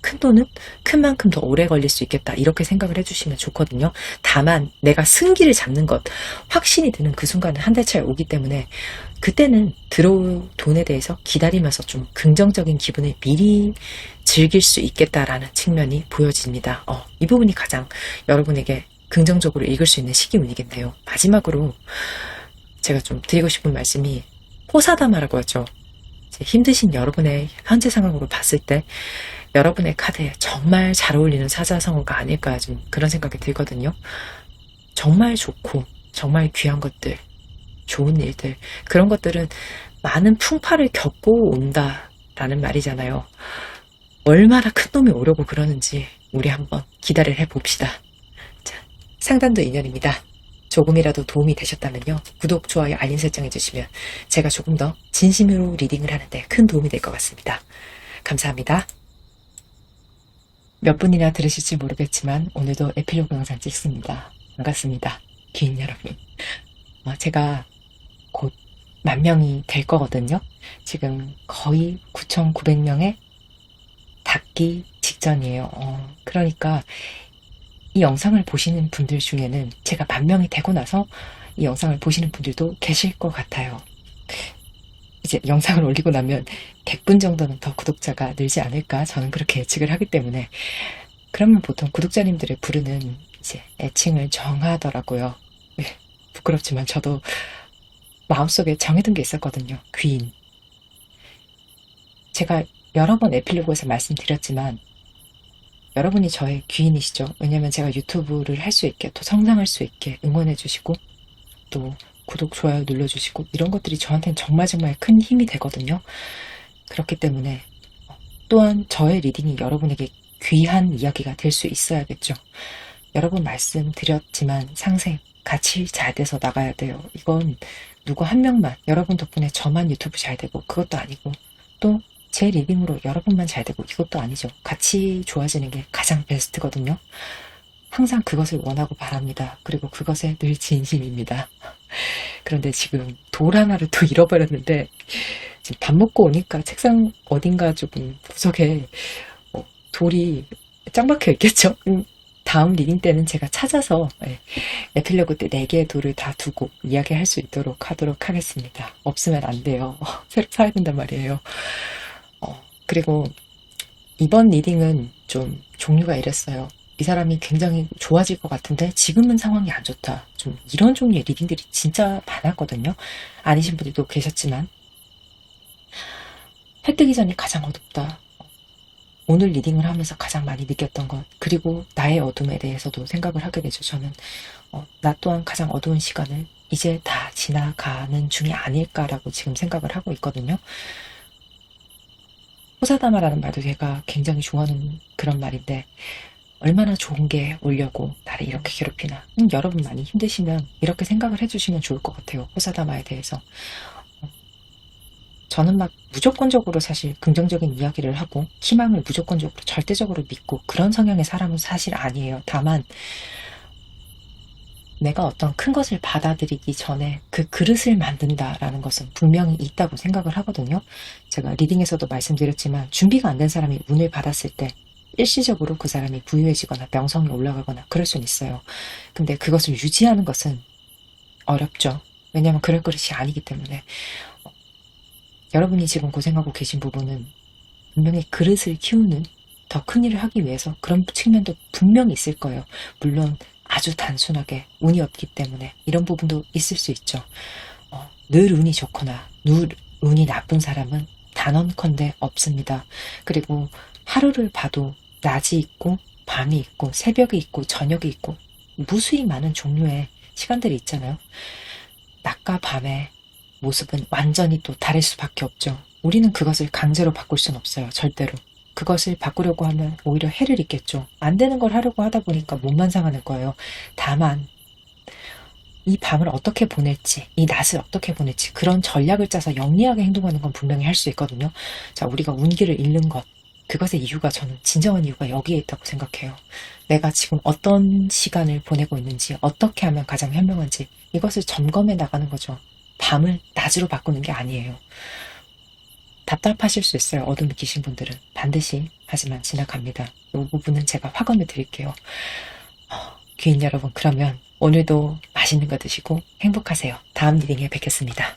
큰 돈은 큰 만큼 더 오래 걸릴 수 있겠다, 이렇게 생각을 해주시면 좋거든요. 다만 내가 승기를 잡는 것, 확신이 드는 그 순간은 한 달 차에 오기 때문에 그때는 들어올 돈에 대해서 기다리면서 좀 긍정적인 기분을 미리 즐길 수 있겠다라는 측면이 보여집니다. 이 부분이 가장 여러분에게 긍정적으로 읽을 수 있는 시기운이겠네요. 마지막으로 제가 좀 드리고 싶은 말씀이 호사다마라고 하죠. 힘드신 여러분의 현재 상황으로 봤을 때 여러분의 카드에 정말 잘 어울리는 사자성어가 아닐까, 좀 그런 생각이 들거든요. 정말 좋고 정말 귀한 것들, 좋은 일들, 그런 것들은 많은 풍파를 겪고 온다라는 말이잖아요. 얼마나 큰 놈이 오려고 그러는지 우리 한번 기다려 해봅시다. 자, 상담도 인연입니다. 조금이라도 도움이 되셨다면요. 구독, 좋아요, 알림 설정 해주시면 제가 조금 더 진심으로 리딩을 하는데 큰 도움이 될 것 같습니다. 감사합니다. 몇 분이나 들으실지 모르겠지만 오늘도 에필로그 영상 찍습니다. 반갑습니다. 귀인 여러분. 제가 곧 10,000명이 될 거거든요. 지금 거의 9,900명에 닿기 직전이에요. 그러니까 이 영상을 보시는 분들 중에는 제가 10,000명이 되고 나서 이 영상을 보시는 분들도 계실 것 같아요. 이제 영상을 올리고 나면 100분 정도는 더 구독자가 늘지 않을까 저는 그렇게 예측을 하기 때문에 그러면 보통 구독자님들을 부르는 이제 애칭을 정하더라고요. 부끄럽지만 저도 마음속에 정해둔 게 있었거든요. 귀인. 제가 여러 번 에필로그에서 말씀드렸지만 여러분이 저의 귀인이시죠. 왜냐면 제가 유튜브를 할 수 있게 또 성장할 수 있게 응원해 주시고 또 구독, 좋아요 눌러주시고 이런 것들이 저한테는 정말 큰 힘이 되거든요. 그렇기 때문에 또한 저의 리딩이 여러분에게 귀한 이야기가 될 수 있어야겠죠. 여러분 말씀드렸지만 상생 같이 잘 돼서 나가야 돼요. 이건 누구 한 명만 여러분 덕분에 저만 유튜브 잘 되고 그것도 아니고 또 제 리딩으로 여러분만 잘 되고 이것도 아니죠. 같이 좋아지는 게 가장 베스트거든요. 항상 그것을 원하고 바랍니다. 그리고 그것에 늘 진심입니다. 그런데 지금 돌 하나를 또 잃어버렸는데 지금 밥 먹고 오니까 책상 어딘가 조금 구석에 돌이 짱 박혀 있겠죠. 다음 리딩 때는 제가 찾아서 에필로그 때 4개의 돌을 다 두고 이야기할 수 있도록 하도록 하겠습니다. 없으면 안 돼요. 새로 사야 된단 말이에요. 그리고 이번 리딩은 좀 종류가 이랬어요. 이 사람이 굉장히 좋아질 것 같은데 지금은 상황이 안 좋다. 좀 이런 종류의 리딩들이 진짜 많았거든요. 아니신 분들도 계셨지만 해 뜨기 전이 가장 어둡다. 오늘 리딩을 하면서 가장 많이 느꼈던 것 그리고 나의 어둠에 대해서도 생각을 하게 되죠. 저는 나 또한 가장 어두운 시간을 이제 다 지나가는 중이 아닐까라고 지금 생각을 하고 있거든요. 호사다마라는 말도 제가 굉장히 좋아하는 그런 말인데 얼마나 좋은 게 오려고 나를 이렇게 괴롭히나. 여러분 많이 힘드시면 이렇게 생각을 해주시면 좋을 것 같아요. 호사다마에 대해서. 저는 막 무조건적으로 사실 긍정적인 이야기를 하고 희망을 무조건적으로 절대적으로 믿고 그런 성향의 사람은 사실 아니에요. 다만 내가 어떤 큰 것을 받아들이기 전에 그 그릇을 만든다라는 것은 분명히 있다고 생각을 하거든요. 제가 리딩에서도 말씀드렸지만 준비가 안 된 사람이 운을 받았을 때 일시적으로 그 사람이 부유해지거나 명성이 올라가거나 그럴 수는 있어요. 근데 그것을 유지하는 것은 어렵죠. 왜냐하면 그럴 그릇이 아니기 때문에 여러분이 지금 고생하고 계신 부분은 분명히 그릇을 키우는 더 큰 일을 하기 위해서 그런 측면도 분명히 있을 거예요. 물론 아주 단순하게 운이 없기 때문에 이런 부분도 있을 수 있죠. 늘 운이 좋거나 늘 운이 나쁜 사람은 단언컨대 없습니다. 그리고 하루를 봐도 낮이 있고 밤이 있고 새벽이 있고 저녁이 있고 무수히 많은 종류의 시간들이 있잖아요. 낮과 밤의 모습은 완전히 또 다를 수밖에 없죠. 우리는 그것을 강제로 바꿀 수는 없어요. 절대로. 그것을 바꾸려고 하면 오히려 해를 입겠죠. 안 되는 걸 하려고 하다 보니까 몸만 상하는 거예요. 다만 이 밤을 어떻게 보낼지, 이 낮을 어떻게 보낼지 그런 전략을 짜서 영리하게 행동하는 건 분명히 할 수 있거든요. 자, 우리가 운기를 잃는 것, 그것의 이유가 저는 진정한 이유가 여기에 있다고 생각해요. 내가 지금 어떤 시간을 보내고 있는지, 어떻게 하면 가장 현명한지 이것을 점검해 나가는 거죠. 밤을 낮으로 바꾸는 게 아니에요. 답답하실 수 있어요. 어둠이 계신 분들은. 반드시 하지만 지나갑니다. 이 부분은 제가 확언을 드릴게요. 귀인 여러분, 그러면 오늘도 맛있는 거 드시고 행복하세요. 다음 리딩에 뵙겠습니다.